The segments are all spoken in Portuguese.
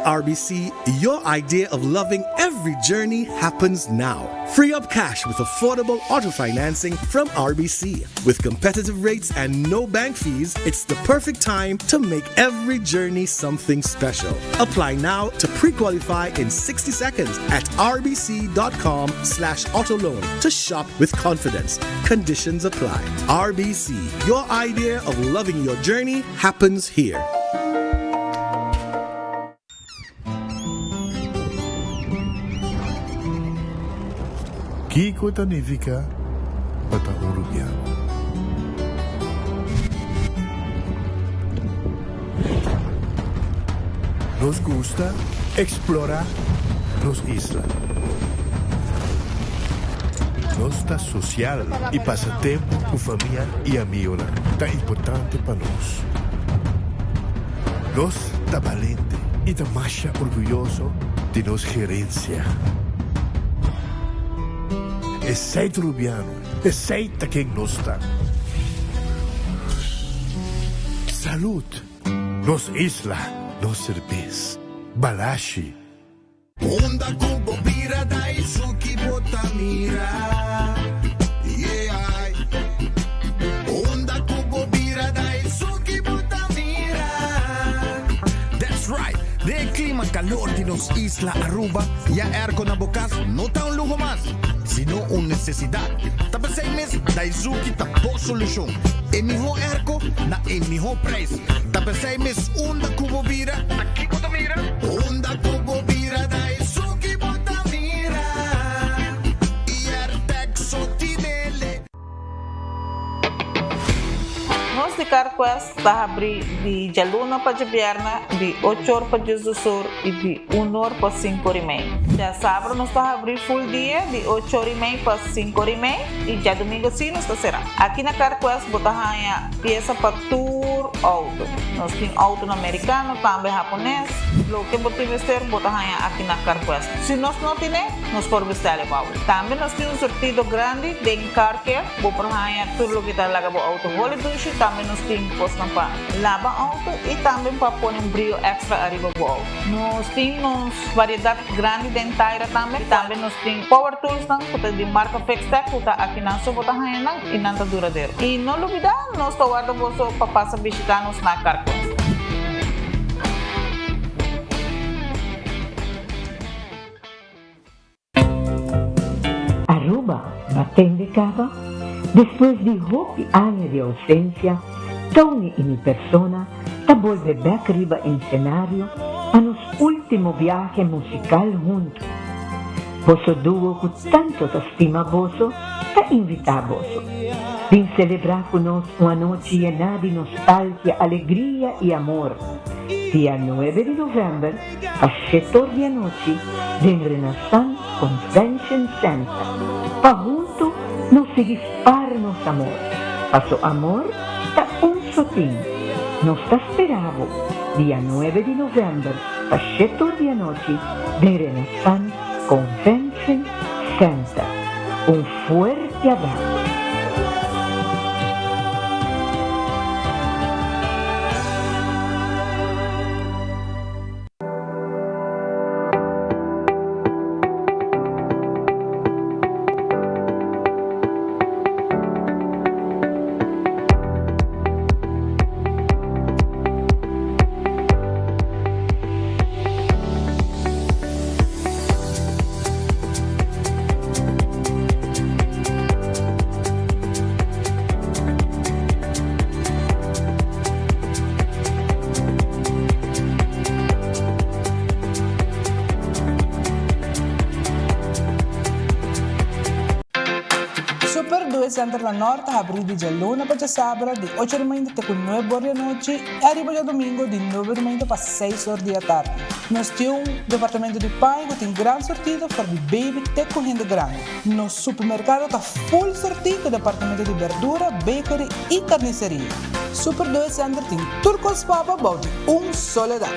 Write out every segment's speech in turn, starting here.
RBC, your idea of loving every journey happens now. Free up cash with affordable auto financing from RBC. With competitive rates and no bank fees, it's the perfect time to make every journey something special. Apply now to pre-qualify in 60 seconds at rbc.com/autoloan to shop with confidence. Conditions apply. RBC, your idea of loving your journey happens here. Kiko Tanivika Patahurubiano. Nos gusta explorar los islas. Nossa social e passatempo com família e amigos tão importante para nós. Nós tá valente e tá mais orgulhoso de nossa gerência. É seito rubiano, é seita quem nós está. Salud, nos isla, nos cerveza, balashi. Onda kubo bira dai suki botamira. Yeah. Onda kubo bira dai suki botamira. That's right. De clima calor de nos isla Aruba, ya erco na bocas no tá un lujo más, sino una necesidad. Tapa 6 meses dai suki tapo solution. E miho erco na e miho price. Tapa 6 meses onda kubo bira, aqui botamira. Onda kubo bira dai suki botamira. Nós de Carquest está abrir de Jaluna para Jabierna, de 8 horas para Jesus e de 1 hora para 5 horas e meia. Já sábado nós está abrir full dia, de 8 horas e meia para 5 horas e meia, e já domingo sim nós está será. Aqui na Carquest botamos peça para tour auto. Nós temos auto americano, também japonês. Lo que botamos vestir botamos aqui na Carquest. Se nós não temos, nós podemos vestir o auto. Também nós temos um sortido grande de car care, botamos tudo o que está lá com o auto. Também nós temos para lavar auto e também para pôr um brilho extra arriba do auto. Nós temos variedade grande de inteira também. Também nós temos power tools de marca Fextec, que está aqui na sua bota e não está duradouro. E não olvidar, nós estamos guardando para passar visitar-nos na Carquest. Aruba, batendo de cava. Después de 8 años de ausencia, Tony y mi persona ta vuelve back arriba en escenario a nuestro último viaje musical juntos. Vosso dúo que tanto te estima vosso, te invita vosso. Vim celebrar con nos una noche llena de nostalgia, alegría y amor. Día 9 de noviembre, a 7 horas de noche, en Renaissance Convention Center. Pa junto, nos dispara-nos amor. Passo amor, tá sotinho. Nos tá esperado, dia 9 de novembro, às 7 horas da noite, de Renaissance Convention Center. Fuerte abraço. Center da Norte abre de Jaluna para sábado de 8 da manhã até 9 horas da noite e arriba de domingo de 9 da manhã para 6 horas da tarde. Nós temos um departamento de pai que tem grande sortido para de baby até correndo grande. Nosso supermercado está full sortido com departamento de verdura, bakery e carniceria. Super 2 Center tem turcos papa balde Soledad.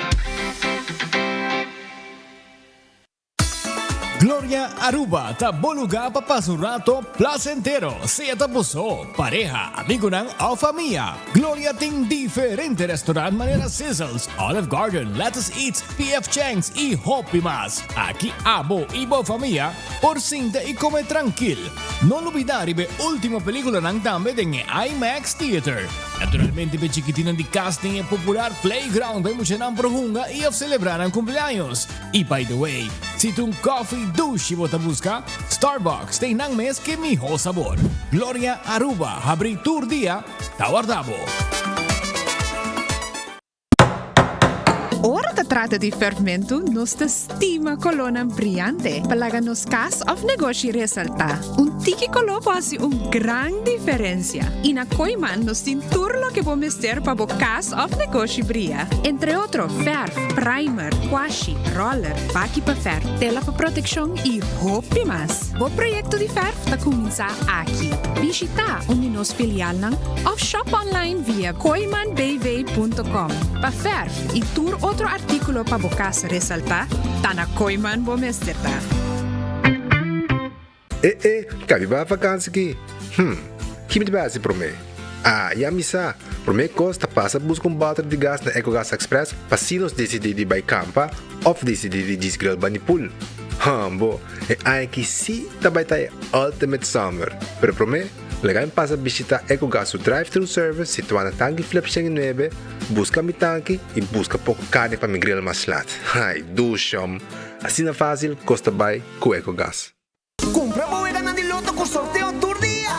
Gloria Aruba, taboluga papasurato placentero, sea tapuso, pareja, amigo ng o familia. Gloria ting diferente restaurant manera Sizzles, Olive Garden, Lettuce Eats, PF Chang's y Hopi Mas. Aquí abo ibo familia, por cinta y come tranquil. No olvidar ibe última película ng dame ng IMAX Theater. Naturalmente be chiquitinan di casting e popular playground be mucha ng prohunga y of celebrar ang cumpleaños. Y by the way, si tung coffee douche mo busca, Starbucks tem nang mes que miho sabor. Gloria Aruba, habri tour dia, tawardabo. Ora te trata di fermento, nos te stima colonna brillante. Palaga nos cas of negócio resalta. Un tiki colo pasi un gran diferencia. Ina koiman nos tintur lo que bomester pa bo cas of negócio brilla. Entre otro, verf, primer, washi, roller, baki pa verf, tela pa protection y hopi mas. Bo proyecto di verf ta comienza aquí. Visita un minos filial ng of shop online via koimanbv.com. Pa verf y tour otro artículo pa bokas resalta, tana koiman bomesteta. Cabe ba vakansie ki? Kimi ba si prome? Yamisa, prome costa passa busca battery de gas na EcoGas Express pasinos decidi di by campa of decidi di disgril banipul. Bo, ai que si tabay tayo ultimate summer. Pero prome, legal passa visita EcoGas drive-thru service situada na tanque flip 9, busca mi tanque e busca pouco carne para mi grill mas lat. Ai, dushom. Assim na fácil, costa by com EcoGas. Compra mo e ganan di loto con sorteo tour dia.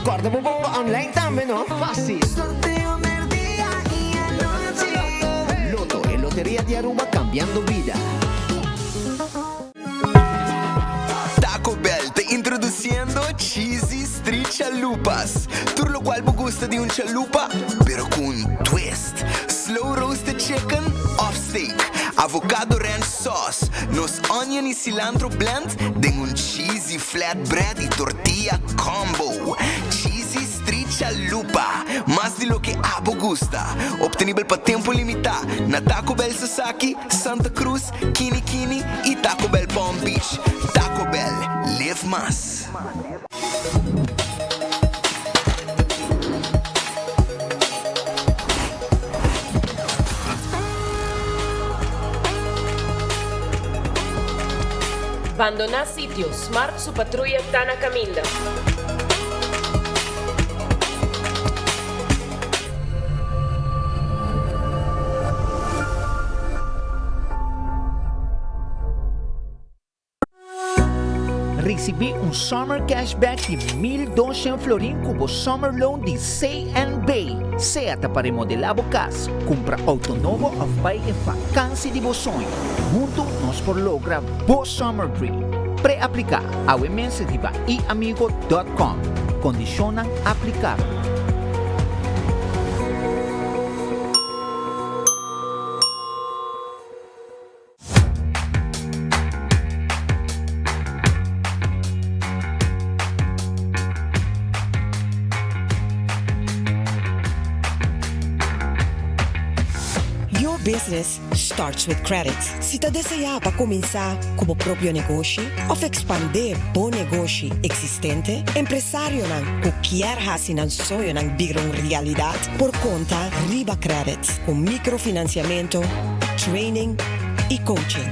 Guarda mo online también, no? Fácil. Loto e Lotería de Aruba cambiando vida. Taco Bell te introduciendo Cheesy Street Chalupas. Tur lo cual me gusta de un chalupa, pero con un twist. Slow roasted chicken, off steak, avocado ranch sauce, nos onion y cilantro blend, de un cheesy flatbread y tortilla combo. Cheesy Street Chalupa, más de lo que abo gusta. Obtenible para tiempo limitado na Taco Bell Sasaki, Santa Cruz, Kini Kini y Taco Bell Palm Beach. Taco Bell, live más. Abandonar sitio, Smart su patrulla Tana Camilla. Recebi um Summer Cashback de 1.200 florin cubo Summer Loan de C&B. Seata para remodelar a casa, compra auto novo ou vai em vacância de sonho. Junto nós por logra Bo Summer Dream. Pré-aplicar ao e-mail de iamigo.com. Condicionam aplicar. Business starts with credit. Se te deseja para começar como próprio negócio ou expandir bom negócio existente, empresário não quer fazer um sonho não virar uma realidade por conta Riba Credit com microfinanciamento, training e coaching.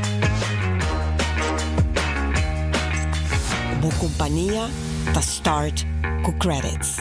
Boa companhia para start com credits.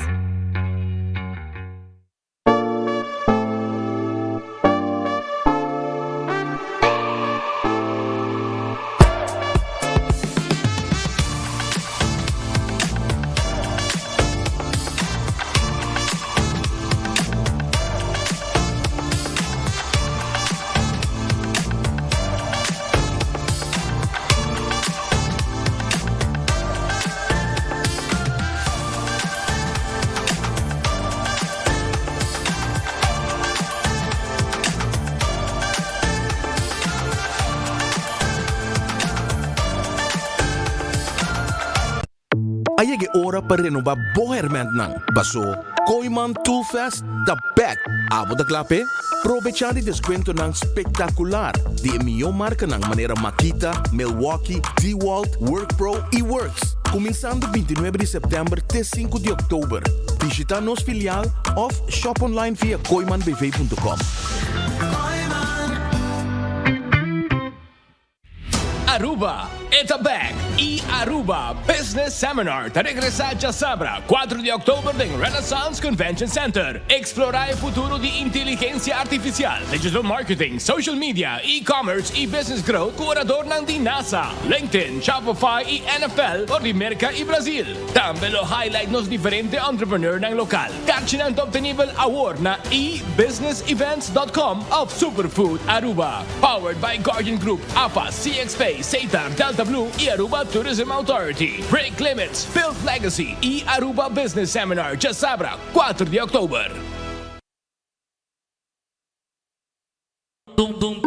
Ay ora para renovar boherment ng baso. Koyman Tool Fest, the bet. Abo da klape? Aprovechar de descuento ng spektakular. Di emiyo marca ng manera Makita, Milwaukee, DeWalt, WorkPro e Works. Começando 29 de setembro até 5 de outubro. Visita nos filial ou shop online via koymanbv.com. Aruba, Etabag e Aruba Business Seminar ta regresa sa Sabra 4 de October ng Renaissance Convention Center. Explorar o futuro de inteligência artificial, digital marketing, social media, e-commerce e business growth curador ng NASA, LinkedIn, Shopify e NFL por America e Brazil. Também lo highlight nos diferente entrepreneur ng lokal. Catch ng top level award na ebusinessevents.com of Superfood Aruba. Powered by Guardian Group, APA, CXPay, Satar, Delta Blue e Aruba Tourism Authority. Break limits, build legacy e Aruba Business Seminar já Sabra 4 de October.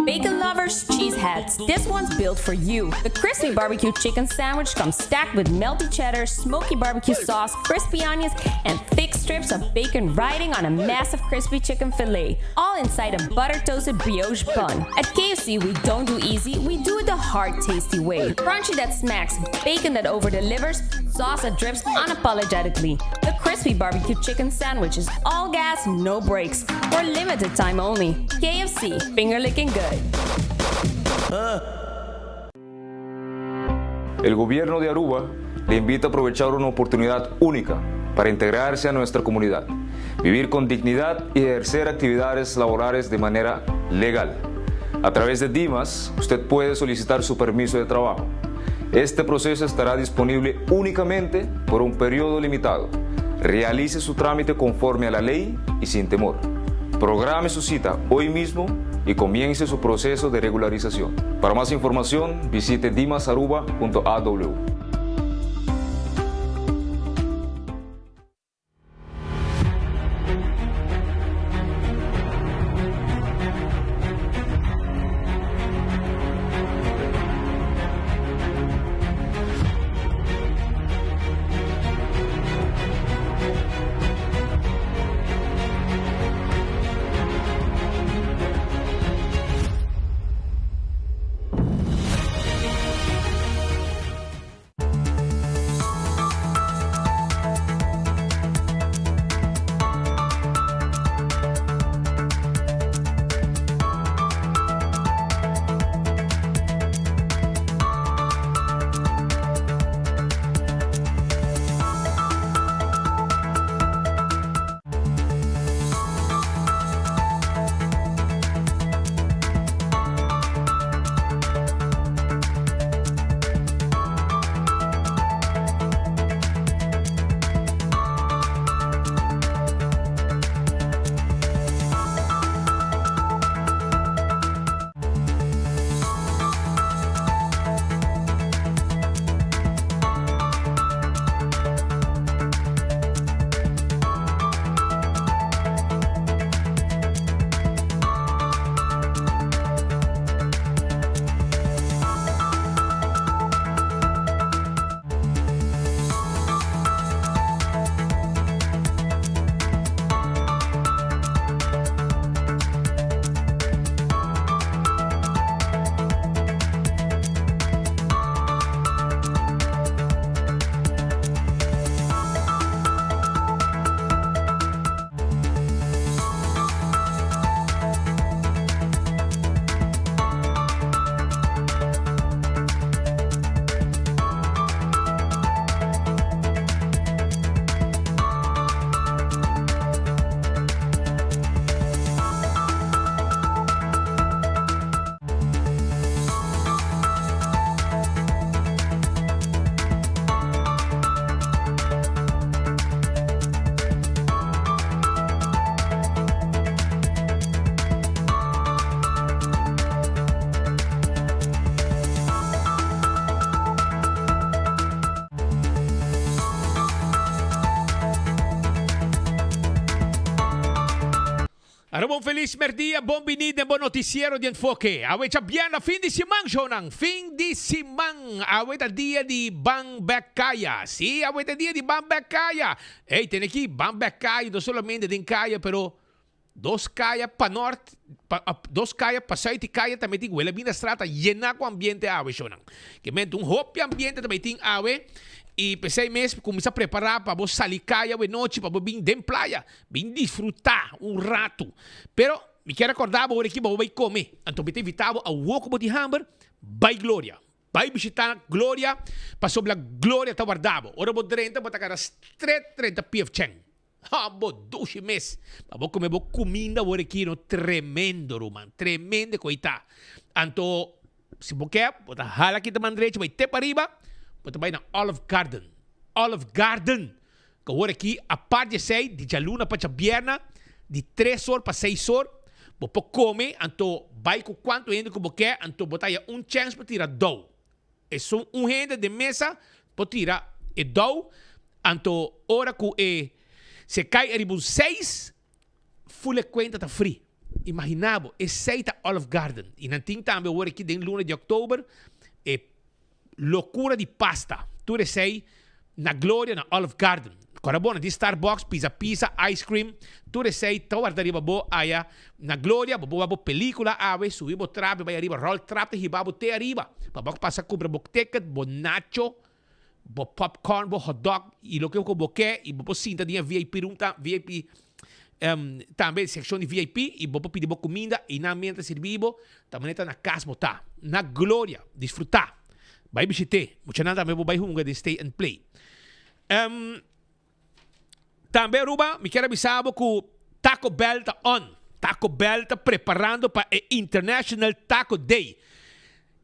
Bacon lovers, cheeseheads, this one's built for you. The crispy barbecue chicken sandwich comes stacked with melty cheddar, smoky barbecue sauce, crispy onions, and thick strips of bacon riding on a massive crispy chicken fillet, all inside a butter-toasted brioche bun. At KFC, we don't do easy, we do it the hard, tasty way. Crunchy that smacks, bacon that over-delivers, sauce that drips unapologetically. The crispy barbecue chicken sandwich is all gas, no breaks, for limited time only. KFC, finger-licking good. El gobierno de Aruba le invita a aprovechar una oportunidad única para integrarse a nuestra comunidad, vivir con dignidad y ejercer actividades laborales de manera legal. A través de Dimas, usted puede solicitar su permiso de trabajo. Este proceso estará disponible únicamente por un periodo limitado. Realice su trámite conforme a la ley y sin temor. Programe su cita hoy mismo y comience su proceso de regularización. Para más información, visite dimasaruba.aw. Bom feliz merdia, bom venido, bom noticiero de enfoque. Awet sa biyana, fin de semana show nang. Fin de semana. Awet a dia di Bambek Kaya. Si, awet a dia di Bambek Kaya. Hey, tem aqui Bambek Kaya, não solamente de Kaya, pero dos Kaya pa norte, dos Kaya pa south Kaya também tem wela bina strata, llena com ambiente awe show nang. Que mente hopi ambiente também tem awe. E pensei mesmo, começar a preparar para você sair caia de noite, para você vir de praia, vir desfrutar rato. Pero, me quero acordar, vou aqui, vou comer. Então, me invitava a Wokobo de Hamburg, vai Glória. Vai visitar Glória, para sobre a Glória tá guardado. Ora, vou 30, vou tacar as 30 PF Cheng. Vou 12 meses. Vou comer, vou comida, vou aqui, no tremendo, man. Tremendo coisa. Então, se você quer, vou tacar aqui também direito, vai ter para riba. Vou também na Olive Garden. Olive Garden. Que agora aqui, a parte de 6, de jaluna para a bierna, de 3 horas para 6 horas, vou comer, então vai com quanto ainda que você quer, então botar chance para tirar dough. É só renda de mesa para tirar o dough, então hora que se cai a 6, full conta está free. Imaginava, é 6 da Olive Garden. E não tem também agora aqui, de luna de outubro, loucura de pasta. Tu sei na Glória, na Olive Garden. Agora bom, de Starbucks, pizza, ice cream. Tu sei, tu guardaria bo aya na Glória, bo película, ave, subir bo trap, vai arriba, roll trap, e bo te arriba. Para passar cobra bo ticket, bo nacho, bo popcorn, bo hot dog, e lo que eu quer, e bo cinta de VIP, VIP também seção de VIP, e bo pedir bo comida, e na mente servibo, também tá na casa botar, na Glória, desfrutar. Vai visitar. Muita nada me vou hunga de stay and play. Também, Ruba, me quero avisar que o Taco Bell está on. Taco Bell está preparando para o International Taco Day.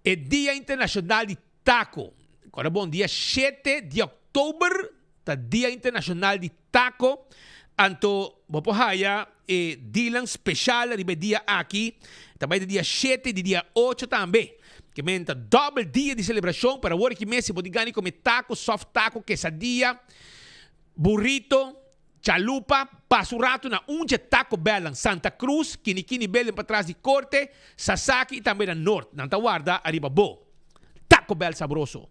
É Dia Internacional de Taco. Agora, bom, dia 7 de outubro, está Dia Internacional de Taco. Então, vou pôr Dylan especial de dia aqui. Também de dia 7 e de dia 8 também. Que menta double dia de celebração para o que mês pode ganhar como taco, soft taco, quesadilla, burrito, chalupa, passo rato na Taco Bell em Santa Cruz, Kini Bell para trás de Corte, Sasaki e também na Norte. Nanta guarda, arriba bo. Taco Bell sabroso.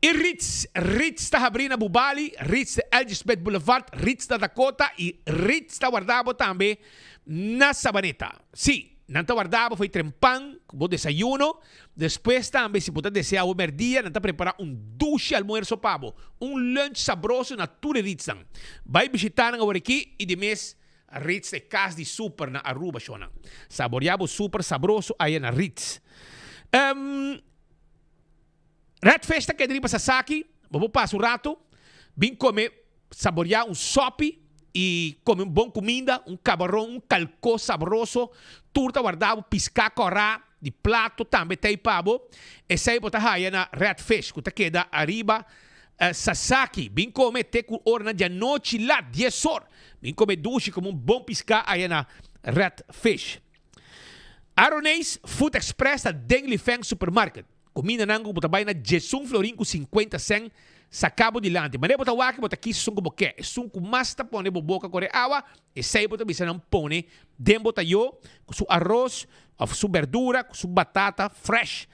E Ritz está abrindo na Bubali, Ritz da Elgisbeth Boulevard, Ritz da Dakota e Ritz está guardado também na Sabaneta. Sim. Nanta guardava foi trempang, bom desayuno. Depois também, se puder desejar o merdia, nanta preparar duche almuerzo pavo, lunch sabroso na Ture Ritzan. Vai visitar agora aqui e de mês a Ritz de casa de super na Aruba shona. Saboreava super sabroso aí na Ritz. Red Festa que driba Sasaki, vou passar um rato, vim comer, saborear sopi. E comer bom comida, camarão, calcô saboroso, turta guardado, piscar corá de prato, também tem pavo. Esse aí botar aí na Red Fish, que queda arriba Sasaki. Vim comer te com hora de noite lá, 10 horas. Vim comer duche como bom piscar aí na Red Fish. Aronês Food Express da Dengli Feng Supermarket. Comida nango botar aí na Jesum Florin com 50 cent. Sacabo de lante. Mas bota waki, bota aqui sunco boque. Sunco masta pone boca core água. E sei bota bisa não pone. Dem bota yo com su arroz, com su verdura, com su batata fresh.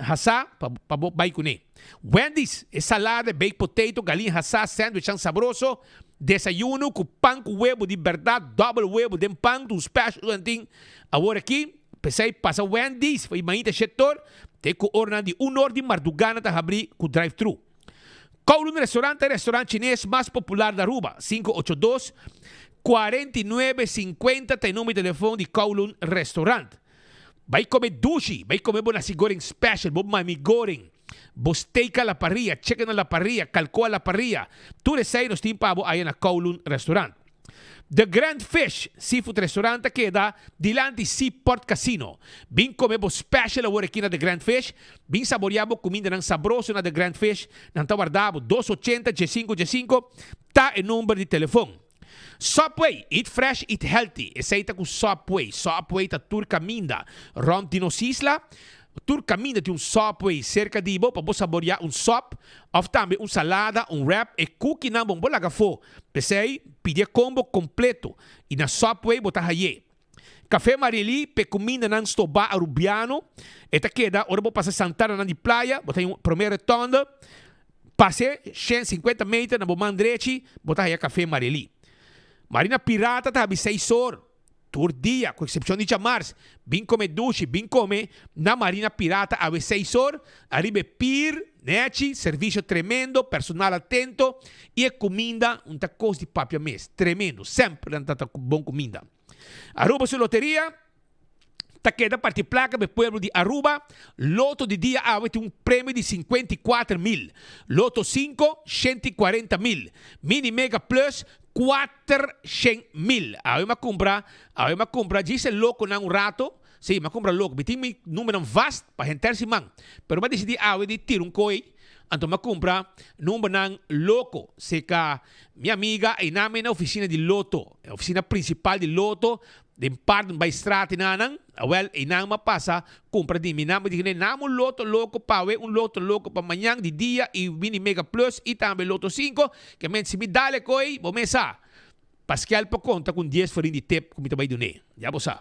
Hasa pa bai kune. Wendy's salada, baked potato, galinha hasa, sandwich ang sabroso. Desayuno com pão com huevo de verdade, double huevo de pão, do special anting. Agora aqui, pensei passa Wendy's, foi mainita setor. Tem com orna de hora de madrugada tá abrir com drive-thru. Kowloon Restaurante chinês mais popular da Aruba. 582-4950 tem número de telefone de Kowloon Restaurante. Vai comer dushi, vai comer nasi goreng special, bom mami goreng, steak a la parrilla, chicken a la parrilla, calco a la parrilla. Tu sei nos tim pavo aí na Kowloon Restaurant. The Grand Fish Seafood Restaurante queda diante Seaport Casino. Vim comer special agora aqui na The Grand Fish. Vim saborear comida não sabroso na The Grand Fish. Não está guardado 280 G5 tá o número de telefone. Subway, eat fresh, eat healthy. Esse aí tá com Subway. Subway tá turca minda. Rom Dinos Isla. tur caminha de Subway cerca de ibo para saborear sop, ou também salada, wrap e cookie na bom bola gafo. Pensei, pedir combo completo e na Subway botar aí. Café Marili, pe comida ng stoba arubiano. Eta queda, ora vou passar Santana na de praia, botar primeira tonda. Passei 150 metros na Bomandrechi, botar aí Café Marili. Marina Pirata tá 6 horas. Tur dia, com exceção de chamars, bem comer duche, bem comer, na Marina Pirata a 6 horas, arriba pir, neti, serviço tremendo, personal atento, e comida, coisa de papia mês, tremendo, sempre tanta bom comida. Aruba sua loteria, tá queda parte placa do pueblo de Aruba, loto de dia tem prêmio de 54 mil, loto 5, 140 mil, mini mega plus, 400 mil. Aí uma compra, diz louco não rato, sim, uma compra louco, mas tem um número vasto para rentar-se man, pero vai decidir de tirar coi, então uma compra número não louco, se que minha amiga é na minha oficina de loto, a oficina principal de loto, de parte da estrada nanang, well, e não passa, compra de mim, não diz namo loto louco para loto louco para amanhã de dia e mini mega plus e também loto 5, que men se me dale coi, vou mesa. Pascal por conta com 10 farinha de tep, como também do ne. Já você.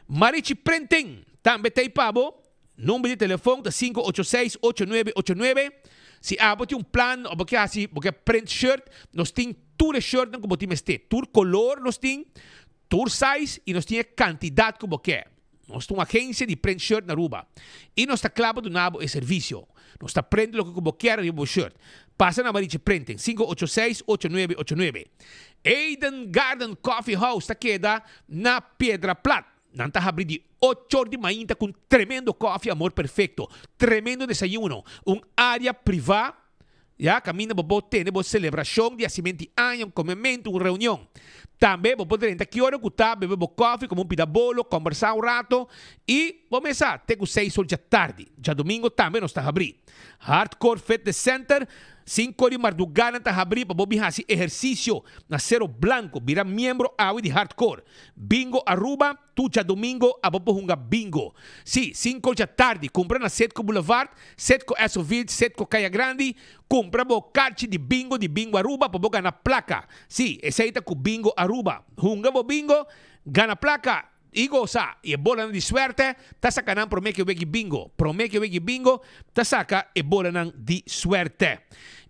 Marichi Prenten, também tem pabo, número de telefone da 586-8989. Se tem plan, ou porque print shirt, nós tem tour shirt, não como tem tour color, nós tem tour size e nós temos quantidade como quer. Nós temos uma agência de print shirt na Aruba. E nós está clavo do nabo e serviço. Nós está prendendo o que como quer no shirt. Passa na Marichi Printing, 586-8989. Eden Garden Coffee House está queda na Pedra Plata. Nanta abrir de 8 horas de manhã com tremendo coffee, amor perfeito. Tremendo desayuno. Área privada. Já, caminha para ter uma celebração de acimento de ano, um comemento, uma reunião. Também vou poder entrar aqui hora que está bebendo coffee, como pidabolo, conversar rato. E vamos começar até com 6 horas da tarde. Já domingo também nós está abrindo. Hardcore Fitness Center, 5 horas de madrugada está abrindo para você fazer exercício na Cerro Blanco, virar membro de Hardcore. Bingo Aruba, tu já domingo a você jogar bingo. Sim, 5 horas da tarde, compra na Setco Boulevard, Setco Esoville, Setco Caia Grande, compra o carte de bingo Aruba para você ganhar placa. Sim, esse aí está com bingo Aruba. Junga o bingo, ganha placa. E goza, e bola de suerte, tá sacando promete que eu bingo. Promete que eu bingo, tá saca e bola de suerte.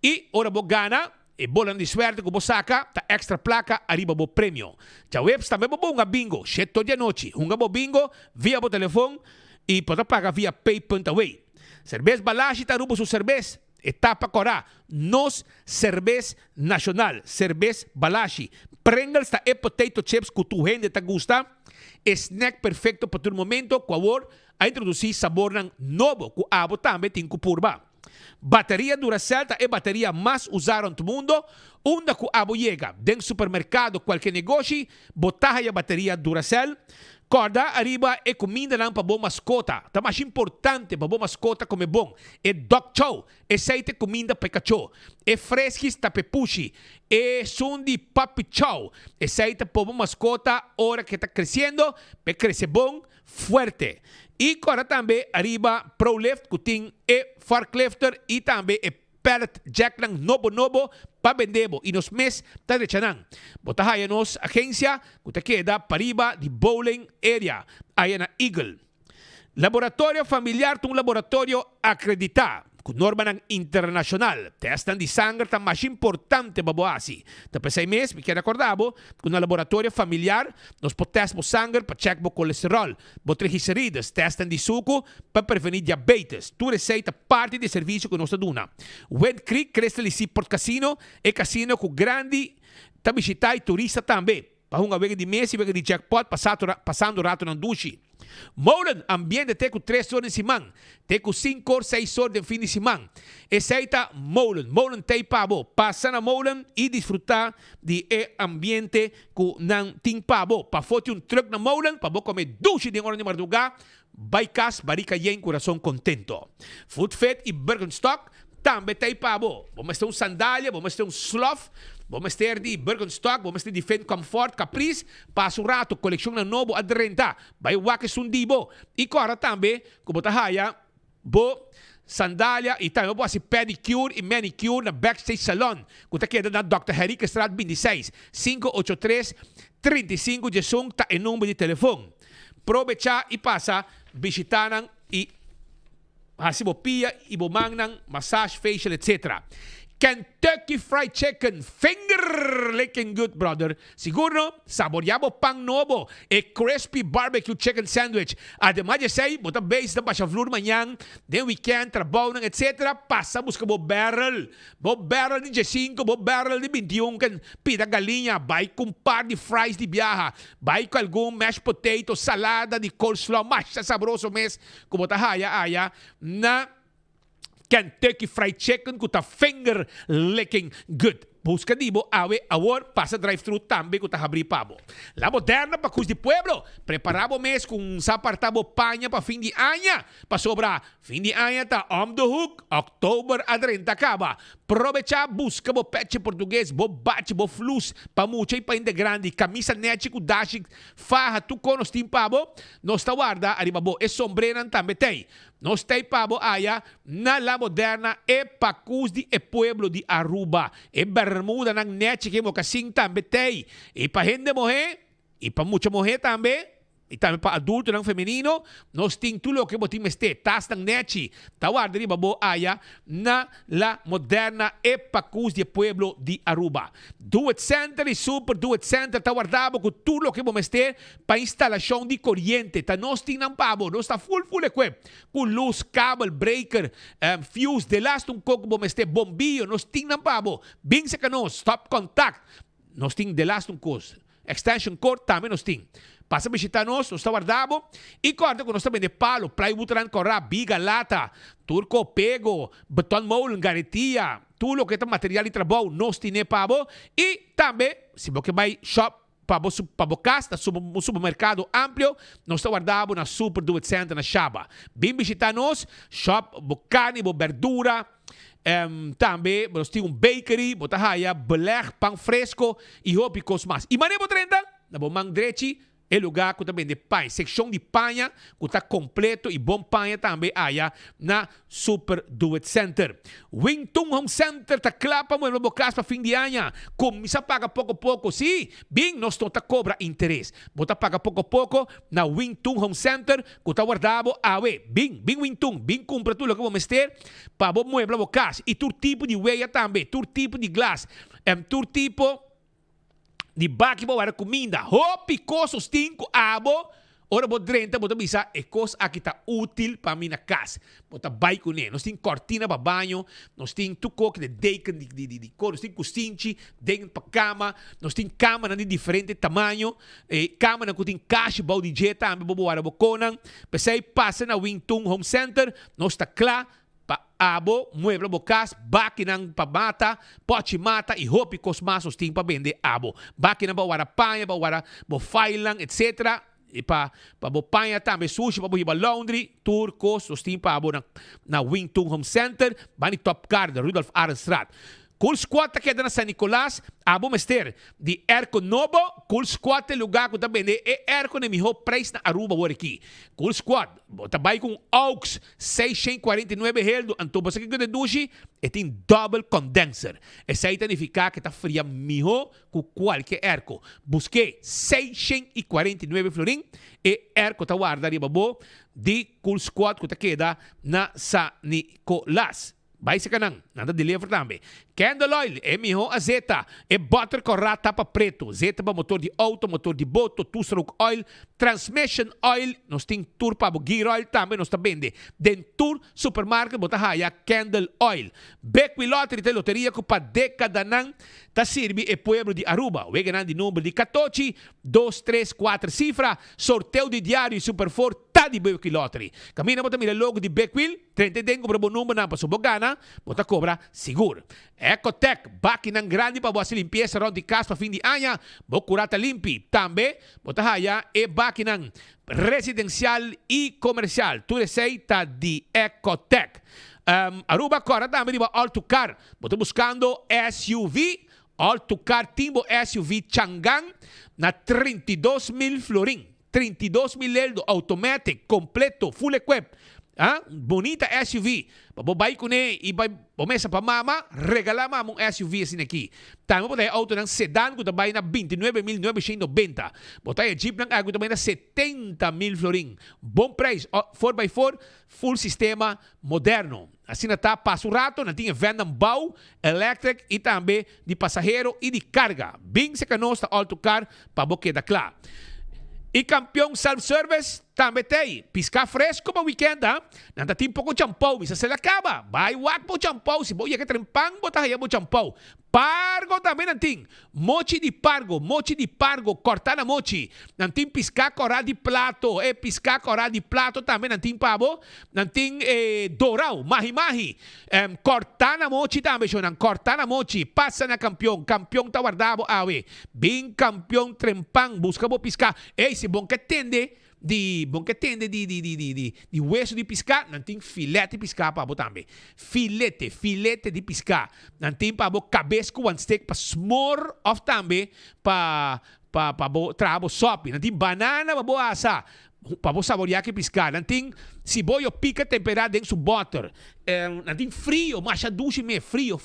E ora bo gana, e bola de suerte que bo saca, tá extra placa, arriba bo prêmio. Já webs também bo bunga bingo, 7 de noite. Hunga bo bingo, via bo telefone, e pode pagar via pay.away. Cerveza Balashi, tá rubo su cerveza. Etapa Corá, nos cerveza nacional, cerveza Balashi. Pringles tá e potato chips que tu gente te gusta. Snack perfecto para todo momento, por favor, a introduzir sabor novo, que abo também tem que purba. Bateria Duracell é a bateria mais usada no mundo, onde que abo chega dentro do supermercado, qualquer negócio, botar a bateria Duracell. Corda arriba é comida para boa mascota. Tá mais importante para boa mascota como é bom. É dog chow, é seite comida para cachorro. É fresquis para pepushi. É sundi papi chow. É seite para boa mascota hora que está crescendo, para crescer bom, forte. E agora também arriba ProLift, que tem forklifter e também é pellet jack lang nobo para vender e nos mes tá rechanang. Bota aí nos agência que te queda pariba de bowling area aí na Eagle. Laboratório familiar um laboratório acreditado com norma internacional. Testan de sangue tá mais importante para boasi. Tá pensei mês, me quero acordar que no laboratório familiar nós potemos sangue para check o colesterol, triglicéridos, testan de suco para prevenir diabetes. Tu receita parte do serviço que nós damos. Wed Creek cresce Port Casino e casino com grande tá visitar e turista também. Para uma vez de mês e vez de jackpot passando rato na duche. Molen, ambiente te com 3 horas de semana, te com 5 ou 6 horas de fim de semana. Essa Molen te pavo, passa na Molen e desfrutar de ambiente que não tem pavo. Para foto truck na Molen, para você comer duche de hora de madrugada, vai casa, barica yen, coração contento. Food Fed e Bergenstock, também tem pabo. Vamos ter sandália, vamos ter sloth, vamos ter de Birkenstock, vamos ter de Defend Comfort, Caprice, passa rato, coleção na novo a 30, vai wake sundibo. E agora também, como tá haya, sandália e também po si pedicure e manicure na Backstage Salon. Kung takeda na Dr. Henrique Estrada 26 583 35 Jesung ta e número de telefone. Provecha e passa visitanan e hasibopia e bomang massage facial etc. Kentucky Fried Chicken, finger licking good, brother. Siguro, saboreabo pang nobo, crispy barbecue chicken sandwich. Además de say, bota base na baixa flor manhã, then weekend, trabaho ng etc. Passa, busca bo barrel de 5, bo barrel de 21, kan pida galinha, vai com par de fries de biaha, vai com algum mashed potato, salada de coleslaw, mas sabroso mes, como ta haya, na Kentucky Fried Chicken kuta finger licking good. Busca dibo, awe, awor, passa drive-thru tambe kuta habri pabo. La Moderna pa Cus de Pueblo. Preparabo mes kung sa partabo panya pa fin de anya. Pa sobra, fin de anya ta on the hook, October a 30 acaba. Provecha, busca bo peche português, bo bate, bo flus, pa mucha e pa inde grande, camisa nete ku dashi, faha tu konos tim pabo. Nos tawarda, arriba bo, e sombreran tambe tei. Nos tei pabo aya na La Moderna e pa Cus de Pueblo de Aruba. E bermuda ng nete que mo kasing tambe tei. E pa hende mohe, e pa mucha mohe tambe. E também para adulto não feminino, nós temos tudo o que botim este, tas ng nechi, tawar diri babo aya na La Moderna e Pacus de Pueblo de Aruba. Do It Center e Super Do It Center, tawar dabo com tudo o que bom este para instalação de corrente. Ta nós temos pabo, nós está full equip, com luz, cable, breaker, fuse, de last um coco bom este, bombillo, nós temos pabo, bem se que nós, stop contact, nós temos de last um coco, extension cord também nós temos. Passa a visitar nós guardado. E corta que nós também de palo, plywood ran corra, biga, lata, turco, pego, beton mold, garantia, tudo o que é material de trabalho, nós temos pabo. E também, se você vai shop, para casa, um supermercado amplo, nós guardado na Super Do It Center na Chaba. Vem visitar nós, shop, carne, verdura, também, nós temos bakery, botahaya, beleg, pão fresco e hopicos mais. E maneiro 30, na bomang drechi, é lugar que também de panha, secção de panha que está completo e bom panha também aí na Super Do It Center. Wington Home Center tá clapa muito no caso para fim de ano. Começa a pagar pouco a pouco, sim. Bem, nós não tá cobra interesse. Bota paga pouco a pouco na Wington Home Center que está guardado awe. Bem Wington, bem compra tudo que vamos ter para bom mueble no caso e todo tipo de weia também, todo tipo de glass, todo tipo de baki bo para comida, hopi cosos 5 abo, ora bo 30 bota bisa e cos aqui tá útil para mim na casa. Bota bai com ele. Nós tem cortina para banho, nós tem tuco que de decken de cor, nós tem cozinchi, decken para cama, nós tem cama de diferente tamanho, cama na que tem caixa bau de jeta, ambe bo para bo conan. Pensei passa na Wington Home Center, nós tá claro pa abo, mueble bocas, baki ng pamata, pochi mata, e hopi kosmasos ting pa bende abo. Baki na bawara panha, bawara bo failang, etc. E pa bo panha tambe sushi, pa bo hiba laundry, turcos, os ting pa abo na Wington Home Center, bani Top Garden, Rudolf Arenstraat. Cool Squad ta queda na San Nicolas, abo mester, di Erco Nobo, Cool Squad te lugar ko também e Erco ne miho price na Aruba war aqui. Cool Squad, tabay com Aux, 649 heldo, anto basta que de dushi, e tem double condenser. Essa aí significa que tá fria miho com qualquer Erco. Busquei 649 florin, e Erco ta guarda riba bo, di Cool Squad ko ta queda na San Nicolas. Vai sa kanang, nada deliver também. Candle oil, é miho a zeta, é butter corra tapa preto, zeta ba motor de auto, motor de boto, two-stroke oil, transmission oil, nós tem tour pa bo gear oil também, nós tá vende. Den tour supermarket, bota haya Candle oil. Beckway Lottery, te loteria ko pa década nang, ta sirvi e pueblo de Aruba. Wega nang di número de 14, 2, 3, 4 cifra, sorteio de diário super for, tá di Beckwil Lottery. Camina mo também o logo de Beckwil, 30 ko para número na pasubogana, bota cobra seguro. Ecotec, baki ng grande pa buwas limpieza ron di kas pa fin di anya, bokurata limpi. Tambe, bota haya e baki ng residencial e comercial. Tu receita di Ecotec. Aruba Cora também di ba all to car. Bota buscando SUV, all to car timbo SUV Chang'an na 32,000 florin. 32,000 automatic, completo, full equip. Bonita SUV. Bababay ko na ibay bomesa pa mama, regala mong SUV sin aqui. Tama po tayo auto ng sedan ko tabay na 29,990. Botay jeep ng ago tabay na 70,000 florin. Bom price, 4x4, full sistema moderno. Assim na pasurato, nating van ng baw, electric e também de pasahero e de carga. Bing sa kanos ta auto car pabokeda kla. E campeão self-service, também tem. Piscar fresco para weekend, ha? Nanda tempo com champão, misa se acaba. Vai wak po champão, si boya que trempang, bota haya mo champão. Pargo também nanting. Mochi de pargo, cortar na mochi. Nanting piscar corá de plato. Piscar corá de plato também nanting pabo. Nanting dorau, mahi-mahi. Cortar na mochi também, shonan. Cortar na mochi. Passa na campeão. Campeão ta guardabo awe. Bing campeão trempang. Busca bo piscar. Se bom que tende. Di hueso de piscar, nanting filete de piscar pa bo tambe. Filete de piscar. Nanting pa bo cabeça com one steak pa s'more of tambe pa bo trabo sopi. Nanting banana pa bo asa. Pa bo saborear que piscar. Nanting siboyo pica temperado dentro do butter. Nanting frio, macha duche me frio.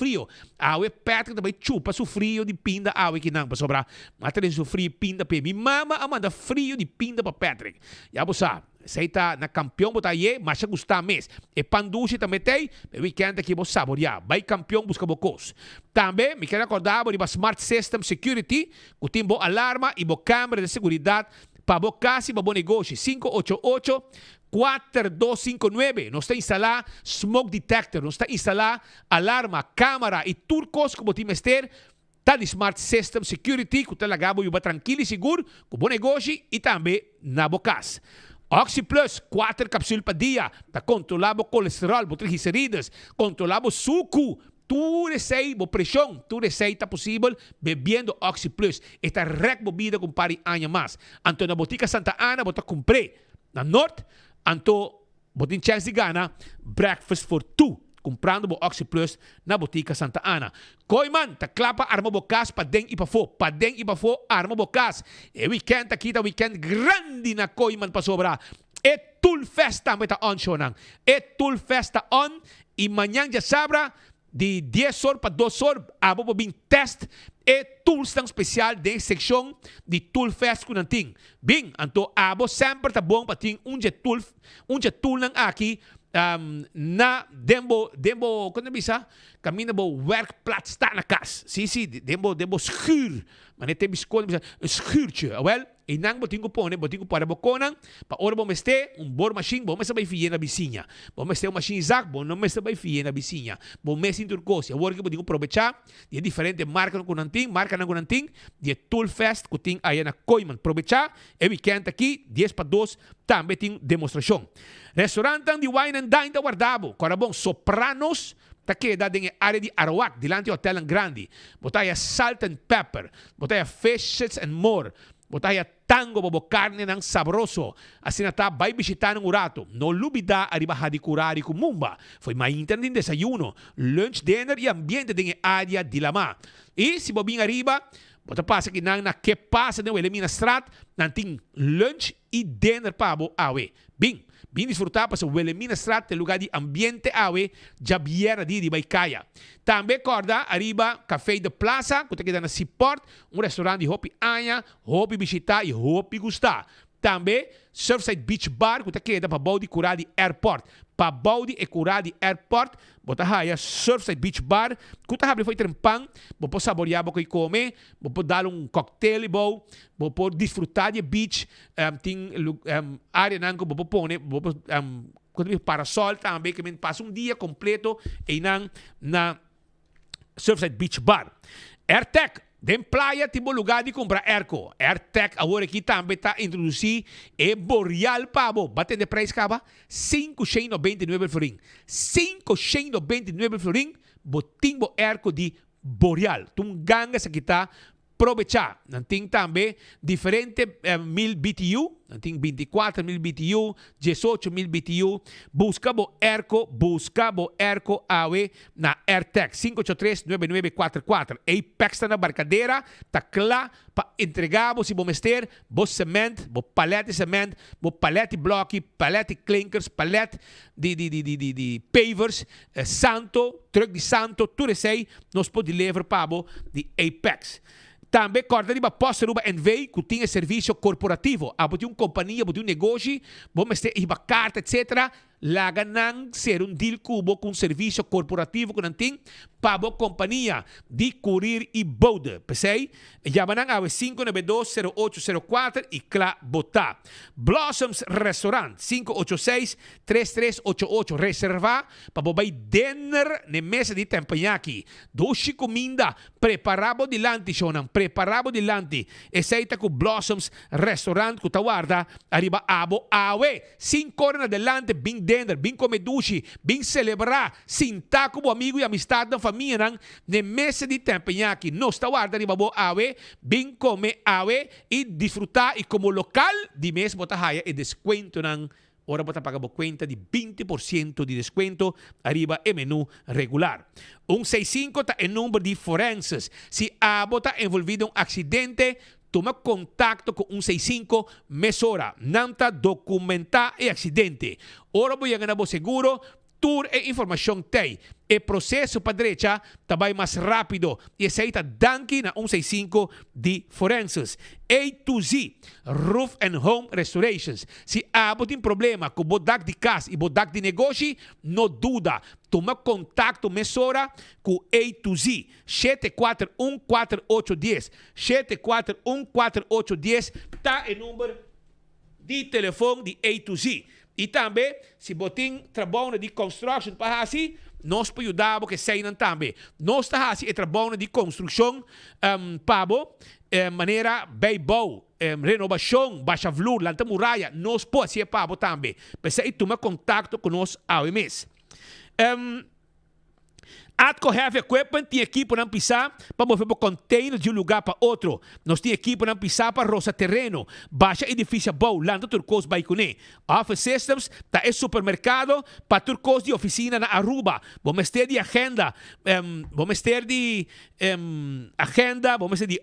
Awe Patrick também chupa su frio de pinda awe que não pa sobra. Mata su frio pinda pe. Mi mama amanda frio de pinda pa Patrick. Ya bo sa. Seita na campeão bota ye, macha gusta mes. E panduche também tem, weekend aqui bo saborear. Vai campeão busca bocos. Também me quero acordar bo de Smart System Security, com timbo alarma e bo câmera de seguridade. Para bo kasi, para bo negócio, 588-4259. Nos está instalar smoke detector, nos está instalar alarma, câmera e turcos como ti mester. Tá de Smart System Security, que tá lagabo yuba tranquilo e seguro, com bom negócio e também na bocas. Oxy Plus, 4 cápsulas por dia, para controlar o colesterol, o triglicéridos, controlar o suco. Tu receita, pressão, tu receita possível bebendo Oxy Plus. Esta bebida com pari año mais. Anto na botica Santa Ana, bota comprei. Na Norte, anto botin chance de gana, breakfast for two. Comprando o Oxy Plus na botica Santa Ana. Koiman, ta klapa arma bocas pa deng ipafo. Pa deng ipafo, arma bocas. E weekend, ta weekend grande na Koiman pa sobra. E Tool Festa, meta on show nang. E Tool Festa on, e manyang ja sabra, de 10 horas para 2 horas, abo po bing test e tools tang special de seksyon de tool fest ko nanting. Bing, anto abo sempre ta bom pating unje tool nang aki na dembo quando bisa camina bo werkplaats sta na kas. Si dembo schuur. Manete biskon bisa schuurtje. Wel, inang botingo para bokonang pa ora bo meste bor machine bo mesta bay fiye na bisinha. Bo meste machine zak bo no mesta bay fiye na bisinha. Bo mes in turcos. Ya work botingo aprovechar de diferente marca no kunanting, de tool fest kuting aya na Koiman. Aprovechar e weekend aqui 10 para 2 também tem demonstração. Restaurante de wine and dine da guardabo. Corabong Sopranos ta queda em área de Arawak, dilante do hotel grande. Botaya salt and pepper, botaya fishes and more. Botaya tango bobo carne ng sabroso. Assim na vai visitar ng urato. No lubida arriba hadi curari kumumba. Foi mais internet de desayuno, lunch, dinner e ambiente em área de lama. E se bobing arriba, bota passa que na que passa no Elimina Strat, nanting lunch e dinner pabo awe. Bing disfrutar para o Elimina Strat, lugar de ambiente awe, já viera de Baikaya. Também corda arriba Café de Plaza, que está na Seaport, restaurante de Hopi Anya, Hopi visitar e Hopi gustar. Também Surfside Beach Bar, que está para Baudi Curadi Airport. Para Baudi e Curadi Airport, bota haya Surfside Beach Bar, que está foi trempang, vou saborear o que come, vou dar cocktail vou desfrutar de beach, tem área nango vou pone, quando parasol também que me passa dia completo e na Surfside Beach Bar. AirTech Den playa tipo lugar de comprar airco. AirTech agora aqui também está introduzir e Boreal pabo. Bate de preço caba 599 florin. 599 florin. Botim bo airco de Boreal. Tum ganga sa kita aprovechar. Nanting também diferente 1000 BTU, nanting 24,000 BTU, 18,000 BTU. Busca bo Airco awe na AirTech 583-9944. Apex na barcadeira, tá claro para entregar se bom mester, bo cement, bo palete cement, bo palete bloque, palete clinkers, palete de pavers, santo, truck de santo, tudo isso nós pode levar para de Apex. Também corda de posta ruba NV que tinha serviço corporativo. Abotiu uma companhia, abotiu um negócio, vamos ter uma carta, etc. Laga nang ser um deal cubo com serviço corporativo que não tem para a companhia de curir e bode. Pensei? Yamanang awe 592-0804 e cla botar. Blossoms Restaurant 586-3388. Reservar para bobai dinner na mesa de tempanhaki. Doce comida preparado de lanti, shonan. Preparado de lanti. Essaita com Blossoms Restaurant que tawarda arriba abo awe 5 horas adelante bem dinner, bem comer dushi, bem celebrar, sinta como amigo e amistade da família nang na mesa de tempanhaki. Nós tawarda arriba bo awe, bem comer awe e desfrutar e como local de mês bota haya e descuento nang ora bota paga conta de 20% de descuento arriba e menu regular. 165 está em número de forenses. Se a bota envolvido em um acidente, toma contato com 165 mesora. Nanta documentar e acidente. Ora voy a ganar seguro, tour e informação tem. E processo para direita também mais rápido. E aceita danke na 165 de forenses. A to Z, Roof and Home Restorations. Se há tem problema com bodak de casa e bodak de negócio, não duda. Toma contato mesora com A to Z. 7414810. 7414810 está em número de telefone de A to Z. E também, se botem trabalho de construction para assim, nós podemos ajudar porque saem também. Nós estamos fazendo trabalho de construção para maneira bem boa, renovação, baixa flor, lanta muralha, nós podemos fazer para também. Mas aí toma contato com nós ao mês. Atco Heavy Equipment tem equipe para pisar para mover o container de um lugar para outro. Nós temos equipe para pisar para roça terreno, baixa edifício bom, landa turcos baicune. Office Systems tá é supermercado para turcos de oficina na Aruba. Vamos ter de agenda, vamos ter de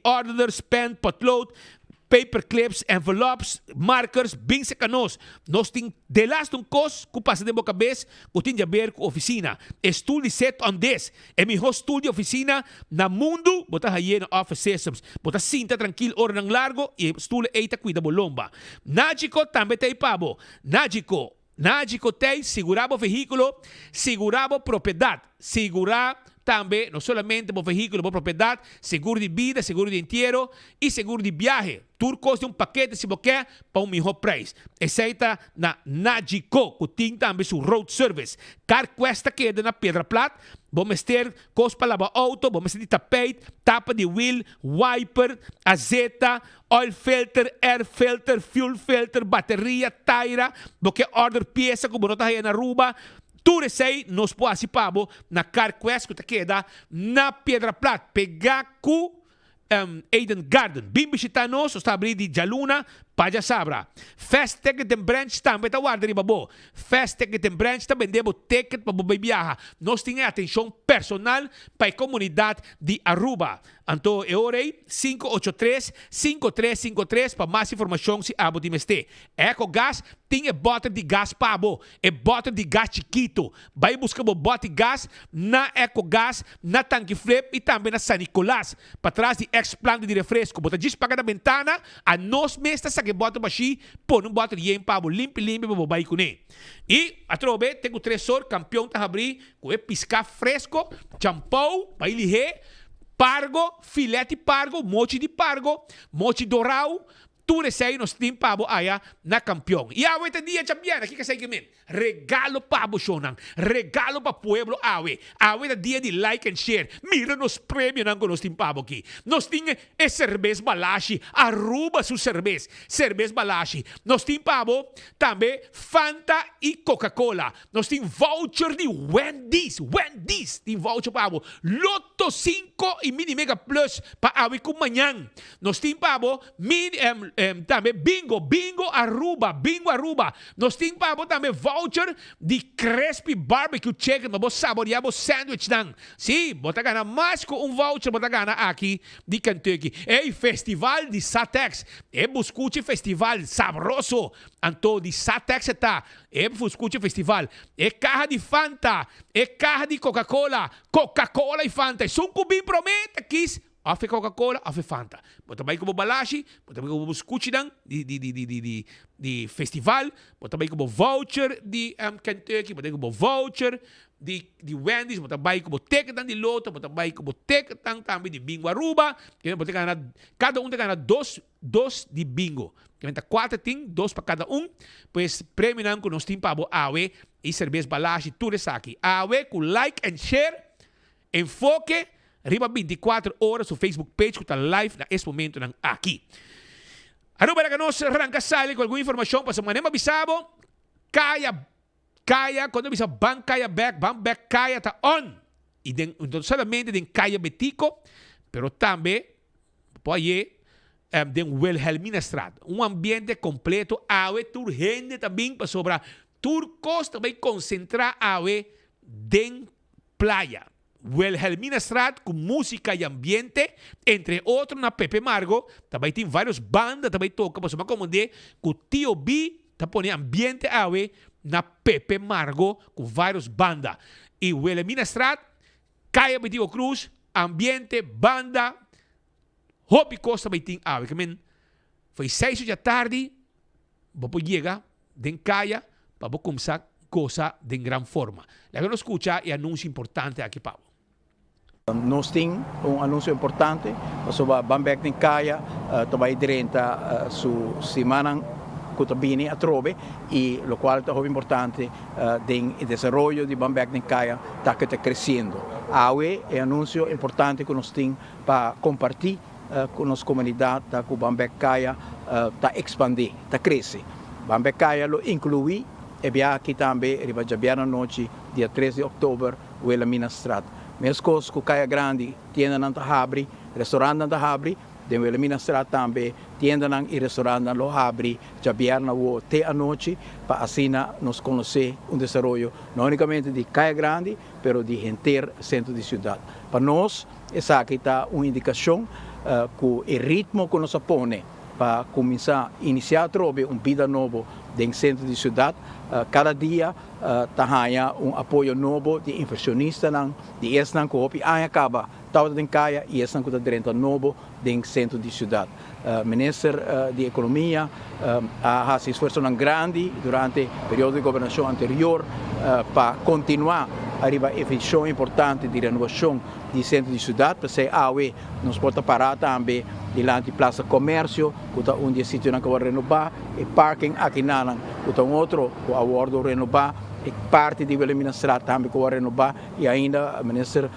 orders, pen, potlood, paper clips, envelopes, markers, bem secanos. Nós temos de last um cos que passa de boca cabeça que tem a ver com a oficina. Estúdio set on this. É meu estúdio oficina na mundo, bota aí na Office Systems. Bota cinta tranquilo, hora ng largo e estúdio eita cuida bolomba. Nagico também tem pabo. Nagico tem segurava o veículo, segurava a propriedade, segurar também, não somente o veículo, a propriedade, seguro de vida, seguro de inteiro e seguro de viagem. Turcos de um paquete se você para um melhor preço. Aceita na Nagico, que tem também seu road service. Car cuesta queda na Pedra Plata. Vamos ter coisa para lavar auto, vamos ter de tapete, tapa de wheel, wiper, azeta, oil filter, air filter, fuel filter, bateria, taira, porque order peça como não está aí na Aruba. Tudo isso aí nós podemos fazer na CarQuest que queda na Pedra Plata. Pegar com Eden Garden. Bim visitar nós, está abrindo de Jaluna, Paja Sabra. Fast Ticket and Branch também está guardando babo. Fast Ticket and Branch está vendendo ticket para bobai viajar. Nós temos atenção personal para a comunidade de Aruba. Então, é hora 583-5353 para mais informação se abo de meste. EcoGás tem bota de gás para abo. É bota de gás chiquito. Vai buscar bota de gás na EcoGás, na Tanque Flip e também na San Nicolás. Para trás de ex-planta de refresco. Bota diz para a ventana, a nós mesmos que bota baixi, pô, não bota de pabo, limpo, para vai com ele. E, a trobe, tem o tresor, campeão tá abrir, com piscar fresco, champão, vai lihe, pargo, filete pargo, mochi de pargo, mochi dourado, tu resei nos team pabo aya na kampiyon. Iawe ta dia champion, aqui que segue men. Regalo pabo shonang, regalo pa pueblo awe. Awe ta dia di like and share. Mira nos prêmio nang nos team pabo aqui. Nos tinha é cerveza balashi, Aruba su cerveza balashi. Nos team pabo também Fanta e Coca-Cola. Nós temos voucher de Wendy's, tem voucher pabo. Lotto 5 e Mini Mega Plus para awe com manhã. Nós temos pabo também bingo Aruba. Nós temos pabo também voucher de Crispy Barbecue Chicken, para você saborear o sandwich dan. Sim, bota gana mais com voucher, bota gana aqui de Kentucky. É festival de Satex. É buscute festival sabroso. Anto de Satex está. É buscute festival. É carro de Fanta. É carro de Coca-Cola e Fanta. Sunco bem promete quis. Afe Coca-Cola, afe Fanta. Bota bem como balashi, bota bem como buscuchi dan de festival, bota bem como voucher de Kentucky, bota bem como voucher de Wendy's, bota bem como ticket dan de Lotto, bota bem como ticket dan também de bingo Aruba. Cada tem ganha dos de bingo. Que venta 4 tem, 2 para cada Pois prêmio nan com nós tem para awe e cerveja balashi, tudo isso aqui. Awe com like and share, enfoque. Arriba 24 horas o Facebook page que está live nesse momento aqui. Aruba para nós arranca sale com alguma informação para semana avisado. Kaya quando avisa Bank Kaya está on. E não somente den Kaya Betico, pero também pode den Wilhelmina Straat. Ambiente completo, awe tur gente também para sobrar turcos também concentrar awe den playa. Wilhelmina Straat com música e ambiente, entre outros na Pepe Margo, também tem várias bandas, também toca, mas uma comandante que o Tio B está pondo ambiente awe na Pepe Margo com várias bandas. E Wilhelmina Straat, Caia Betico Cruz, ambiente, banda, Hopi Costa também tem awe. Foi 6 da tarde, vamos chegar, den Caia, para começar coisa de gran forma. La que nos escucha e anúncio importante aqui, Pablo. Nós temos anúncio importante sobre Bambek em Kaya, também durante a semana que viene a trove e o qual é muito importante o desenvolvimento de Bambek em Kaya está crescendo. Awe é anúncio importante que nós temos para compartilhar com a nossa comunidade, que o Bambek Kaya está expandindo, está crescendo. Bambek Kaya lo inclui e aqui também, riba noite, dia 13 de outubro, o Wilhelmina Straat. Mesmo coisas que o Kaya Grande, tienda na Habri, restaurante na Habri, de Wilhelmina Straat também, tienda e restaurante na Habri, já na o te a noite, para assim nos conhecer desenvolvimento, não unicamente de Kaya Grande, mas de inteiro centro de cidade. Para nós, essa aqui está uma indicação que o ritmo que nos põe para começar a iniciar a vida nova dentro do centro de cidade. Cada dia há apoio novo de inversionistas, de esses que acaba toda em Kaya e esses que estão novo dentro do centro de cidade. O ministro de Economia ha se esforço grande durante o período de governação anterior para continuar a efeção importante de renovação do centro de cidade, para ser AUE nos pode parar também diante da Praça Comércio, que é um sítio que vai renovar, e parking aqui na que é outro que vai renovar, e parte de Wilhelmina Straat também que vai renovar, e ainda o ministro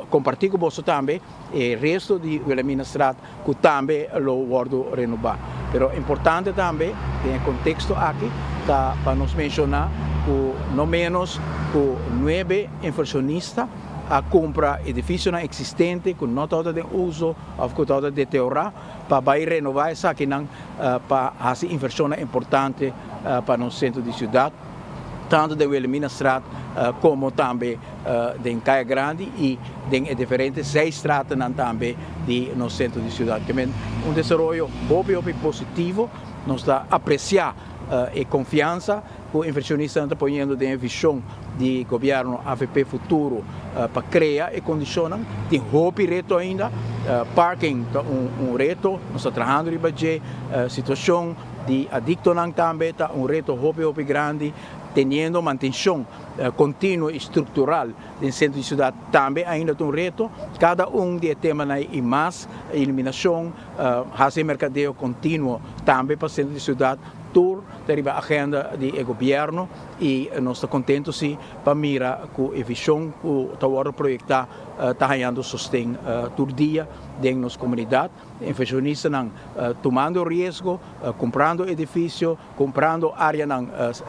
compartilha com você também, e o resto de Wilhelmina Straat que também vai renovar. Mas é importante também, no contexto aqui, para nos mencionar que no menos que 9 inversionistas a comprar edifícios existentes que não estão em uso ou que estão de deteriorar para renovar essa aqui para fazer inversões importantes para o centro de cidade, tanto de Wilhelmina Straat como também de Kaya Grande e de diferentes 6 estradas também no centro de cidade. Que é desenvolvimento positivo, nos dá apreciar e confiança que o inversionista está ponendo de visão de governo AVP futuro para criar e condicionar. Tem reto ainda, parking reto, nós estamos trabalhando em situação de adicto também, reto grande, teniendo manutenção contínua e estrutural no centro de cidade também ainda é um reto. Cada de temas e mais eliminação, fazer mercadeio contínuo também para o centro de cidade. Tour a agenda do governo e nós estamos contentos para mirar com a visão que está projetada está ganhando sustento todo dia dentro da nossa comunidade. Inversionistas tomando risco, comprando edifício, comprando área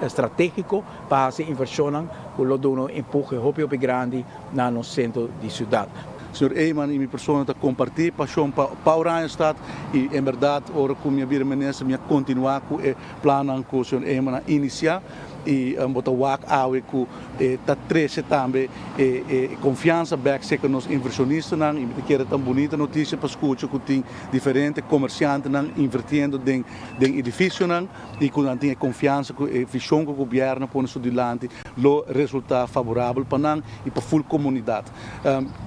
estratégica para fazer inversão que lo dão empurre muito grande no centro da cidade. Senhor Eyman e minha pessoa está compartilhar paixão para o Randstad e em verdade ora com minha ministra minha continuar com o plano que o senhor Eyman iniciar e botar o awe com tá treze também confiança back seca nos inversionistas não e que era tão bonita notícia para escutar que tem diferentes comerciantes não invertindo em edifício não e quando tem confiança com a visão que o governo põe sobre diante lo resultado favorável para não e para full comunidade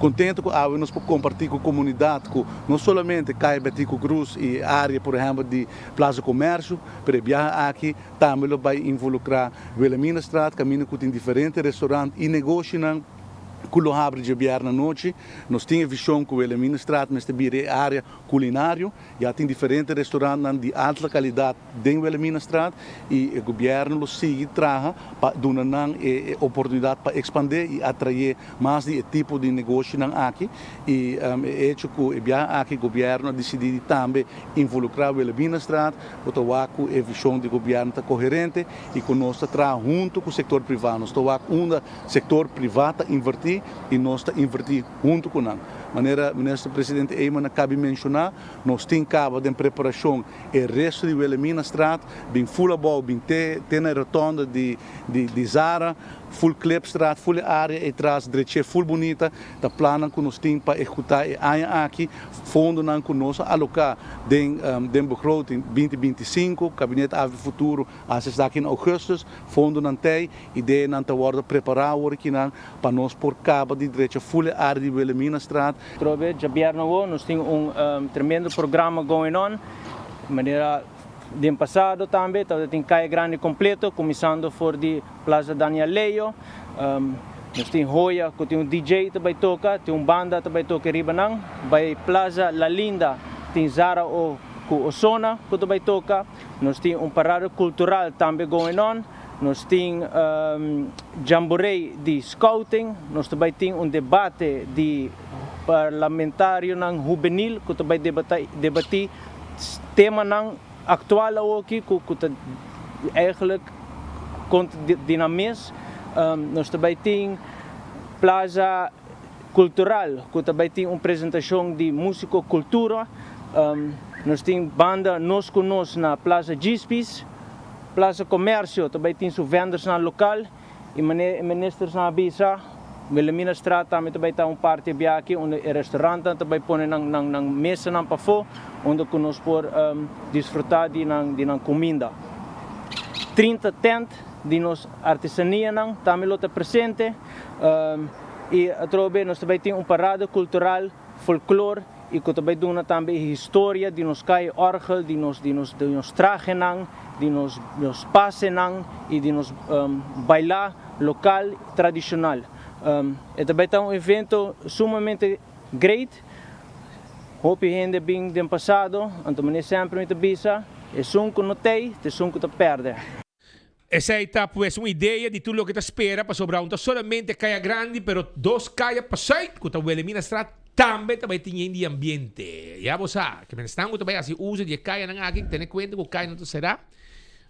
contente com a nós compartilhar com a comunidade que não somente cai Betico Cruz e área por exemplo de Plaza Comércio para viajar aqui também vai involucrar Wilhelmina Straat, caminho que tem diferentes restaurantes e negócios que lo abre de na noite. Nós temos visão que o Wilhelmina Straat, mas também é área culinária. Já tem diferentes restaurantes de alta qualidade dentro do Wilhelmina Straat e o governo lo sigue traga para dar oportunidade para expandir e atrair mais de tipo de negócio aqui. E é hecho que aqui o governo decidiu também involucrar o Wilhelmina Straat, porque a visão do governo está coerente e que nós trabalhamos junto com o setor privado. Nós estamos setor privado invertir e nós estamos invertir junto com ele. Maneira, ministro presidente Eyman cabe mencionar, nós temos cabo de preparação o resto de Wilhelmina Straat, bem full bom, bem tem na rotonda de Zara, full Clip Straat, full área e traz direita full bonita, da plano que nós temos para executar aqui, fundo não que nós alocar den begroting 2025, gabinete Ave Futuro, as aqui em agosto, fundo não tem, ideia não está worden preparado aqui para nós por cabo de direita full área de Wilhelmina Straat. Trobe, governo, nós temos tremendo programa going on, de maneira de passado também, tem caia grande completo, começando por de Plaza Daniel Leio, nós temos Hoya, que tem DJ que vai tocar, tem banda que vai tocar Ribanang, vai Plaza La Linda, tem Zara o Osona que vai tocar, nós temos parada cultural também going on, nós temos jamboree de scouting, nós também temos debate de parlamentário juvenil que também debater tema atual aqui que eigenlijk contra dinamismo nós também temos plaza cultural que também tem apresentação de música cultura nós temos banda nós com nós na plaza Gispis plaza comércio também tem vendas na local e ministros na Bisa Wilhelmina Straat também está parte aqui onde o restaurante também põe na mesa para fora onde nós podemos desfrutar de comida 30 tentas de nossa artesania também está presente e nós também temos parada cultural folclore e que também dona também história de nos cai orgel de nos traje de nos passe e de nos bailar local tradicional também é evento sumamente great hope gente bem do passado então sempre me bisa é som que não tem é som que te perde. Esa está pues una idea de todo lo que te espera para sobrar un solamente calle grande, pero dos calles pasai, que te Wilhelmina Straat também tem de ambiente. Já você sabe, que estão muito bem, assim, uso de calle na aqui, tem conta que o calle não será,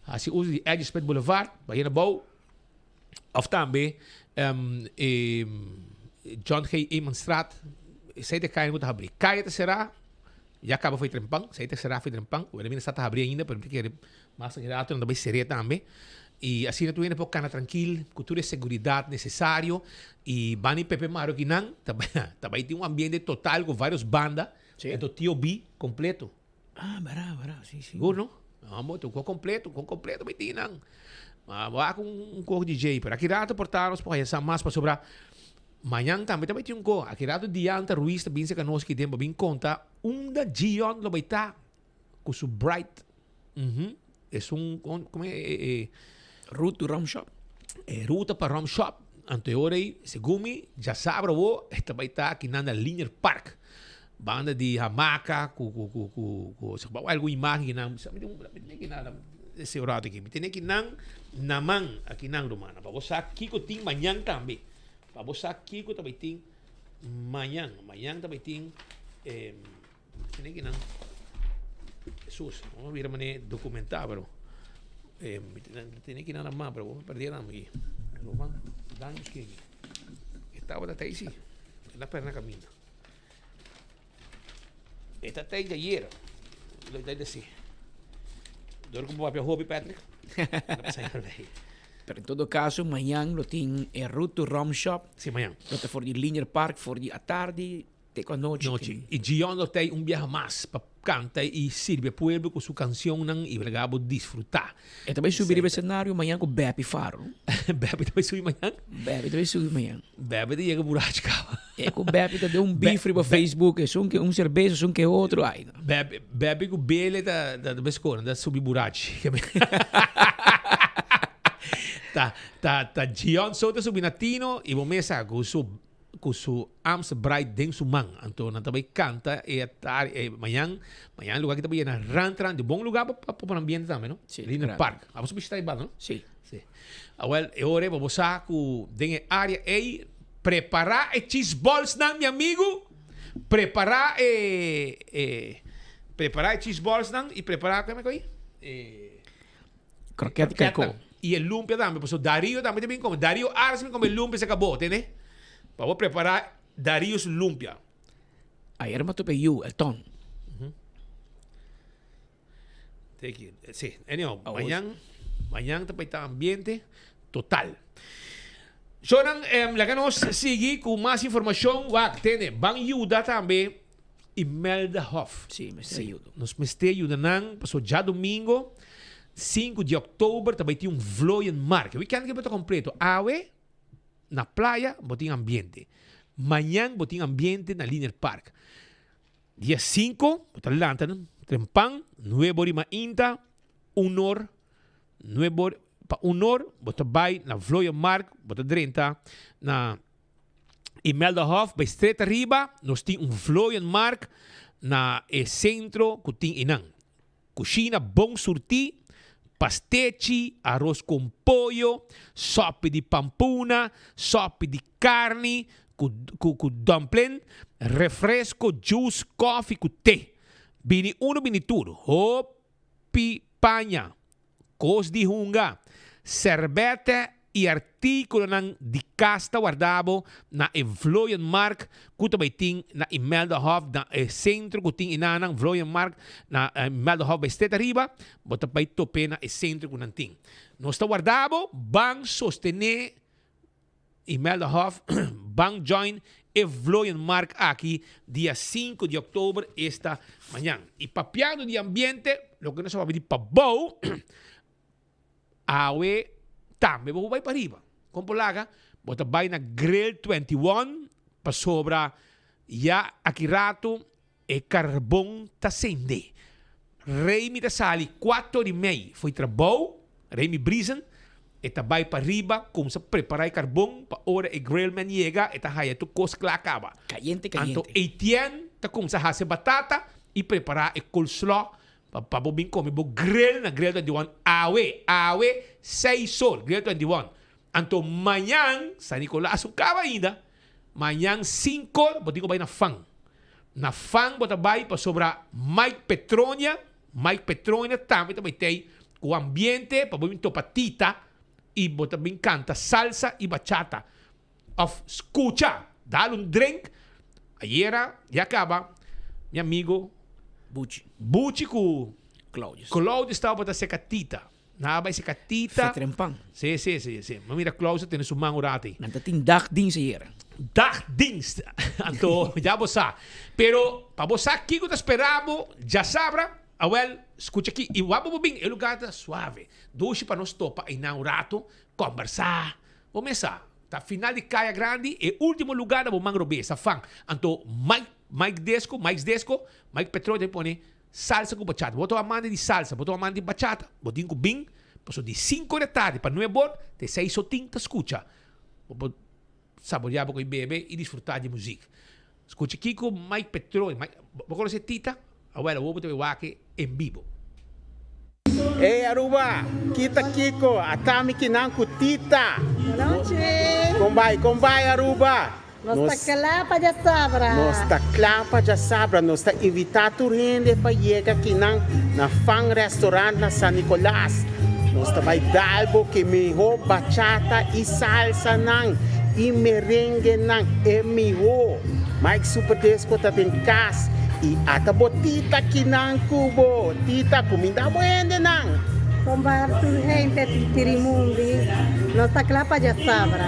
assim, uso de Edgespet Boulevard, vai na boa, of também, John G. Eyman Straat, sei de calle não está abrir. Calle te será, já acaba foi trempang, sei te será foi trempang, o Wilhelmina Straat está abrir ainda, pero porque mais exagerado, não também seria também. E assim tu viene por cana tranquilo, cultura de seguridade necessário e Bani Pepe Maro que não, também tem ambiente total com várias bandas, então T.O.B. completo. Ah, bravo, sim. Seguro, não? Vamos, com completo, vai ter não. Vá com um cor DJ, para aqui rato portarmos para essa mais para sobrar. Manhã também tem um cor, aqui rato diante Ruiz também se conosco que tem bem conta, da Gion lo vai estar com su Bright. É como é Route to Ram Shop. ruta para Rum Shop. Anteorei, segumi, já sabe wo, também está aqui na Linear Park. Banda de hamaca, algo imagem não, sabe que nada esse horário aqui. Tem que não naman aqui na Romana. Para você aqui que tem manhã também. Para você aqui que também tem manhã também tem tem que não Jesus, vamos ver mané documentar, bro. Tem que nada mais, bro. Perder nada aqui. Danos que estava até aí, na perna caminho. Esta até aí ayer, lo dei assim. Dor como papel hobby, Patrick. Pero em todo caso, amanhã lo tem route to Rum Shop. Sim, amanhã. Lo tem for the Linear Park, for the à tarde, até com a noite. E Gion lo tem viaje mais para cantar e sirve pueblo com sua canção e brigabo desfrutar. E também subir o cenário amanhã com Beppe Faro. Beppe também subir amanhã? Beppe também subir amanhã. Beppe chega buraco. É com Beppe deu bifre para Facebook, é um cerveja, que outro. Ai, Beppe com bele da bescona, da subir buraco. Tá Gion solta subir natino e vou mesa com su arms bright den su man. Então, não também canta e amanhã lugar que também é na Rantran, de bom lugar para o ambiente também, não? Sim, Linear Park. Vamos visitar aí, não? Sim. Well, agora vamos com den área aí preparar cheese balls não, meu amigo. Preparar cheese balls não e preparar como é que é? Croquete de cacau. E el lumpia também, porque Dario também tem como. Dario Arsene como el lumpia se acabou, entende? Vamos preparar Darius lumpia. Ayer me topé yo, el ton. Sí, anyway, mañana também está ambiente total. Jonan, la que nos sigue com mais informação, van ayudar também Imelda Hoff. Sim, me está ayudando. Nos me está ajudando, passou já domingo, 5 de outubro, também tem vloeien mark. O weekend que vai estar completo. Awe, na praia, botem ambiente. Manhã, botem ambiente na Linear Park. Dia 5, botar lanterna, trempang, 9 hora inta, 1 hora, 9 hora, pa 1 hora, botar bay na vloeien mark, botar 30, na Imelda Hoff, bij Streta Riba, nós tem vloeien mark na centro, que tem inang. Cozinha bom surti, pastechi, arroz com pollo, sopa de pampuna, sopa de carne, com dumpling, refresco, juice, coffee, com té. Bini uno, bini tudo. Hopi panha, cos de hunga, cervete e artículo de casta guardado na Vloeien Mark, que também tem na Imelda Hoff, na centro, que tem na Vloeien Mark, na Imelda Hoff, bij Streta Riba, bota para tope na centro que não tem. Nós está guardado, bang sostener Imelda Hoff, bang join Vloeien Mark aqui, dia 5 de outubro, esta manhã. E papiando de ambiente, lo que nós vamos pedir para bom, awe, também vou para riba. Como laga, bota vai na Grill 21 para sobra já aqui rato e carbão tá acende. Reimi tá sali 4:30 foi trabalho, Reimi brisen e tá vai para riba como se preparar carbão para hora e grill man chega e tá haia tu cos acaba. Caliente. Então Etienne tá como se hace batata e preparar e coleslaw para bobin come bo grill na Grill 21 awe 6 sol Grill 21. Então manhã San Nicolás acaba ainda. Manhã 5 botigo vai na fan. Na fan bota vai para sobra Mike Petronia também tem o ambiente para bobin topatita e bota bem canta salsa e bachata. Of escucha, dá drink. Ayer já acaba meu amigo Bucci com Claudio estava para secatita. Naba secatita. Trempang. Sim. Mas mira, Claudio tem sua mão orate. Nanta tem dagdienst hier. Dagdienst. Então, já você. Pero, para você aqui que esperamos, já sabra, escuta aqui. E o abo bem, é lugar suave. Doce para nós topar e não rato, conversar. Vamos começar. Tá final de Caia Grande e último lugar da Mangrove, essa fan. Então, Mike Desco, Mike Petrone põe salsa com bachata. Botou a manda de salsa, botou a manda de bachata. Botinho com bing, Paso de 5 da tarde para 9 horas, de 6 ou 30 escucha. Vou saborear com o bebê e desfrutar de música. Escucha Kiko, Mike Petrol, vou conhecer Tita, agora vou botar o aqui em vivo. Hey Aruba, kita Kiko, atami kinang kutita. Combay Aruba. Nos clapa de sabra. Nos clapa de sabra, nos invitado gente para llegar kinang na Fang Restaurant na San Nicolás. Nos vai dalbo que miho bachata e salsa nang e merengue nang e miho. Mike Super Disco tá em casa. E atabo tita kinang kubo, tita comida buena nang. Combar tu gente tirimundi, nossa clapa de sabra.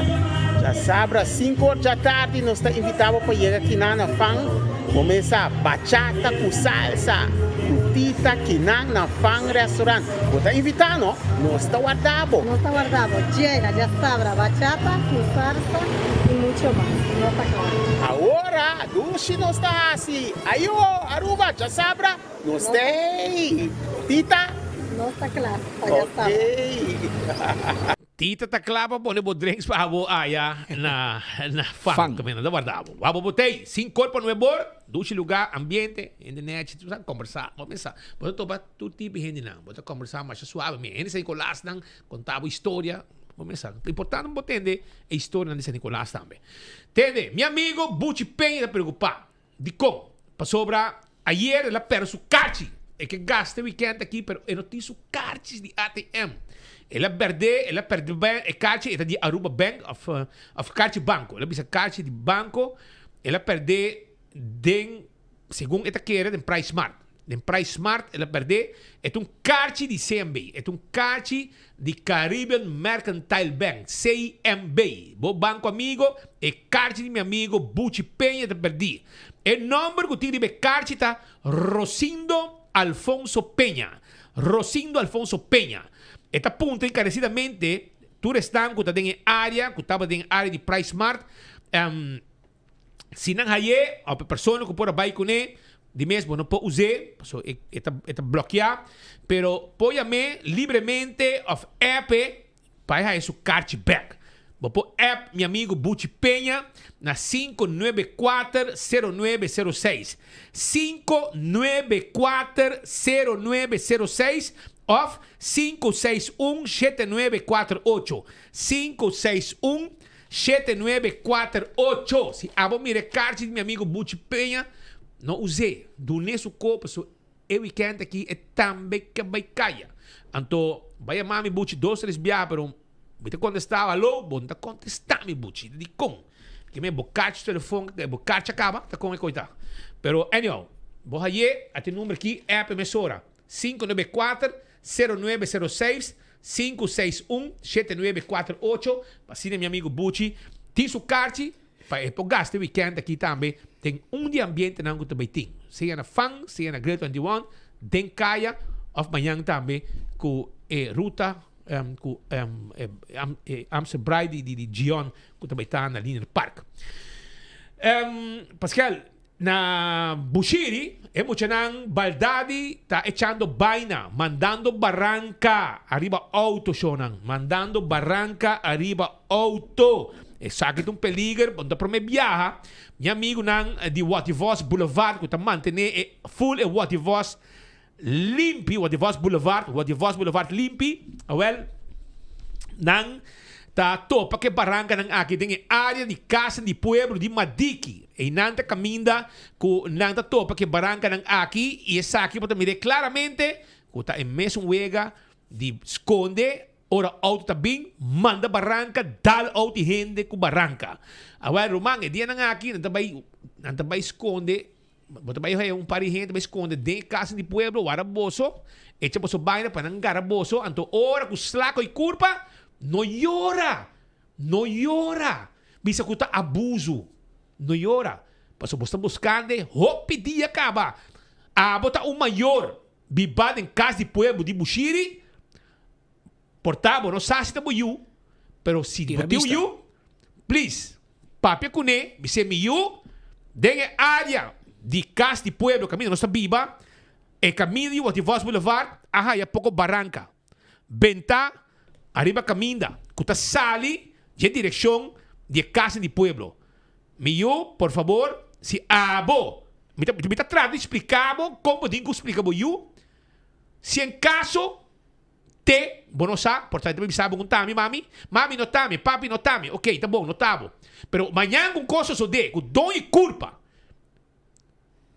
Já sabra 5 horas da tarde nós está invitado para chegar aqui na Fang, começa bachata com salsa, com tita kinang na Fang Restaurant. Você invitado, não? Nós está guardado. Nós está guardado. Chega, já sabra, bachata com salsa e muito mais. Nossa clapa. Agora, dushi nós está assim. Ayo, Aruba, já sabra, nós tem. Tita. Nossa clapa, já sabra. Tita ta klapa po ni drinks pa abo aya na fang kami na guardavo. Abo botei 5 horas para 9 horas, dushi lugar, ambiente, internet, tu sabe conversar, começar. Bota toba tu tipo gente não, bota conversar mais suave, me ene San Nicolás nang contava história, começar. Importante não entender a história de San Nicolás também. Entende? Meu amigo Buchi Penha tá preocupado. De como? Pa sobra ayer ela perde su carchi. É que gasta weekend aqui, pero eu não tenho su carchi de ATM. Ela perde bem, carchi é de Aruba Bank of carchi banco. Ela bisa carchi de banco, ela perde den segundo esta queira den Price Smart. Den Price Smart ela perde é carchi de CMB, é carchi de Caribbean Mercantile Bank, CMB. Bo banco amigo, é carchi de meu amigo Buchi Penha te perdi. O número que tem de carchi tá Rosindo Alfonso Peña. Rosindo Alfonso Peña. Esta punta encarecidamente, tu restan que está em área, que estava em área de Price Smart, se não haye, a pessoa que pode vai com ele, de mesmo não pode usar, so está bloqueado, pero pode livremente of app para ir su cashback. Vou pôr app, meu amigo Buchi Penha, na 594-0906. 594-0906 of 561-7948. 561-7948. Se abo mire card de meu amigo Buchi Penha, não usei. Do nesse corpo, so eu weekend aqui é também que vai cair. Então, vai amar me Buchi 2-3 biar, pero me te contestar, alô, bom, te contestar me Buchi. De como? Que me bocate o telefone, bocate acaba, tá com coitado. Pero, anyhow, vou aí, até número aqui, app emissora. 594-0906 561-7948. Assim, meu amigo Buchi. Tem seu carte para gasto weekend aqui também. Tem de ambiente não que também tem. Seja na Fang, seja na Great 21, tem caia, of manhã também, com ruta, com Amsterdam Bride de Gion, que também está na linha do parque. Pascal, na Bushiri, emocionang Baldadi está echando vaina, mandando barranca arriba auto, Shonan, mandando barranca arriba auto. Sakit peligro, onde para me viaja, meu amigo nang de Wativos Boulevard, que está mantendo full Wativos limpi, Wativos Boulevard limpi, well, nang ta topa que barranca nang aqui tem área de casa de pueblo de Madiki e nanta caminda com nanta topa que barranca nang aqui e essa aqui para me claramente que tá em mesmo wega de esconde ora auto tá bem manda barranca dal auto gente com barranca agora romang e dia nang aqui nanta vai esconde bota vai um par de gente vai esconde de casa de pueblo waraboso echa boso baina para nang garaboso anto ora com slaco e curva. No llora. Bisa kuta abuso. No llora. Paso bosta buscando, hopi dia acaba. Bota maior. Bibad em casa de pueblo de Bushiri. Portabo, não sabe se tá you. Pero se botiu you, please, papia kune, bise mi you, dengue área de casa de pueblo, caminho, não está viva, e caminho de Wativos Boulevard, ya pouco barranca. Venta, arriba caminda. Kuta sali, de direção de casa de pueblo. Meu, por favor, se abo. Me tá tratando de explicar como digo explicar eu. Se em caso te, bono sa, portanto me sabe tami, mami no tami, papi no tami. Ok, tá bom, no tabo. Pero manhã com coisa so de, com dom e culpa.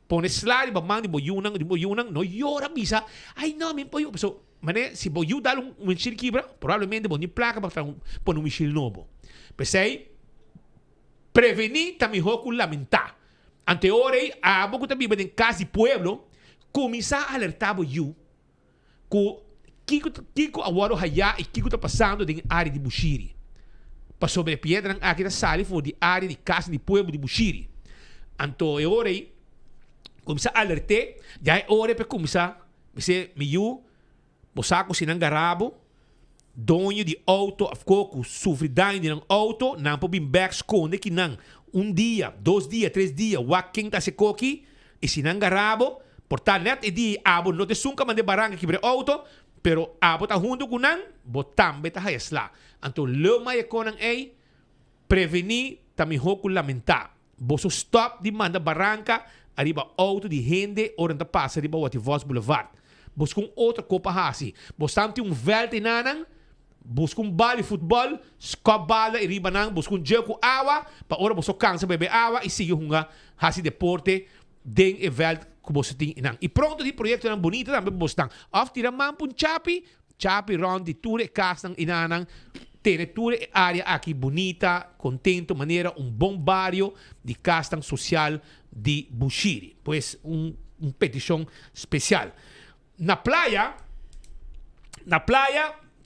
Pone slide ba mandi boyunang, no llora bisa. Ai não, me poyo. So, mané, se boyu dar missile quebra, provavelmente bom ni placa para pôr missile novo. Pensei, prevenir também hoco lamentar. Ante orei, a boca também em casa de pueblo, começar a alertar boyu, Kiko agora haya e Kiko tá passando em área de Bushiri. Para sobre pedra aqui da sala for de área de casa de pueblo de Bushiri. Anto é hora aí começar a alertar, já é hora para começar, você miu, bosaco sinang garabo, dono de auto, afcoco sofre dano de auto, não pode back esconde que não dia, 2 dias, 3 dias, quem tá se coqui e sinang garabo, portanto net e di abo no te sunca mande baranga que auto. Pero abo ta junto com nan, botam beta hayasla. Anto lema e konan ei prevenir também hoku lamentar. Boso stop di manda barranca arriba auto di gente oranta passa arriba wat Vos Boulevard. Bos com outra copa hasi. Bos tanti veld inanan, bos com bali futebol, skop bala arriba nan, bos com jogo awa, pa ora boso cansa bebe awa e sigue hunga hasi deporte den e veld kuboseting inang. E pronto di proyecto nang bonito também bostang. Of tira man pun chapi ron di ture kas nang inanang tene ture área aqui bonita, contento, maneira bom barrio de castang social de Bushiri. Pues petição especial. Na playa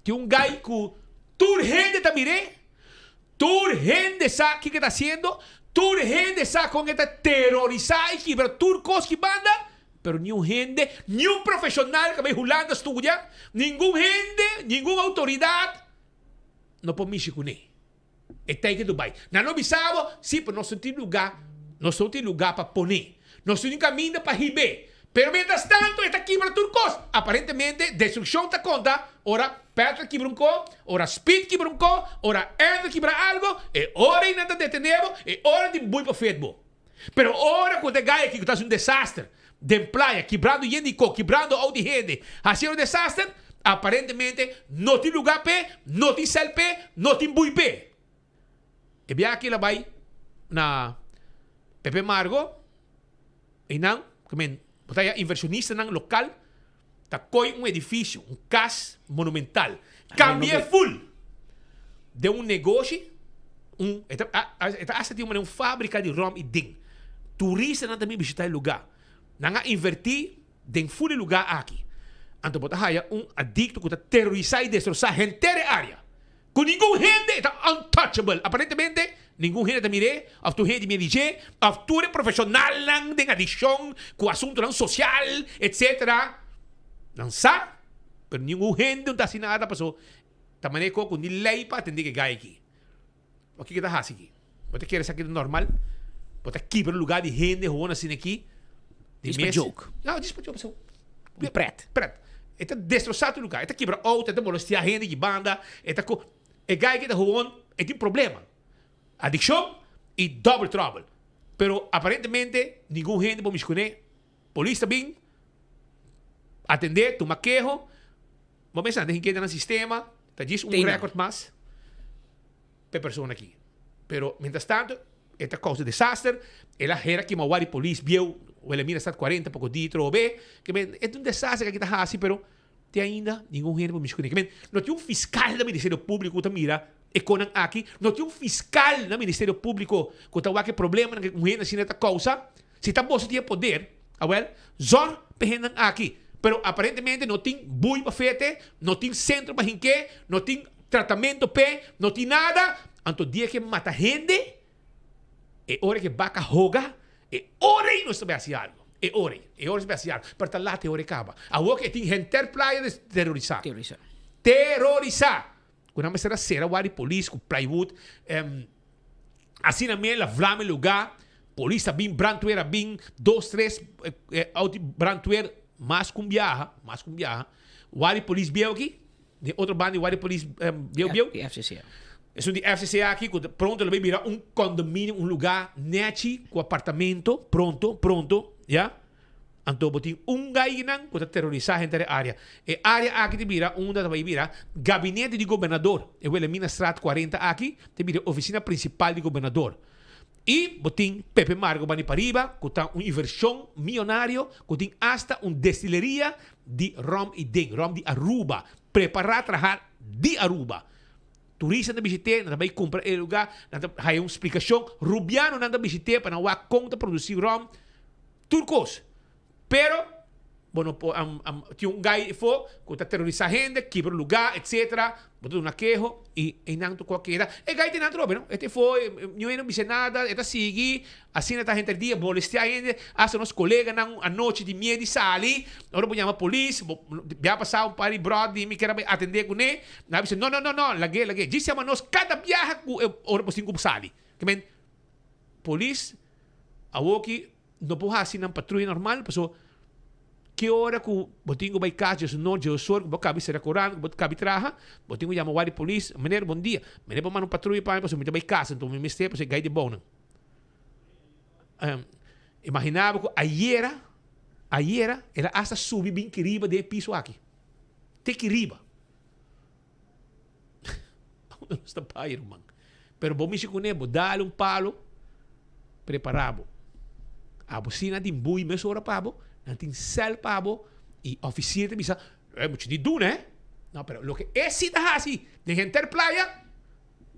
tem gai que tur gente tamire, tur gente sa que está haciendo. Tur gente sa con esta terrorizar y pero turcos que banda, pero ni un gente, ni un profesional que me julando estudia, ningún gente, ninguna autoridad no por mí chicune. Está aí que Dubai. Na no bisabo, sí, pero no tem lugar para poner. No tem caminho para ribe. Pero mientras tanto, está aqui para turcos. Aparentemente, destrucción está conta. Ora, Petra quebra ora Speed quebra ora Ender quebra algo, e ora ainda detenemos, e ora de boi para futebol. Pero ora quando gai aqui que está um desastre, de playa, quebrando gente, quebrando auto gente, haciendo um desastre, aparentemente, não tem lugar pé, não tem cel pé, não tem boi pé. E bem aqui lá vai, na Pepe Margo, e não, botaya inversionista nang local, takoy edifício, casa monumental. Cambia full de negócio, esta tem uma fábrica de rum e ding. Turista não também visitar o lugar. Não invertir em full lugar aqui. Então botaya adicto que terrorizar e destroçar a inteira área. Com nenhum gente está untouchable. Aparentemente, nenhum gente mire, of tu gente me dice, of tu profissional lang de adicção, com assunto lang social, etc. Não sabe, pero nenhum gente não está assim nada, passou. Também com ni lei para atender que gai aqui. O que está fazendo aqui? Você quer sair normal? Você aqui para o lugar de gente, ruim assim aqui? Diz para joke. Não, diz para joke, pessoal. Preto. Está destroçado o lugar. Está quebra auto, está molestar a gente de banda, está com... E gai que está ruim, tem problema. Adicção e double trouble. Pero aparentemente, nenhum gente pode me escolher. Polícia bem, atender, tomar queijo. Vamos pensar, tem que ir no sistema, tá diz recorde mais per pessoa aqui. Pero, mientras tanto, esta causa de desastre, ela era que mawari polícia viu, o ele mira está 40 pouco de trobe, que é desastre que está assim, pero tem ainda nenhum gente pode me escolher. Não tem fiscal do Ministério Público que mira econan aqui, não tem fiscal no Ministério Público que está com problema com gente assim nessa causa. Se está bom, se tem poder, zor pehenang aqui. Pero aparentemente não tem bui para fete, não tem centro para hinque, não tem tratamento pé, não tem nada. Então dia que mata gente, é hora que vaca roga, é hora e não se vai fazer algo. É hora se vai fazer algo. Para lá te hora acaba. A hora que tem gente playa de terrorizar. Terrorizar. Quando a será será wari polícia com plywood, assim na minha vlame lugar, polícia bem brantuera bem 2, 3 auto brantuera mas com viaja, wari polícia bem aqui, de outro bando de Wadi Police, viu? FCC. É de FCC aqui, pronto, ele vai virar um condomínio, um lugar net, com apartamento, pronto, já? Então, botin gai nang, que terrorizar a gente da área. E área aqui te vira, vai virar gabinete de governador. Eu vou Minas Strat 40 aqui, te vira oficina principal de governador. E botin Pepe Margo Bani Pariba, que tem uma inversão milionário, que tem hasta uma destileria de rum e ding, rum de Aruba. Preparar trabalhar de Aruba. Turista na visite, na vai comprar o lugar, na hay uma explicação. Rubiano na visite para não conta produzir rum turcos. Pero, bueno, tinha gai fo, que está terrorizando a gente, quebra o lugar, etc. Botou uma queixa e não tocou qualquer. E gai tem nada, não? Este foi, não disse nada, está seguindo, assim está a gente dia, molestar a gente, hasta nos colegas a noite de meia de sali, agora vou chamar a polícia, já passar par de brother, me quer atender com ele, não, disse, não, laguei, disse a nós, cada viagem, agora vou com sali. Que men, polícia, a woki, não pode assim na patrulha normal, pessoal, que hora que o botinho vai casa, se não, eu sou, que cabe ser corando, que cabe traja, botinho chama o polícia, menino, bom dia, menino, para uma patrulha para mim, me vai casa, então me mistei, para gai de bom. Imaginava que ayer, ela hasta subir bem queriba de piso aqui. Te queriba. Não está pai, irmão. Pero bom, me com nebo, dá-lhe um palo, preparado. A bocina de bui, mas ora pabo, não tem cel pabo, e oficina de misa, muito de do, né? Não, pero lo que é cita assim, de gente playa,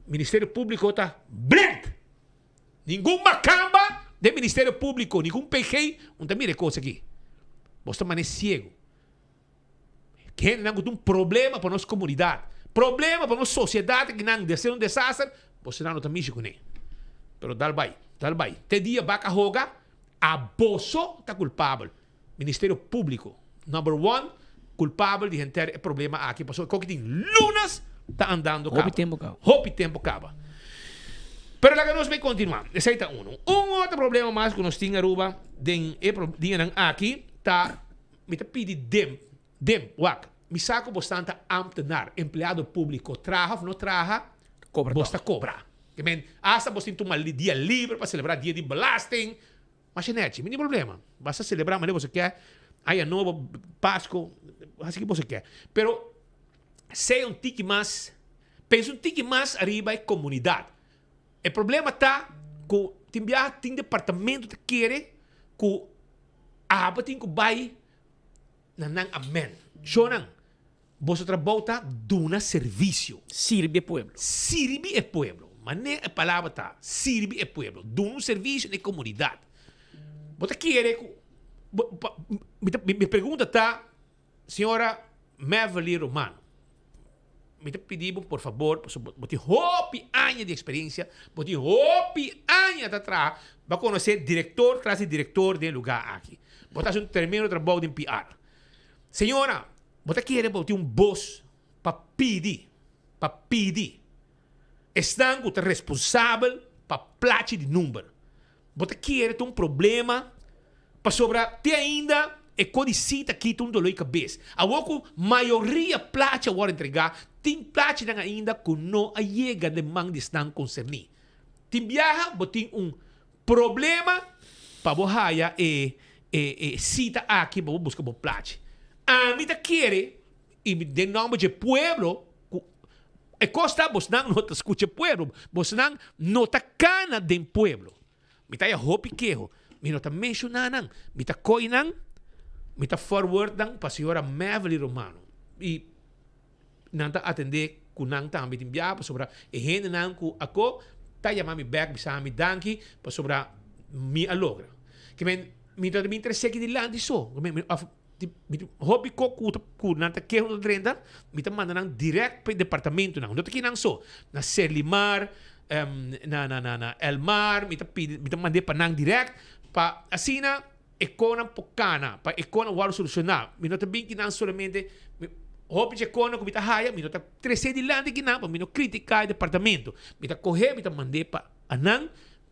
Ministério Público está branco. Nenhum macamba de Ministério Público, nenhum PG, não tem mire coisa aqui. Você está cego. Que não tem um problema para nossa comunidade, problema para nossa sociedade, que não deve ser um desastre, você não está mexendo com ele. Pero dal vai. Te dia vaca roga, abuso está culpável. Ministério Público, number 1, culpável de gente é problema aqui. Passou que tem lunas, está andando cabo. Hopi tempo caba. Pero lá que nós vamos continuar. Esse aí está um. Outro problema mais que nós temos, Aruba, aqui, está, me pedi dem, wak. Me saco bastante ambtenar, empleado público, traga ou não traga, você cobra. Que men, hasta você tem um dia livre para celebrar dia de belasting, mas não tem problema. Basta celebrar, mas você quer, aí novo, Páscoa, assim que você quer. Pero, sei um tique mais, pensa um tique mais arriba é comunidade. O problema está que tem departamento que quer que a aba tem que vai nanang amen. Shonan, você trabalha duna serviço. Sirve pueblo. Sirve é pueblo. Mané a palavra tá. Sirve é pueblo. Duna serviço de comunidade. Você quer me pergunta tá, senhora Mevely Romano. Me pedimos, por favor, você hopi anos de experiência, você hopi anos atrás, para conhecer diretor, classe de diretor de lugar aqui. Você faz um termino de trabalho de PR. Senhora, você quer ter um boss para pedir. Estão com o responsável para plate de número. Você quer ter um problema para sobrar, ter ainda e codicita aqui um dolor de cabeça. A outra maioria plate agora entregar, tem plate ainda que não chega de mão de estão concernidos. Tem viaja, tem um problema para você e cita aqui para buscar o plate. A mim quer, e de nome de pueblo, e costa, você não escuta pueblo, você não está cana de pueblo. Me está hopi quejo, me não está mencionando, me está coinando, me está forward para a senhora Mevely Romano. E não está atender com não está me enviar sobre e gente não com ako está chamando me back bisa me danki para sobre me alogra. Que me está me interessa que de lá de so. Hobby ko não está querendo renda, me está mandando direto para o departamento não está aqui não so na Serlimar na Elmar, me está mandando para não direto para assim na econa pocana, para econa walo solucionar. Me não está bem que não somente hobby de econa como está haya, me não está crescer de lá de que não, me não criticar o departamento, me está correr, me está mandando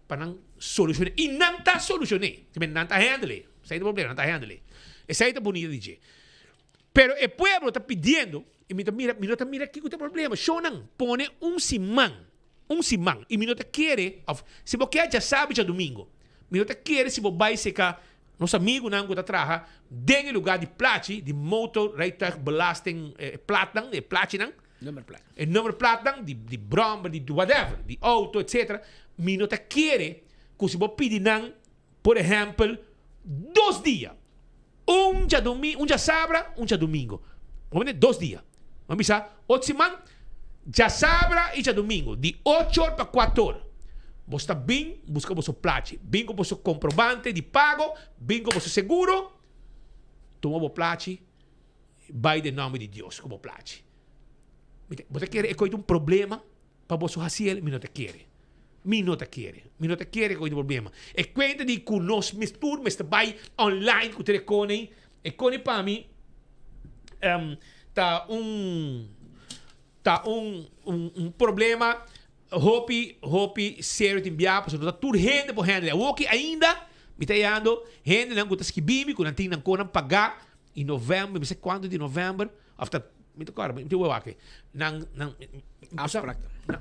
para não solucionar e não está solucionando, que não está handle, sai do problema, não está handle. Esse aí está bonito de dizer. Pero o pueblo está pedindo Y minuta mira aquí que problema. Shonan pone un simán. Y minuta quiere, se você quer já sabe já domingo. Minuta quiere se você vai secar nosso amigo não que trabalha dentro do lugar de platie, de motorrijtuigbelasting, platang, de platinang. Nummer platang, de brommer, de whatever, de auto, etc. Minuta quiere que se você pedir não, por exemplo, 2 dias. Já sabra, já domingo. Vamos ver 2 dias. Vamos ver, 8 semanas, já sabra e já domingo. De 8 horas para 4 horas. Você está bem, busca o seu plate. Bem com o seu comprovante de pago. Bem com o seu seguro. Toma o plate. Vai em nome de Deus com o plate. Você quer um problema para você fazer? Me não te quer. Me não te quer com um problema. E conta de que nós misturamos, mas vai online com o telefone. E com para mim, tá um problema. Hopi sério de enviar, porque não está tudo rende por rende. O que ainda me está dando rende não que está esquibimi, que não tem não pagar em novembro, não sei quando de novembro, after me tocar, me teu aqui. Não Abstract. Pero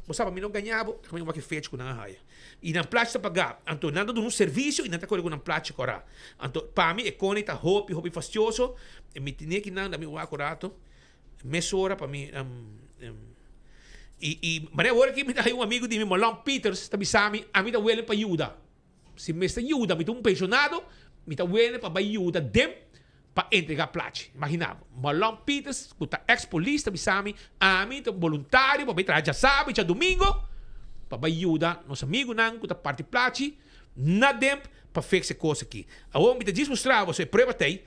você sabe, me não ganhava, também o que fez com a raia. E na plástica pagar, então nada do serviço e não está com na plástica cora. Então para mim é quando está hopi fastioso, me tinha que não da meu acurato, mesora para mim E maneira agora que me dá amigo de mim, Malon Peters, tá me sabe, a mim tá willing para ajuda. Se me está ajuda, me tá pensionado, me tá willing para ajuda dem para entregar plate. Imaginava, Malon Peters, que tá ex-polícia, me sabe, a mim tá voluntário para trabalhar já sábado, já domingo, para ajuda nosso amigo não, que tá parte plate, na dem para fazer essa coisa aqui. Agora me tá demonstrar, você prova tem.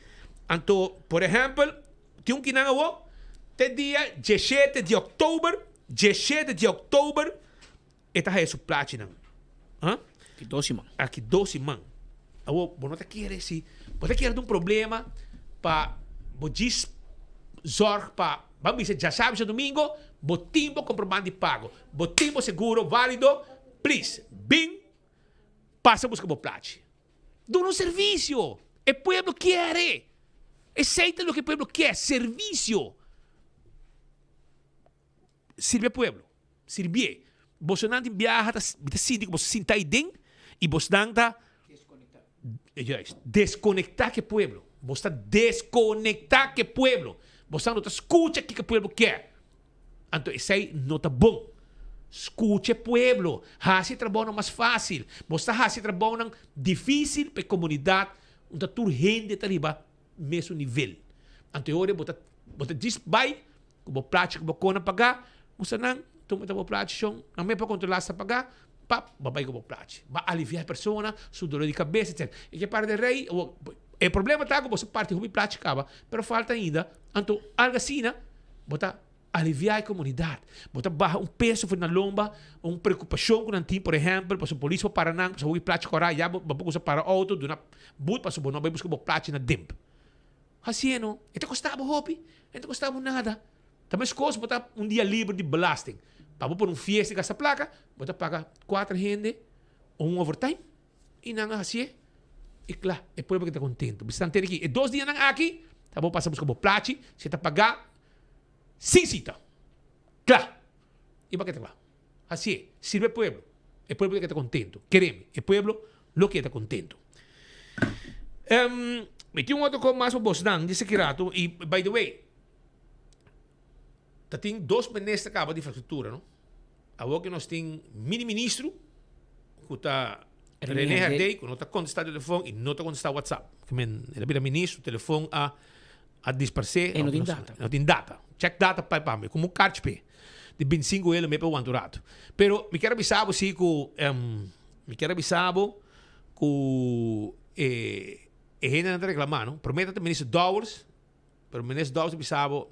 Então, por exemplo, tem que não agora, até dia 17 de outubro. 17 de outubro, esta é a platina. Aqui 12 man. Aqui 12 man. Você quer se você quer um problema para você zorg para vamos dizer já sabe já domingo, botimbo comprovante de pago, botimbo seguro válido, please, bem, passa a buscar o plate. Dá um serviço. O pueblo quer. Aceita o que o pueblo quer, serviço. Sirve ao pueblo. Sirve. Você não viaja, você sente que você sinta aí dentro e você não está desconectar com o pueblo. Você está desconectar com o pueblo. Você não está escuta o que o pueblo quer. Então, isso aí não está bom. Escute o pueblo. Hace trabalho mais fácil. Você hace trabalho difícil para a comunidade. Então, tudo rende arriba mesmo nível. Então, agora, você diz, vai, como prática, como você pagar, você não, toma o prática, não é para controlar essa pagar, vai com o prática. Vai aliviar a pessoa, sua dor de cabeça, etc. E que para de rei, o problema está que você parte com prática, mas falta ainda, então, algo assim, você aliviar a comunidade, você barra peso na lomba, uma preocupação que não tem, por exemplo, para a polícia para não, para o prática orar, já você para auto, de uma boot, para o não vai buscar o prática na demp. Assim, não, então custava hobby, então custava nada. Também coisas botar dia livre de belasting. Para pôr fiesta com essa placa, botar paga 4 gente ou overtime e não assim. E claro, é por isso que está contento. Você está aqui, 2 dias não aqui, tá bom, passamos com o plate, você está pagar sem cita. Claro. E para que está lá? Assim, sirve o pueblo. É pueblo que está contento. Queremos, é pueblo lo que está contento. Meti outro com mais o Bosdan, disse que rato, e by the way, tem 2 ministros de infraestrutura, não? Agora que nós temos mini-ministro, que está René Herdey, que não está contestando o telefone e não está contestando o WhatsApp. Ele vira ministro, o telefone a disparar. Não tem data. Não tem data. Check data para mim, como um cartpe. De 25 ele me pegou anturato. Pero me quero avisar você que gente não está reclamando. Promete o ministro Dowers, pero o ministro Dowers avisava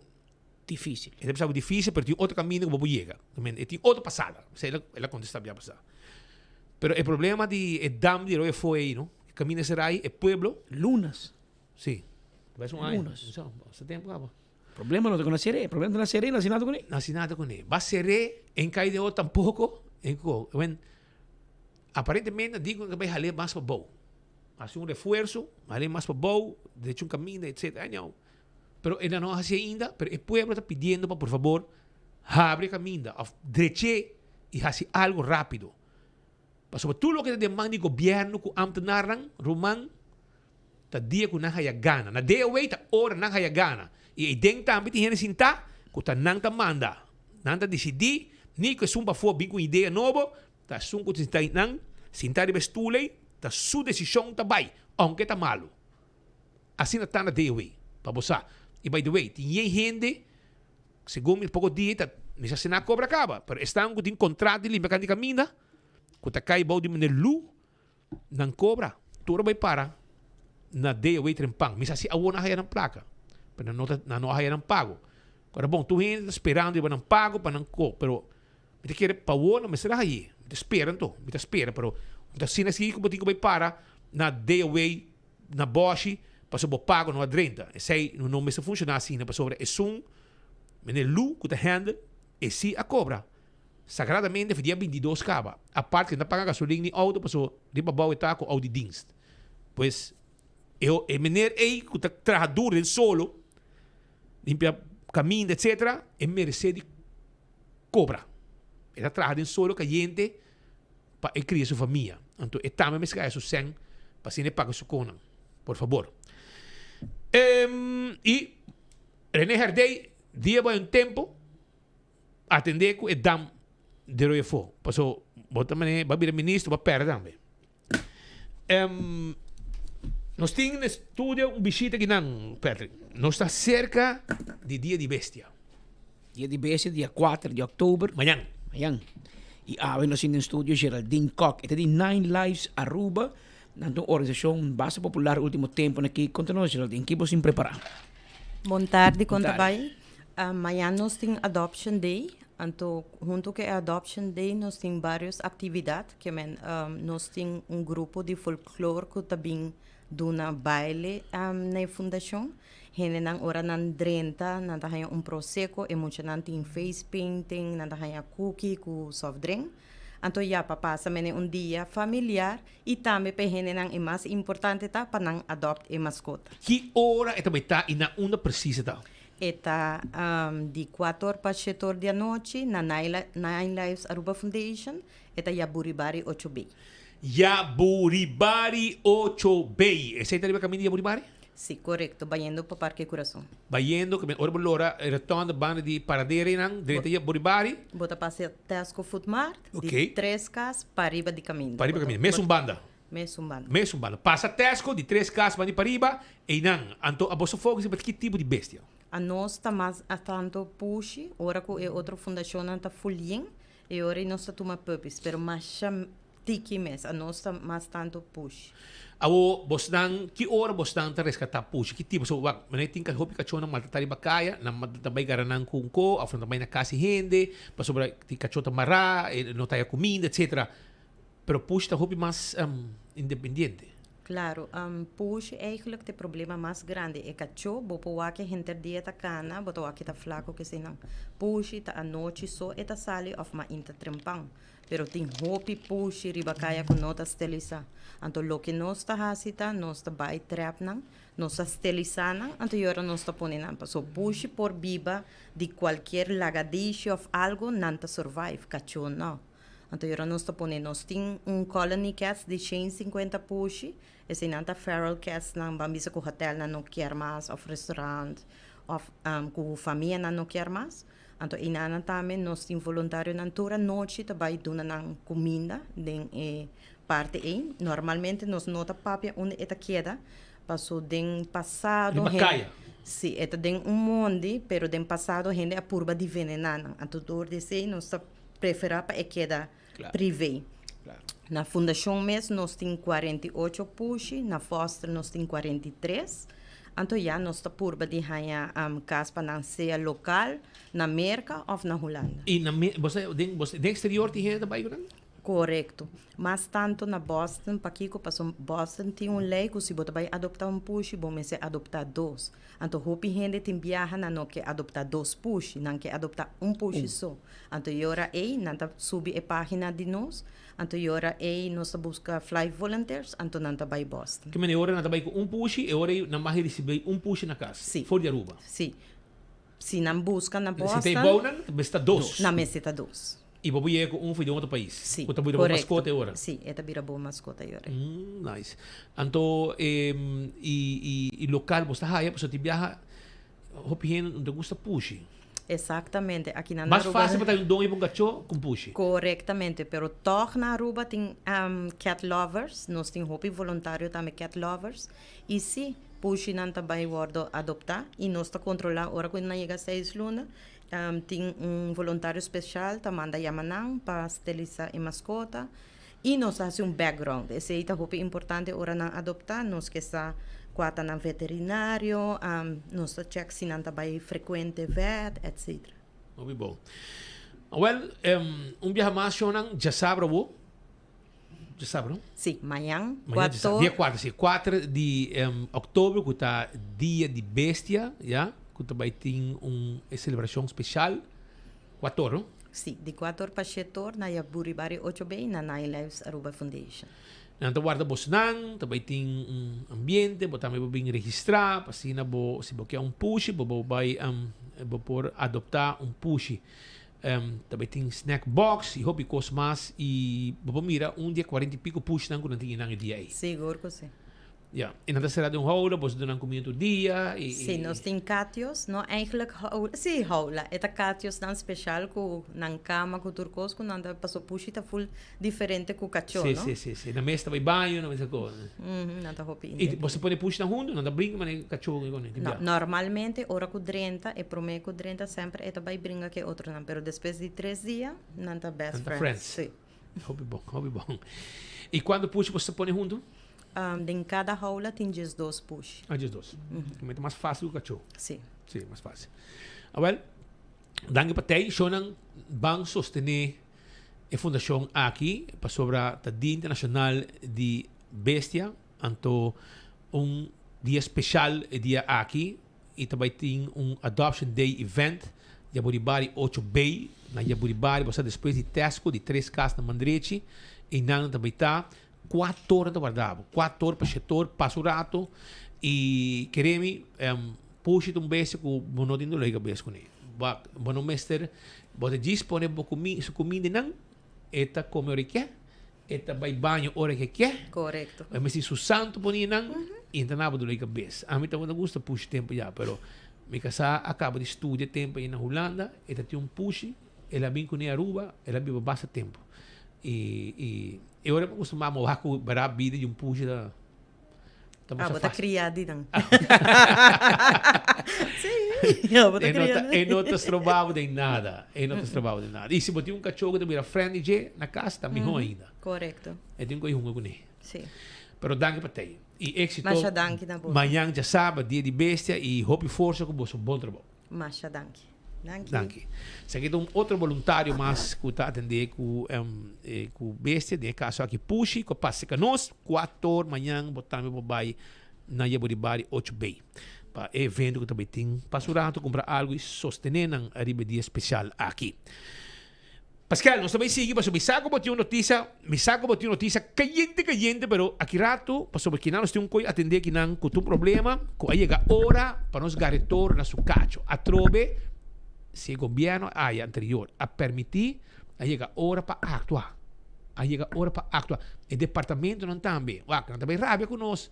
difícil. É algo difícil, mas tem outro caminho que você chega. Tem outra passada. Ela contesta a passada. Mas o problema de dam de Roy foi aí, não? O caminho será aí, é pueblo. Lunas. Sim. Lunas. Esse tempo, acaba. Problema não te conhecerei. Problema de nascer não assinado com ele. Não assinado com ele. Vai ser em caída ou tampouco. Aparentemente, digo que vai haler mais para bom. Hace um reforço, haler mais para bom, de um caminho, etc. Não. pero ainda não há ainda, pero o pueblo está pedindo para, por favor, abre caminho, dreche e faça algo rápido. Sobre tudo o que demanda o governo, com ambtenaran, Roman, tá dia que não há gana. Na dia away, tá hora não há gana. E tem também tem gente sinta, que tá não tá manda. Não tá decidir, nem que sumba for bem com ideia nova, tá sum que sinta não, sinta de bestulei, tá sua decisão tá vai, aunque tá malo. Assim não tá na dia away, para você. E by the way, tem gente, segundo pouco dia, tá nessa cena cobra acaba, pero estão com contrato de limpa de caminho, que tá cai bau de menelu, não cobra, tudo vai para na day away trempang. Misa si awo na haya ng placa. Pero não haya ng pago. Agora, bom, tu gente esperando iba ng pago para ng ko. Pero, mita kere pawo na mesra hayi. Mita esperan to. Mita espera. Pero, mita sinasigi ko buti ko bay para na day away na boshi para bo pago no adrenta. E sei, não me se funciona assim. Para sobre esum, menelu, que ta handle, e si a cobra. Sagradamente, dia 22 acaba. A parte que não paga gasolina ni auto, para so, di ba bawa ita ko audi dienst. Pues, e meneer que está trabajador del solo, limpia caminho, etc., e merece cobra. Ele trabalha solo com a gente para criar sua família. Então, é também me esquece o sen para se pagar sua conta. Por favor. E René Herdei, dia vai um tempo, atender com o dam de Royefo. Passou, bota mané, vai vir ministro, vai perder também. Nós temos no estúdio visita aqui não, Patrick. Nós está cerca de Dia de Bestia. Dia de Bestia, dia 4 de outubro. Amanhã. E nós no estúdio Geraldine Koch. Esta de Nine Lives Aruba. Uma organização bastante popular no último tempo aqui. Conta-nos, Geraldine, que você prepara? Boa tarde, conta bem. Amanhã nós temos Adoption Day. Então, junto com a Adoption Day, nós temos várias atividades. Nós temos grupo de folclore que também duna baile na fundação. Hene nang ora nan drenta, nanda hanya prosecco, e mucha nan ting face painting, nanda hanya cookie ku soft drink. Anto ya papasa mene dia familiar e também pe hene nang mais importante ta panang adopt e mascota. Que hora eta beta ina una precisa ta? Eta di 4 para 7 da noite na Nine Lives Aruba Foundation, eta ya Buribari 8B. Ya Buribari 8B. Ese está arriba caminho de Buribari? Sim, correto. Vayendo para Parque Coração. Vayendo, que ora bolora, retorno banda de paradeira nang, direita ya Buribari. Bota para Tesco Food Mart, okay. De 3 casas para arriba de caminho. Para arriba de caminho. Mesmo banda. Mesmo banda. Passa Tesco de 3 casas para arriba e nang. Anto a vossa fogo para que tipo de bestia? A nós está mais a tanto push, ora com é outra fundação anta folhinha, e ora nós está toma purpose, pero mais tiki mes, a nós está mais tanto push. Awo bosdan que hora bosdan ta rescatar push que tipo so wag manay tingkal hopi kachona matatari bakaya na matabay garanang kungko afron tambay na kasi hindi pa sobra tikachota mara no tayo comida etc. Pero push ta hopi mas independiente. Claro, push eigenlijk de problema mais grande é cacho, bopo wake hinter dieta cana, boto wake ta flaco que senang push ta a noite só eta sali of ma inta trempang. Pero tem hopi push riba kaya com nota stelisa. Anto lo que nós ta hasita, nós ta bai trap nang, nós ta stelisa nang, anto yora nós ta pone nang. So push por biba de qualquer lagadisho of algo nanta survive, cacho não. Anto yora nós ta pone, nós tem colony cats de 150 push, e se nanta feral cats nang, bambisa ko hotel na no quer mais, of restaurant, of com família na no quer mais. Então, inana também nós temos voluntário na toda noite também dona na comida den parte aí. Normalmente nós nota papia onde eta queda, passou den passado. Sim, eta den monte, pero den passado gente a purba de venenana. Então, dor de sei nós prefere para queda privê. Claro. Na fundação mesmo nós temos 48 push, na foster nós temos 43. Então, já nós está purba de hanya casa para não ser local, na América ou na Holanda. E na você den exterior tem gente também, não? Correto. Mas tanto na Boston, para Kiko, Boston tem uma lei que se você vai adoptar um push, bom, mas adoptar dois. Então, hopi gente tem viaja na não quer adoptar dois push, não quer adoptar um push só. Então, agora aí, não tá subir a página de nós. Então, agora aí, nós busca fly volunteers, então não tá vai Boston. Que maneira agora não tá vai com um push, e agora não vai receber um push na casa. Sim. Fora de Aruba. Sim. Se não busca na Boston. Se tem bom, não está dois. Na mesa está dois. E vou ir com um foi de outro país. Sim, ou também boa mascota agora. Sim, é também boa mascota agora. Nice. Então, e local, você está aí, você te viaja, hopi não te gusta push. Exatamente. Aqui na Mais Aruba, fácil para ter um dom e um cachorro com push. Corretamente, pero toch na Aruba tem cat lovers, nós tem hopi voluntário também cat lovers, e se push não também guardo adoptar, e nós está controlar, ora quando não chega 6 lunas, tem um voluntário especial, tá manda yamanang para esterilizar a mascota, e nós fazemos background. Esse aí é muito importante, ora na adoptar, nós que está quata na veterinário, nós check se não também frequente vet, etc. Muito bom. Well, viaje mais já sabe, já sabe, não? Sim, amanhã, dia 4 de outubro, que está dia de bestia, já? Que também tem uma celebração especial. 4, não? Sim, de 4 para 7 na Buribari 8B na Nine Lives Aruba Foundation. Nanti guarda bosnan, também tem um ambiente, bo também bem registrar, assim na bo se bo quer push, bo vai bo por adoptar push. Também tem snack box e hobby cos mais e bo mira dia 40 e pico push não quando tem nang dia aí. Seguro que sim. Ja, en dat is er een houden, bos doen een community dia. Sim, nós tem catios, não eigenlijk sim houla, eta catios não especial com nan cama com turcos com nada passou puxita full diferente com cachorro, não? Sim. Na mesa vai banho, na mesa coisa. Nada hopi. E você pode puxar na hundo, nada brinca mas cachorro com ele. Normalmente ora com 30 e prome com 30 sempre eta vai brinca que outro não, pero depois de 3 dias nada best friends. Sim. Hobby bom. E quando puxa você põe junto? Em cada jaula tem 2 push. Ah, 2. É mais fácil do cachorro. Sim. Sim, mais fácil. Well, danke para ti, Shonan bang sostener a fundação aqui para sobre o Dia Internacional de Bestia, então dia especial dia aqui e também tem Adoption Day event, Jaburibari 8B, na Jaburibari, você depois de Tesco, de 3 casas na Mandrechi, e não também está 4 horas de guardado, 4 horas para setor, passo rato, e queremos puxa beijo com o não tem dor beijo com ele. Bom mestre, você dispõe sua comida não, eta come hora que eta vai banho hora que quer. Correto. Mas se o santo põe não, então não dor cabeça. A mim também não gosta puxa tempo já, pero me casa acaba de estudar tempo aí na Holanda, eta tem puxa, ela vem com Aruba, ela vive bastante tempo. E eu era acostumado a morrer com a vida de puxa da. Bota criado não. Sim, bota criado. E não te trabalho de nada. E se botar cachorro também era friendly na casa, tá melhor ainda. Correto. E tem que com ele. Sim. Pero danke para ti. E éxito. Masha danke na boa. Amanhã já sabe, dia de bestia e hope força com você bom trabalho. Masha danke. Danke. Se aqui tem outro voluntário mais que está atendendo com bestia, de caso aqui puxe, que passe com nós, 4 horas amanhã, botamos para baixo na Jaburibari 8B. Para evento que também tem, passo rato, comprar algo e sostener na dia especial aqui. Pascal, nós também seguimos, me saco botar uma notícia caliente, pero aqui rato, passou aqui nós temos que atender aqui não com um problema, que aí chega hora para nós garetor na sua cacho, a trobe se o governo anterior a permitir, aí chega hora para actuar. O departamento não também. Não também rabia com nós,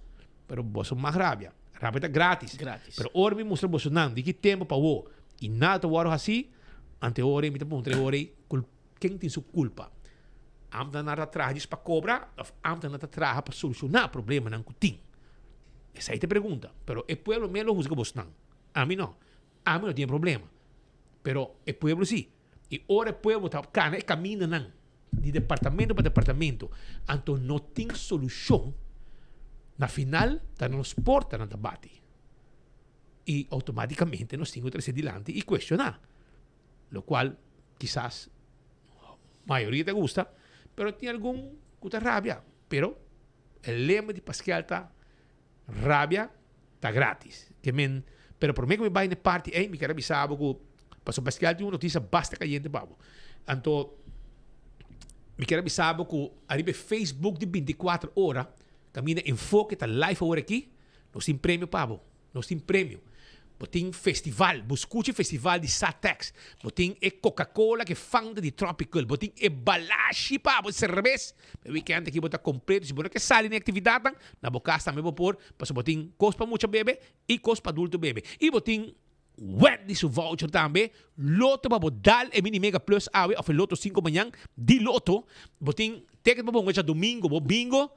mas você mais rabia. Rabia está grátis. Mas hora me mostra você não, de que tempo para o e nada hora assim, ante hora me tá 3 horas, quem tem sua culpa? Amda nada atrás para cobrar, amda nada atrás para solucionar o problema não tem. Essa aí te pergunta, pero o pueblo mesmo juzga você não. A mim não tem problema. Pero o pueblo sí. E ora o pueblo está caminha não. De departamento para departamento. Então não tem solução. Na final, está nos porta na debate. E automaticamente nós temos que trazer adiante e questionar. Lo qual, quizás, a maioria te gusta, pero tem algum que rabia. Pero, o lema de Pascal tá rabia, tá grátis. Pero por mim que me vai na parte, me quero avisar que pastor Pascal tem uma notícia basta caliente, babo. Então, me quero avisar que arriba Facebook de 24 horas, caminha enfoque, tá live agora aqui, nós temos prêmio, pabo. Nós temos prêmio. Botem festival, buscute festival de Satex. Botem Coca-Cola que fanda de Tropical. Botem Balashi pa, botem cerveza. O weekend aqui botar completo. Se botar que sale na atividade, na boca também vou pôr. Passo botem cos para muita bebê e cos para adulto bebê. E botem Wendy's voucher também. Loto para botar e mini mega plus awe of loto 5 manhã de loto. Botem ticket para bom domingo, bo bingo.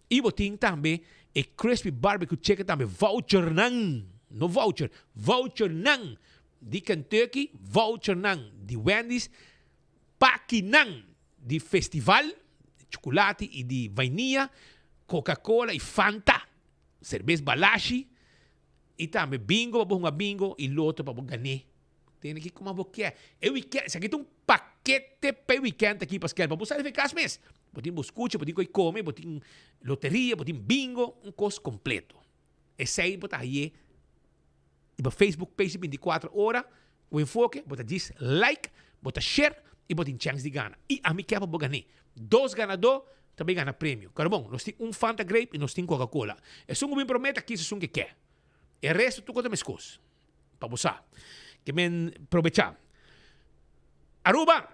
E botem também e crispy barbecue chicken também voucher nang. No voucher. Voucher nang di Kentucky, voucher nang di Wendy's, paki nang di festival, di chocolate e di vainilla, Coca-Cola e Fanta, cerveja Balashi, e também bingo, para bingo, e loto para ganhar. Tem aqui como a quer. É weekend, isso aqui tem paquete para weekend aqui, Pascal, para buscar eficaz mesmo. Botem buscute, botem coi come, botem loteria, botem bingo, costo completo. Esse aí, botar aí, e Facebook page 24 horas, o enfoque, bota diz like, bota share e bota chance de ganhar. E a mim quer para ganhar. 2 ganadores também ganham prêmio. Claro, bom, nós temos Fanta Grape e nós temos Coca-Cola. É só me promete aqui se que quer. O resto, tu conta minhas coisas. Para você. Que me aproveitar. Aruba.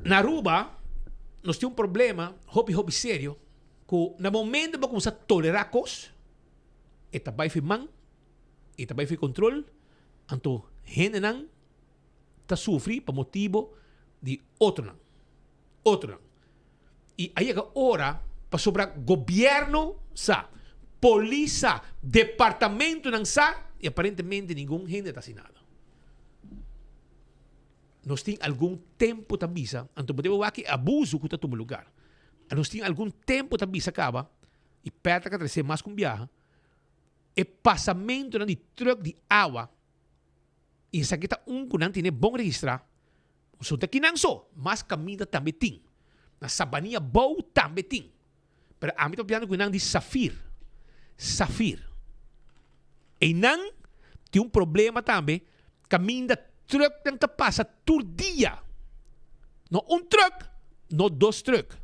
Na Aruba, nós temos problema, hobby sério, que no momento que começar a tolerar coisas, e também foi man, e também foi controle, então, gente não está sofrendo por motivo de outro não. E aí é hora para sobre governo, polícia, departamento não e aparentemente ninguém gente está assinado. Nós temos algum tempo também, então podemos ver que abuso que está tomando lugar. Nós temos algum tempo também, acaba, e perto que trazer mais com viagem, e passamento de truck de água e essa aqui que não tem bom registrar o som daqui não só mas caminho também tem na sabania boa também tem pero a mim estou pensando que não de Safir e não tem problema também caminho da truck não te passa todo dia não truck não 2 truck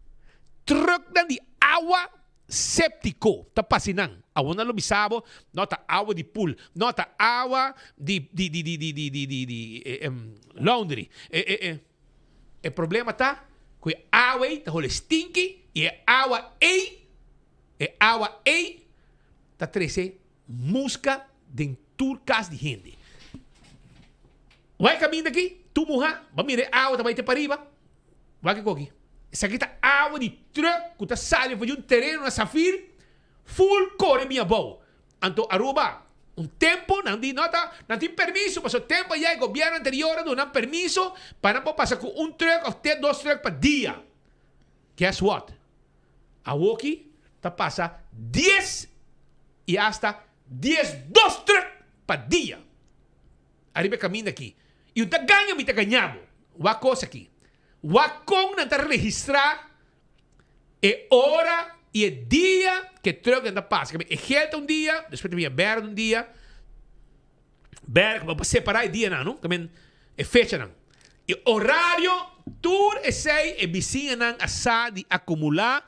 de água séptico, tá passando. Awan na lubisabo, nota água de pool, nota água de laundry. O problema tá que a água tá hole stinky e a água tá trece musca de turcas de gente. Vai caminho daqui, tu morra, vai mirar água tá vai te para riba. Vai que coque. Essa aqui tá água de truck que tá saindo para um terreno na Safir, full core minha boa. Então, Aruba, tempo, não tem permiso, mas o tempo já o governo anterior não tem permiso para não passar com truck ou 2 trucks para dia. Guess what? A Woki tá passa 10 e hasta 2 trucks para dia. Arriba caminho aqui. E o tá ganha, me tá ganhando. Uma coisa aqui. Wakong não está registrado é hora e é dia que truck não passa. É geld dia, depois tem berg dia. Berg, para separar dia não? Também é fecha não. E horário, tour é sei, é vizinha não, asa de acumular,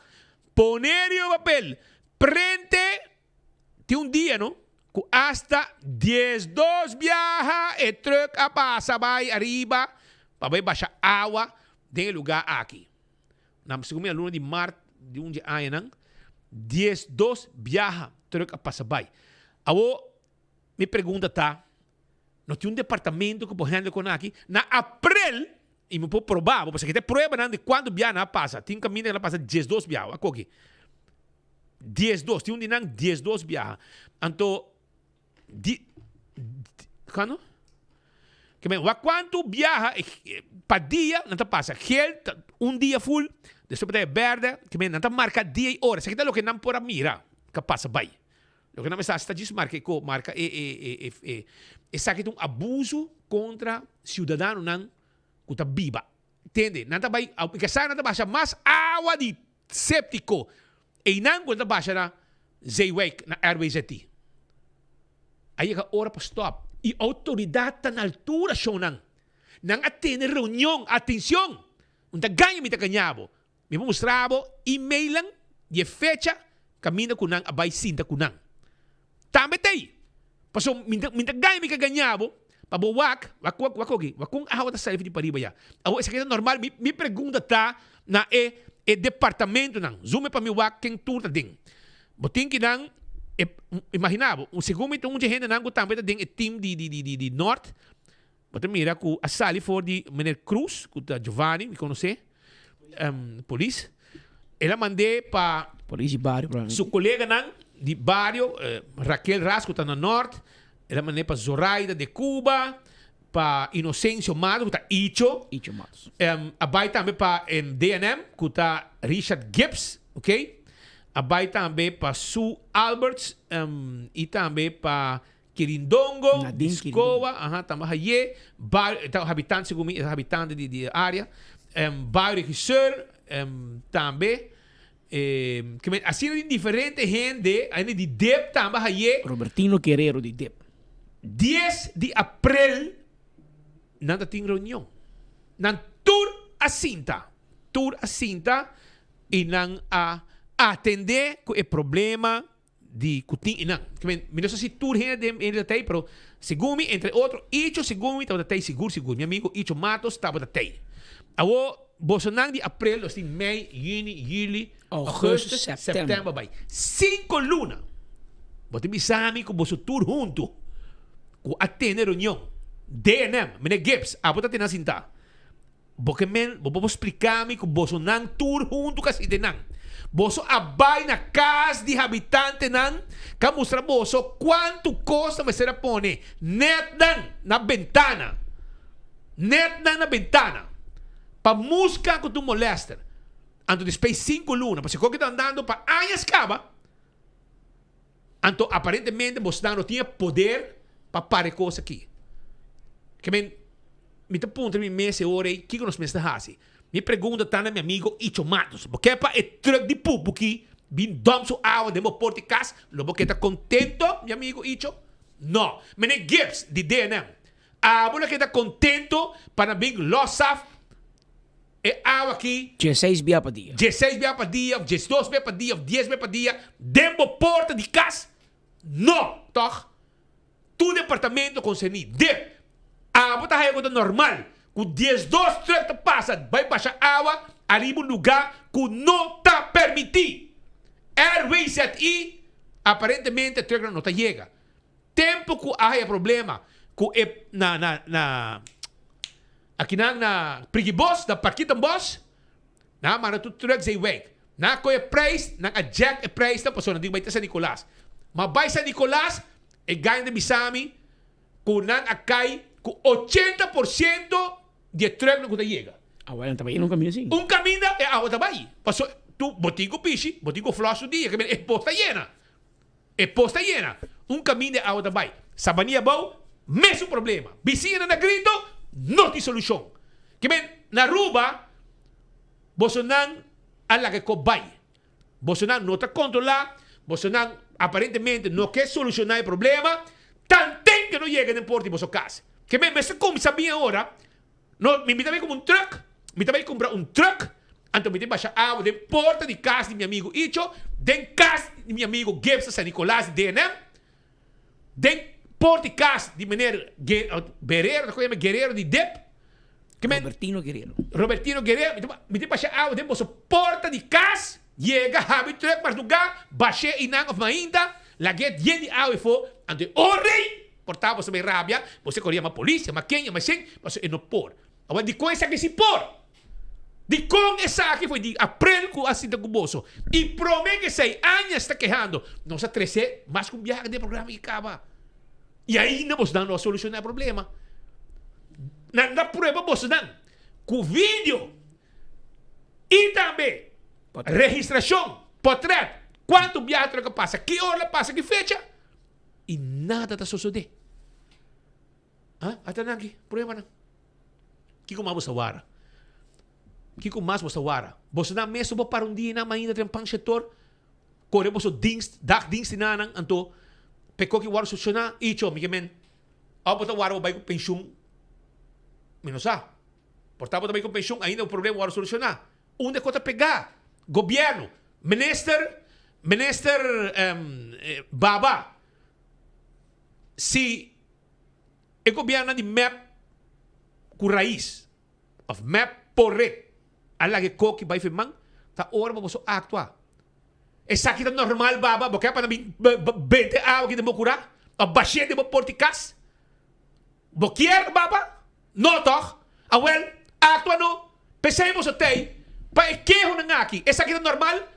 poner o papel, prende, tem dia não? Que hasta 12 viaja, e truck a passa, vai arriba, para baixar água, tem lugar aqui. Na segunda luna de março de um dia não 12 viaja truck a passa vai. Awo me pergunta tá, não tem departamento que pode com aqui na abril e me pode provar, porque tem prova não de quando viaja passa. Tem caminho que passa 12 viaja, aqui. 12, tem um dia não 12 viaja. Então quando? Quanto viaja para dia, não te passa. Um dia full, depois de verde, que não te marca dia e hora. Isso aqui é o que não pode mirar, que passa bem. O que não está disso marca isso aqui é um abuso contra cidadão não que está viva. Entende? Nanta bay, ikasana nanta ba siya mas awa di septico. E inang nanta ba siya na Zeywek na RWZT. Aí ka ora pa stop. E autoridade tá na altura siya nang atene reunião, atenção. Unta ganha mi ta kanyabo. Mi mostrabo email lang, de fecha, camina kunang abay sinta kunang. Tama tay. Paso minta ganha mi ka ganyabo, pabuwak, wakung ahaw ta sa di paribaya. Awo sa kita normal, mi pergunta ta na departamento nang. Zume pa mi wak keng turta ding. Boting kinang imaginabo, segundo itong gente nang também tem team de norte. Botem mira ku asali for di Meneer Cruz, ku ta Giovanni, me conhece? Police. Ela mandei pa Polícia Barrio, su colega nang di Barrio, Raquel Rasco tá na norte. Ela mandei pa Zoraida de Cuba, pa Inocencio Matos, ku ta Icho Matos. Abay também pa DNM, ku ta Richard Gibbs, ok? Abay também para Sue Alberts e também para Quirindongo, Escoa, também aí, habitante, segundo habitante de área, bairro regisseur, também, assim de diferente gente, aí de DEP também aí. Robertino Guerrero de DEP. 10 de abril, nada tem reunião. Nan tour a cinta, e nan atender com o problema de kuting inang. Me não sei se tudo é de tei, pero segundo entre outros, Icho segundo estava tei seguro. Meu amigo Icho Matos estava tei. Awo Bolsonaro de abril, los em mei, juni, juli, agosto, setembro, vai. 5 lunas. Bote bisami com boso tour junto. Com atender reunião. DNM, Meneer Gibbs, abota tenan sinta. Porque men, vou explicar-me com Bolsonaro tour junto kasi tenang. Boso abay na casa de habitante nan, kamustra boso quanto custa me será pone net na ventana. Net na ventana. Pa música com tu molester. Anto después 5 lunas, porque se está andando para años cava. Anto aparentemente Bolsonaro tinha poder para parar coisa aqui. Que me te punto mi mese ore, que nos me está assim. Me pergunta tá na meu amigo Icho Matos. Porque para o truck de pupo aqui, bin dom so água de meu porte cas, lo porque tá contento, meu amigo Icho? Não. Meneer Gibbs de DNM. Bola que tá contento para vir lossaf e água aqui. 16 bia para dia. 16 bia para dia, 12 bia para dia, 10 bia para dia, dembo porta de cas. Não, toch? Tu departamento concernido. Tá aí coisa normal. Com 12 truck te passa, vai baixar água, arriba um lugar que não está permitido. RWZI, aparentemente, o truck não está chega. Tempo que há problema, que aqui na Prigibos, na Parquita Boss, na mana tu truck zay weg. Na ko price, na jack price na pessoa não vai ter San Nicolas. Mas vai San Nicolas, e ganha de bisami, kung nang akay, com 80% de truck não chega. Agora não trabalha num caminho assim. Caminho é a outra vai. Passou tu botigo piche, botigo flash o dia, que é posta llena. É posta llena. Caminho é a outra vai. Sabania bom, mesmo problema. Vicina na grito, não tem solução. Que na ruba, Bolsonaro ala que cobai. Bolsonaro não está controlar, Bolsonaro aparentemente não quer solucionar o problema, tanto que não chega no porto de Bolsonaro. Que mas como sabia agora, no, me também como truck, me também comprar truck, então me tem baixar água de porta de casa de meu amigo Icho, de casa de meu amigo Gibbs San Nicolás de DNM, de porta de casa de Meneer Guerrero de DEP, Robertino Guerrero, me tem baixar água de porta de casa, chega, habe truck, mas lugar, baixei inang of mainda, la get yen de água e for, ante o rei, portava você rabia, você corria uma polícia, mas quem, mas sim, você não por. Agora, de coisa que se por. De com essa aqui foi de abril com a cinta cuboso. E promete que 6 anos está quejando. Não se atrese, mas com viagem de programa que acaba. E aí não vamos dando a solucionar o problema. Na prova vamos dando com vídeo e também registração, portrait, quanto viagem que passa, que hora passa, que fecha. E nada está sucedendo. Até aqui, problema não. Que como vamos a Kiko mas bosta wara. Bosta na meso bo para dia na mainda tem pang setor. Kore bosta dings tinanang anto. Peko ki wara susuna. Icho, mikimen. Abo ta wara bay ko pensyong. Minosa. Portabo também com pensão, ainda o problema wara solucionar. Onde kota pegar? Governo, minister Baba. Si o governo de map com raiz, of map porret, alagi ko ki bay firmang, ta ora mo so actua. E sakit normal Baba, porque para mim 20 awa que de mo cura, a baixia de mo porticas. Bokier Baba? No toch? Awel, actua no. Pensemos até, pa ekeho na aqui. É sakit normal?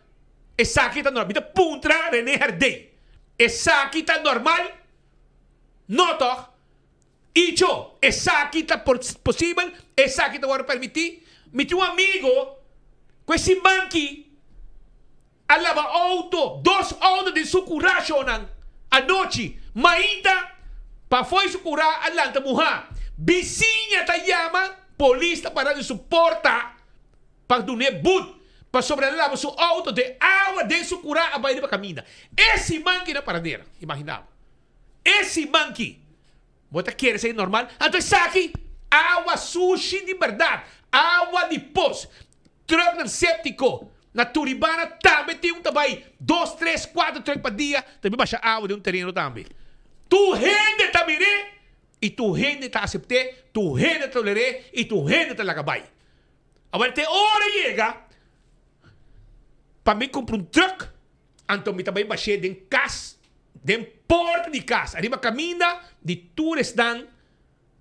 É sakit normal. Bita puntra René Herdey. É sakit normal? No toch? Icho, é sakit possível? É sakit agora permitir? Me tinha amigo com esse manqui alava auto, 2 autos de sucuração a noite, mainda pa foi sucurar alanta muha. Vizinha tayama, polícia para de suporta para donar bud para sobrelava su auto de água de sucurar a baile para caminha. Esse manqui na paradeira, imaginava. Esse manqui, você quer ser normal? Então aqui, água sushi de verdade, água de pós, truck séptico. Na Turibana também tem também 2, 3, 4 truck para dia, também baixa água de terreno também. Tu gente também, e tu gente tá aceitar, tu gente toleré, e tu gente tá lagabay. Agora tem hora chega, para mim comprar truck, então me também baixei de casa, de porta de casa, arriba caminha de todos dan,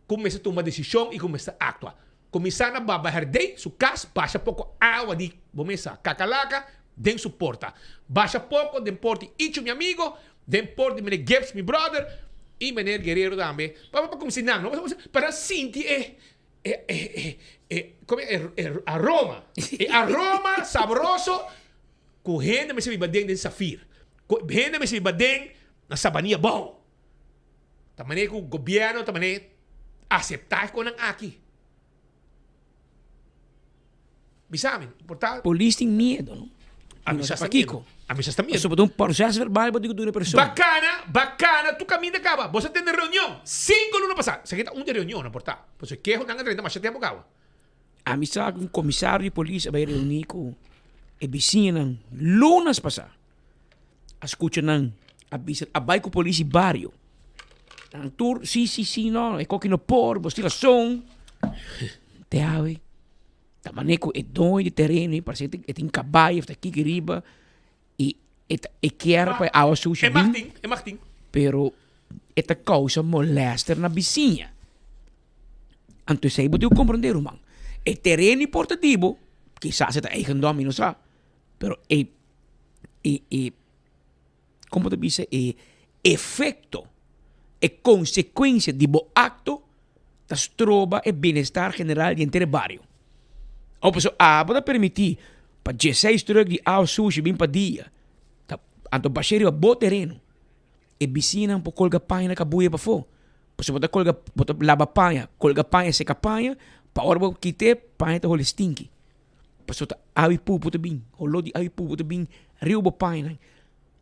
começa a tomar decisão e começa a actuar. Começar a babar de su casa, baixa pouco água de bomesa, cacalaca, den su porta. Baixa pouco, den porta Icho, meu amigo, den porta de Gibbs, meu brother, e meneer Guerreiro também. Para começar não, para sentir como aroma. Aroma saboroso, com gente me se bibadeng den safir. Gente me se bibadeng na sabania bom. Também com o governo, também aceitar com ang aqui. Bisamin, portal. Polícia tem medo, não? A mim já está medo. A mim já está medo. Sobre um processo verbal para digo pessoa. Bacana, tu caminha acaba. Você tem reunião. 5 lunas passadas. Você quer de reunião na portal. Você quer uma grande mas tempo acaba. A mim sabe um comissário de polícia vai reunir com a vizinha lunas passadas. Escuta não. A vai com polícia bairro. Ang tour, sim, não. É coque no por, bostila som. Te ave. Tamaneco é dono de terreno, parece que tem caballo, está aqui riba, e quer para a sushi. É Martin. Pero esta causa molesta na vizinha. Então, você pode compreender, irmão. É terreno portativo, quizás é eigendom, não sabe? Pero como te diz, é efeito, é consequência de bo acto, das troba e bem-estar general de inteiro bairro. Ou pessoal, pode permitir para 16 truck de ao sushi bem para dia. Então, baixeiro a bom terreno. E vicina um pouco colga panha na cabuia para fora. Pessoal, bota lava panha, colga panha, seca panha, para hora que te panha tá role stinky. Pessoal, awi pupo tá bem, rolo de awi pupo tá bem, rio ba panha.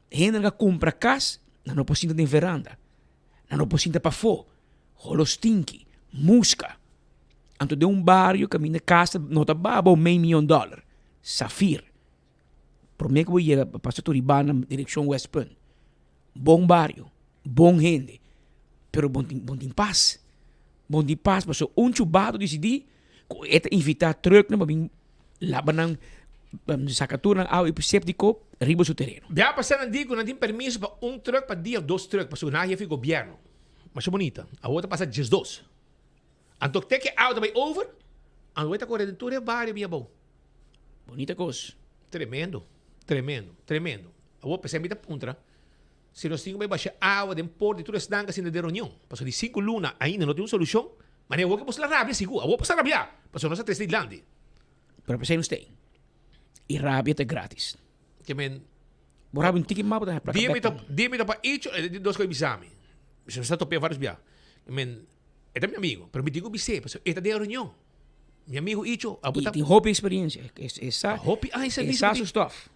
Hena nga compra cas, não posinta de veranda. Não posinta para fora. Rolo stinky, musca. Anto de barrio que minha casa nota baba $1 million. Safir. Por mim que vou ir para Turibana na direção West Point. Bom barrio, bom gente, pero bom tem paz. Bom tem paz, mas chubado decidi que invitar truck na babing laban ng sakatura ng aw epicéptico riba sa terreno. Já passaram digo, não tem permisso para truck para dia, 2 truck, para sunar e governo. Mas é bonita. A outra passa 12. Então, tem que out também over. A outra corredentura é várias, minha bom. Bonita coisa. Tremendo. A outra pensei a punta. Se nós tínhamos que baixar água de porto e tudo isso, não de reunião. Passou de 5 lunas, ainda não tem uma solução. Mas eu vou que possa rabia, seguro. Eu vou passar rabia. Passou nossa 3 de Irlanda. Pero pensei nos tem. E rabia é grátis. Que men... Borrava ticket mapa da praia. Dime para isso, dois coisas bisami. Se você está topando vários biá. Men... É meu amigo, pero me digo você, porque esta de reunião. Mi amigo Icho, E tem hopi experiência. Essa essa stuff.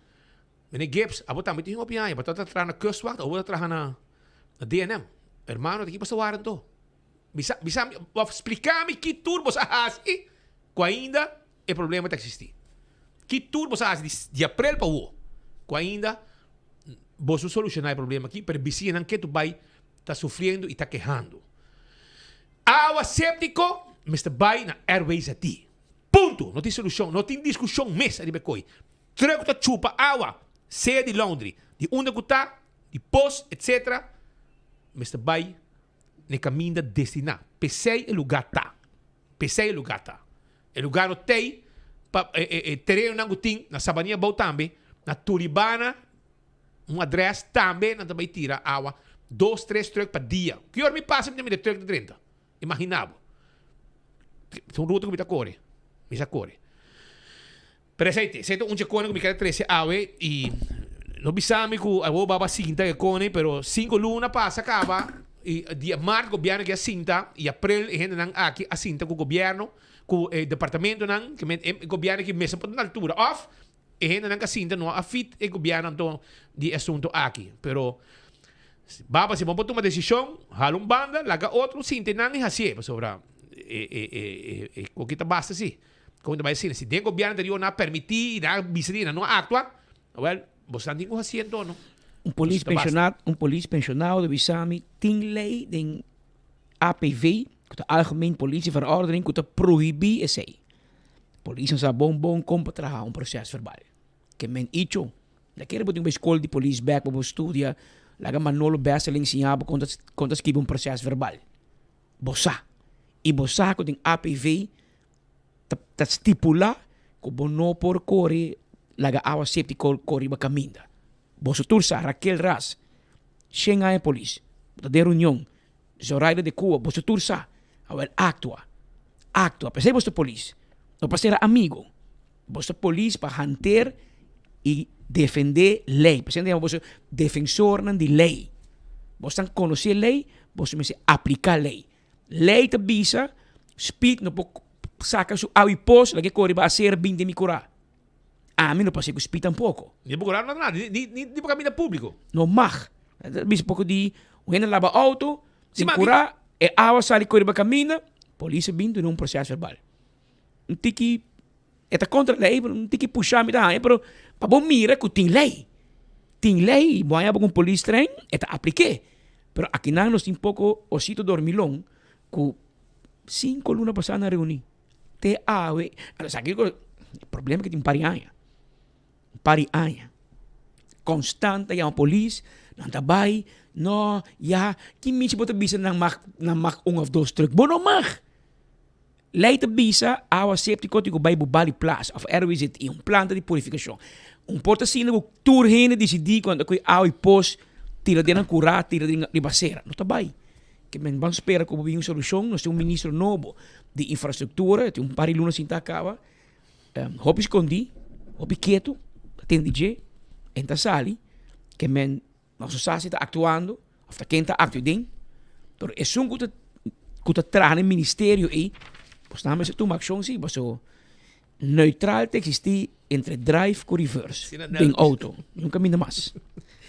Meneer Gibbs, abotam met die hopi aan, maar dat tra na kustwacht, of dat tra na DNM. Hermano, daqui passa waren to. Bisa explicar-me que turbos assim, que ainda é problema que existe. Que turbos assim de april para o, que ainda você solucionar o problema aqui, pero vizinho que tu vai tá sofrendo e tá quejando. Água séptico, Mr. Bay na Airways a ti. Ponto. Não tem solução, não tem discussão mesmo ali becoi. Troco ta chupa água, seja de laundry, de onde que tá, de post, etc. Mr. Bay ne caminho da destinar. Pensei o lugar tá. Pensei o lugar tá. O lugar não tem, terreno não tem, na Sabania Bau também, na Turibana, um adresse também, não também tira água, 2, 3 trocos para dia. Que hora me passa, me dá troco de 30. Imaginava. São ruta que me dá corre. Me dá corre. Pero sei um checone que me queda 13 awe e não bisame que a baba cinta que cone, pero 5 luna passa acaba e dia março governo que a cinta e abril gente não aqui a cinta com o governo com o departamento não que o governo que mesa por na altura off e gente não que a cinta não a fit e governo então de assunto aqui, pero baba se vamos tomar decisão, hala banda, laga outro cinta não é assim, sobra o que tá basta assim. Como vai ser, se tem governo anterior não permitir, não viceria, não atua, well, você não tem que fazer então, não? Um police pensionado de Bisami tem lei de APV, que é Algemeen Politieverordening, que prohibir esse. Police não sabe bom compra processo verbal. Que men icho, daquele botem uma escola de police back para estudar, laga Manolo Besseling ensinava quando escreve processo verbal. Bossa. E bossa que tem APV ta stipula que não por correr laga awa safety corre ba caminda. Bosso tursa Raquel Ras, Shenga e police, de reunião, Zoraida de Cuba, bosso tursa, awel actua, pensei bosso police, não para ser amigo, bosso police para hanter e defender lei, pensei bosso defensor de lei, bosso conhecer lei, bosso me aplicar lei, lei te bisa, speed no po saca su awi pos lagi corre ba ser bin de mi cura. A mim não passei com speed tampouco. Não é nada, nem para caminho público. Não mag. Bis pouco de o gente lava auto, sem curar, e awa sali corre ba caminho, polícia vindo num processo verbal. Não tem que é contra a lei, não tem que puxar me da, pero para bom mira que tem lei. Tem lei, boia com polícia trem, é apliqué. Pero aqui não nós tem pouco osito dormilão, que 5 luna passada na reunião. Te awe, aqui o problema que tem parianha. Constante yang polis, nang tabay, no, ya, kimi siya po bisa nang mak 1 of 2 truk. Bono mak! Leite bisa, awa safety ko tigo bay bubali plus of airways it yung planta de purificação. Porta sina ko tour hene decidi quando ko awi pos tira din ang kura, tira din ang ribasera. No tabay. Que men bang espera ko bibing solusyon, no si ministro novo de infraestrutura, ti pari luna sinta acaba. Hopi escondi, hopi quieto, atendi je, enta sali, que men nosso sasi está actuando, of quem está actuando, pero é um que está trane ministério e, pues nada mais tu ação sim, mas o neutral te existe entre drive e reverse, tem auto, nunca minda mais.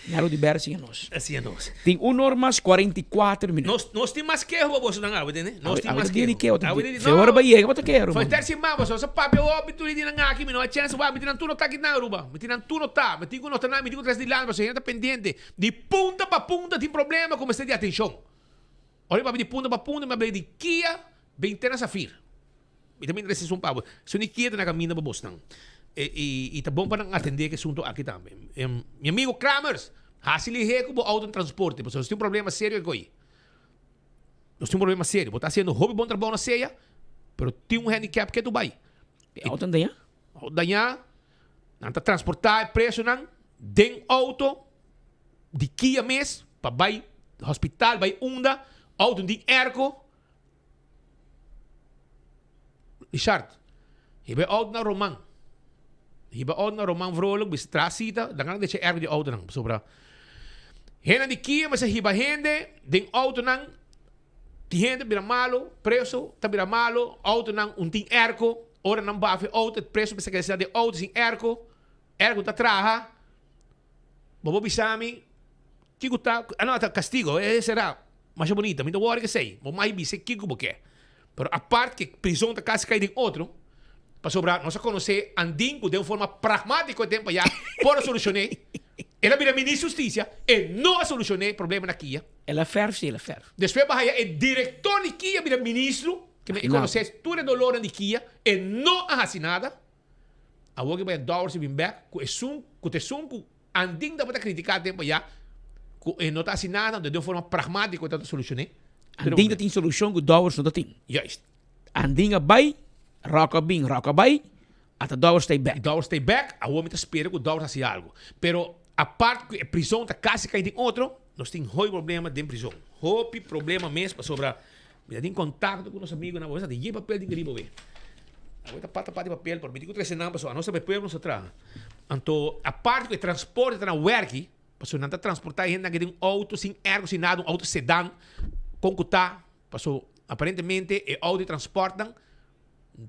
Naro de bersi nós. Assim é nós. Tem 1 hora mais 44 minutos. Nós temos mais que eu vou não água, né? Nós temos mais que eu. Foi hora ba yega bota quero. Foi ter cima, você só papi o habitude de não aqui, não a chance vai me tirar tudo tá aqui na Aruba. Me tirar tudo tá, me tigo não tá na, me tigo 3 de lá, você ainda pendente. De punta para punta tem problema com esse de atenção. Olha para de punta para punta, me de Kia, bem ter na Safir. E também desse um pavo. Se não Kia na caminho para Boston. E tá bom para atender que assunto aqui também. Meu amigo Kramers, hasili com o autotransporte, porque nós temos um problema sério aqui. Nós temos um problema sério, você está sendo hobby bom trabalho na ceia, mas tem um handicap que tu vai. Auto danha? Auto danha, não está transportar preço não, den auto de Kia mês para vai hospital, vai unda, auto de erco. Richard, je bent auto naar Roman. Hiba out na Roman vrolijk, bis trasita, dan kan ik erg die auto nang sobra. Hena di kia mas hiba hende, den auto nang, ti hende bira malo, preso, ta bira malo, auto nang unting erko, ora não bave auto, preço para que de auto sem ergo tá traha. Bobo bisami, que tá, tá castigo, será mais bonita, me dá hora que sei, mas mais bise que porque. Pero a parte que prisão tá quase cair em outro, para sobrar, nós conhecer andingo de uma forma pragmática de tempo já, por solucionar. Ela vira ministro de justiça e não solucionar o problema na Kia. Ela ferve, sim, ela ferve. Depois vai o diretor de Kia vira ministro, que me conhece tudo dolor de Kia e não faz nada. A outra vai dar se vir back, com o som anding da para criticar tempo já, e não está assim nada, de uma forma pragmática de solucionar. Anding tem solução que dólares não tem. Juist. Anding vai, roca vai, até dólares stay back. Dólares stay back, a outra espera que o dólar faça algo. Pero a parte que a prisão está quase caindo em outro, nós temos muito problema de prisão. Muito problema mesmo para sobrar. Me dá contato com os amigos na bolsa, de papel de gribo ver. Agora pata de papel, por 24 não pessoal, nosso papel não se traga. Então, a parte que o transporte está na work, pessoal, não está transportar gente que tem um auto sem ergo, sem nada, um auto sedã, com que está, pessoal, aparentemente, o auto transportam,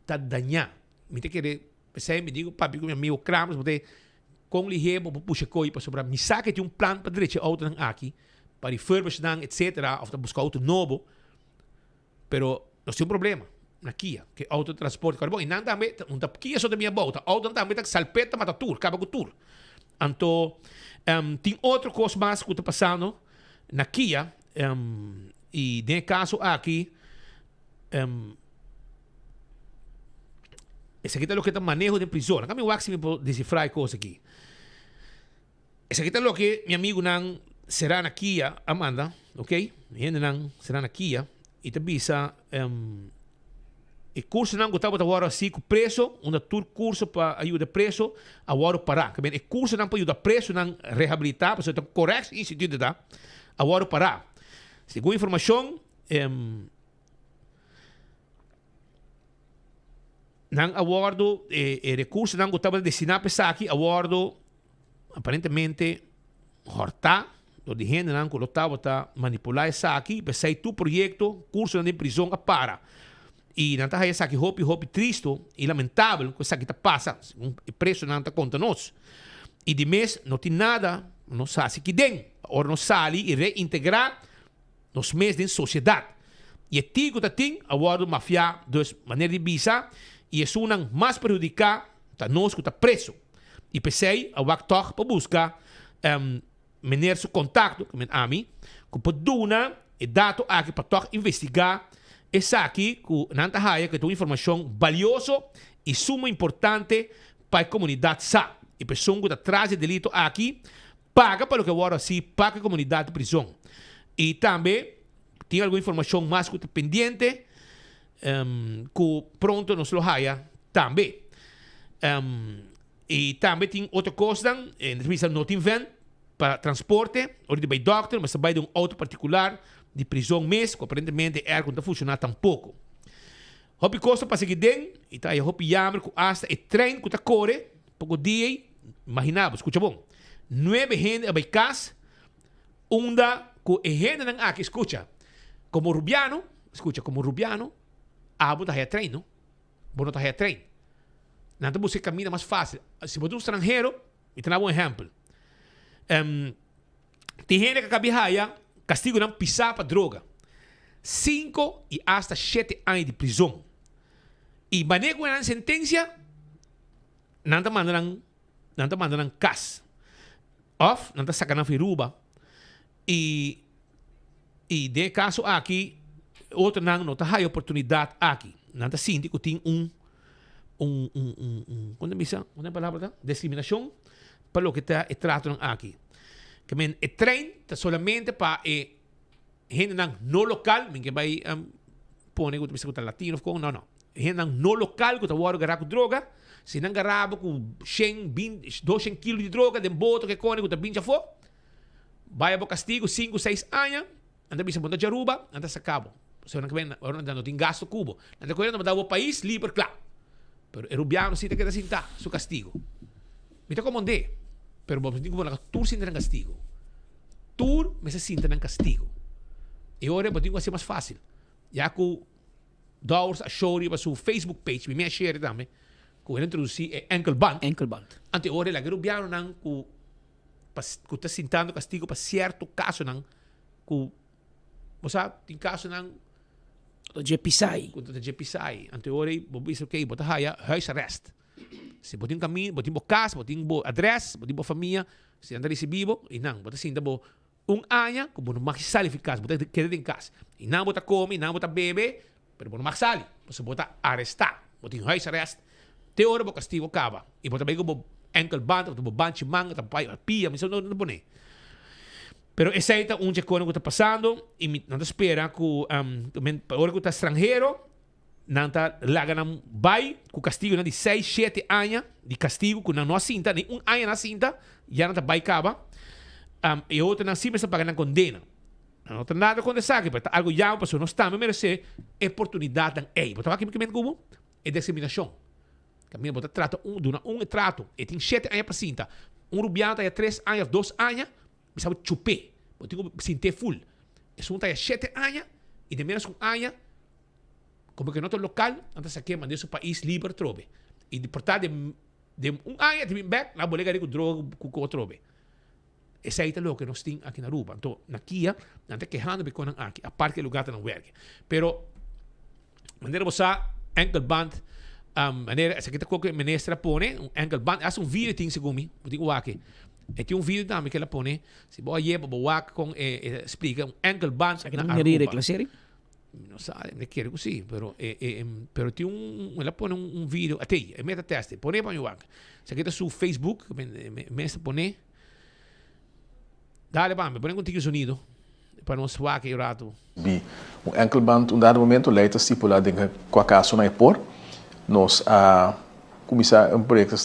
está danhado. Me tem que pensar, me digo, papi, com meu amigo Krams, porque com ligeiro, puxa coi, para sobrar, me saca de um plano para direito auto aqui, para refurbish, etc., ou buscar auto novo, pero nós temos um problema. Na Kia, que autotransporte carbon. E não também, Kia só da minha volta. Auto também tá salpeta mata tour, acaba com tour. Então, tem outra coisa mais que está passando na Kia, e nesse caso aqui, esse aqui é o que está manejo de prisão. Acá me waxi me decifrar a coisa aqui. Esse aqui é o que meu amigo não será na Kia, Amanda, ok? Ele não será na Kia, e te bisa, e curso não gostava de agora assim com preço, tour curso para ajudar preço, agora parar. Que bem, e curso não para ajudar preço, não reabilitar, para ser correto instituto da, agora parar. Segundo informação, não aguardo recurso não gostava de destinar para aqui, aguardo aparentemente horta, do de gente não gostava de manipular isso aqui, para sair tu projeto, curso de prisão a para. E não está aí essa aqui, hope triste e lamentável que essa aqui passa, o preço não está conta nós. E de mês não tem nada, não sabe se que tem, ou não sai e reintegrar nos meses da sociedade. E é tigo que tem, agora mafia, de maneira de visa, e isso não mais prejudicar, está nós que está preso. E pensei, a WACTOG para buscar, maneira de contato, com a mim, que pode dar e dado aqui para investigar. Essa aqui, que não está aí, que tem informação valiosa e suma importante para a comunidade sa. E pessoa que traz delito aqui, paga para o que agora sim, paga a comunidade de prisão. E também, tem alguma informação mais que pendente, que pronto nos lo haya também. E também tem outra coisa, não tem van para transporte, ou de by doctor, mas também de auto particular, de prisão mesmo, que aparentemente é que não funciona tampouco. Hopi costa para seguir dentro, e tá aí hopi jammer que hasta o trem que está corre, pouco dia, imaginava, escuta bom, 9 gente a casa, onda que gente não aqui, escuta, como Rubiano, abo tá aí trem, não? Bono tá aí trem. Não você caminha mais fácil. Se você é um estrangeiro, me dá um exemplo. Tem gente que cabe castigo não pisar para droga. 5 e hasta 7 anos de prisão. E manego na sentença, não está mandando cas. Of, não está sacando firuba. E de caso aqui, outro não está a oportunidade aqui. Não está síndico tem quando me diz, uma palavra, discriminação para o que está tratando aqui. Que men o trem está solamente para gente no local, que vai pôr que está latino, não. Gente no local que está agarrado com droga, se não agarrado com 100, 20, 200 quilos de droga, de boto que cone que está bem já for, vai para castigo 5, 6 anos, anda bisa monta jaruba, anda sa cabo. So não tem gasto cubo. Anda correndo para dar o país livre, claro. Pero o rubiano si te queda sinta su castigo. Me te comandé. Pero vamos digo que tur sinta ng castigo. Tur me se sinta ng castigo. E ora eu digo assim mais fácil. Já que Dowers a show pa su Facebook page, mi share dame. Ku introduci ankle band. Ankle band. Ante ore la rubiano nang ku tá sentando castigo para certo caso nang ku mosa tin caso nang GPSI. Ku tá GPSI. Ante ore bobi is okay, bota haya huisarrest. Se botin caminho, botin bo casa, botin bo address, botin bo família, se anda recibido e nang bota sinta bo anya ku bo makisali fi casa, bota queda em casa. E nang bota come, nang bota bebe, pero bo makisali, se bota arrestar, botin huisarrest. Te ora bo castigo acaba. E bota bego bo ankle band, bo banchi manga, ta pia, mi sono non pone. Pero essa aí tá onde que está passando e não espera que ora que está estrangeiro não está laga não vai com castigo de 6, 7 anos de castigo que não assinta nem ano na cinta já não está vai caba e outra não cima está pagando condena não tem nada com essa que algo já passou não está me merece oportunidade aí botar aqui que como é discriminação caminho botar trato trato e tem 7 anos para cinta rubiano tá 3 anos 2 anos me sabe chupé botigo sinte full es tá 7 anos e de menos anos como que no otro local antes aqui mandei seu país livre trobe e deportar de ano de vir back na bolega com droga com trobe esse aí tá louco que nós tem aqui na Aruba então na Kia não tá quejando porque não aqui a parte que lugar tá não werk pero maneira você ankle band maneira essa aqui tá qualquer ministra pone ankle band as vídeo tem segundo botigo aqui e tem vídeo também que ela pone se boa ye boa com explica ankle band na Aruba non sa, ne quiero così, però ela pone un video, a te, meta teste, pone pa anche. Se che su Facebook, me pone, dale pame, pone contigo sonido, para não soar que rato. Um ankle band, dado momento, leita stipulado em qual caso na por, nós começar projeto,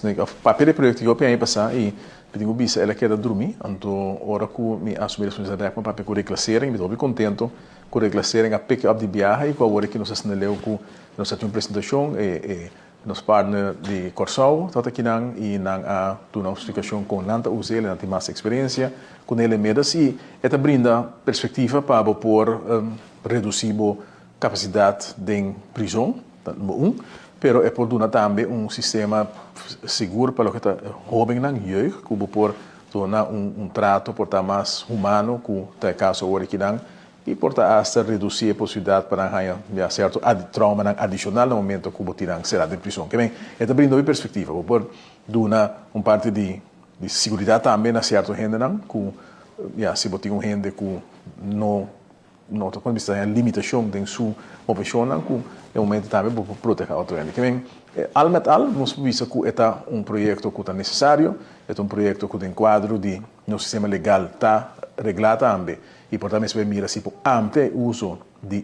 papel de projeto que eu pensei passar e pedimos bisa ela quer dormir, então hora que me assumir a responsabilidade com papel com reclassering, me estou contento com reclassering a pick up de viagem e com a hora que nós assinaleu com nós temos uma apresentação e nos partner de Corsau, tá aqui nang e nang a tu na explicação com nanta usar ele tem mais experiência com ele medas e esta brinda perspectiva para por reduzir a capacidade de prisão, número 1. Pero é por dona também sistema seguro para o que está jovem na jeugd, que por tornar trato por estar mais humano, que está caso agora que não e por estar hasta reduzir a possibilidade para ganhar certo trauma adicional no momento que botirão será de prisão. Que bem, é também uma perspectiva, por dona parte de segurança também na certo gente não, que se botir gente que não quando está a limitação de sua opção que é um momento também para proteger outro gente. Que bem, al met al, nós vimos que é projeto que é necessário, é projeto que tem quadro de no sistema legal está reglado também e portanto se mira se por amplo uso de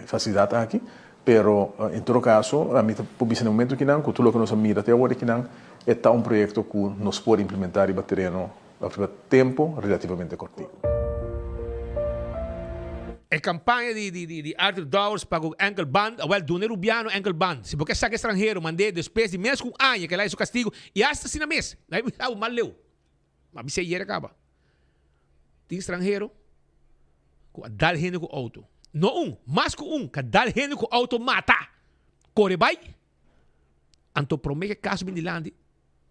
facilidade aqui, pero em todo caso a mim publica no momento que não, que tudo que nós mira até agora que não é projeto que nós pode implementar em terreno a tempo relativamente curto. A campanha de Arthur Dowers para o ankle band, well, do rubiano ankle band. Se você sabe estrangeiro, mandei depois de mês com ano, que lá é o castigo, e hasta assim na mês. Daí o mal leu. Mas você ia acaba. Tem estrangeiro, com a dar gente com auto. Não mas com que dar gente com auto mata. Corre vai. Anto promete caso bem de lande.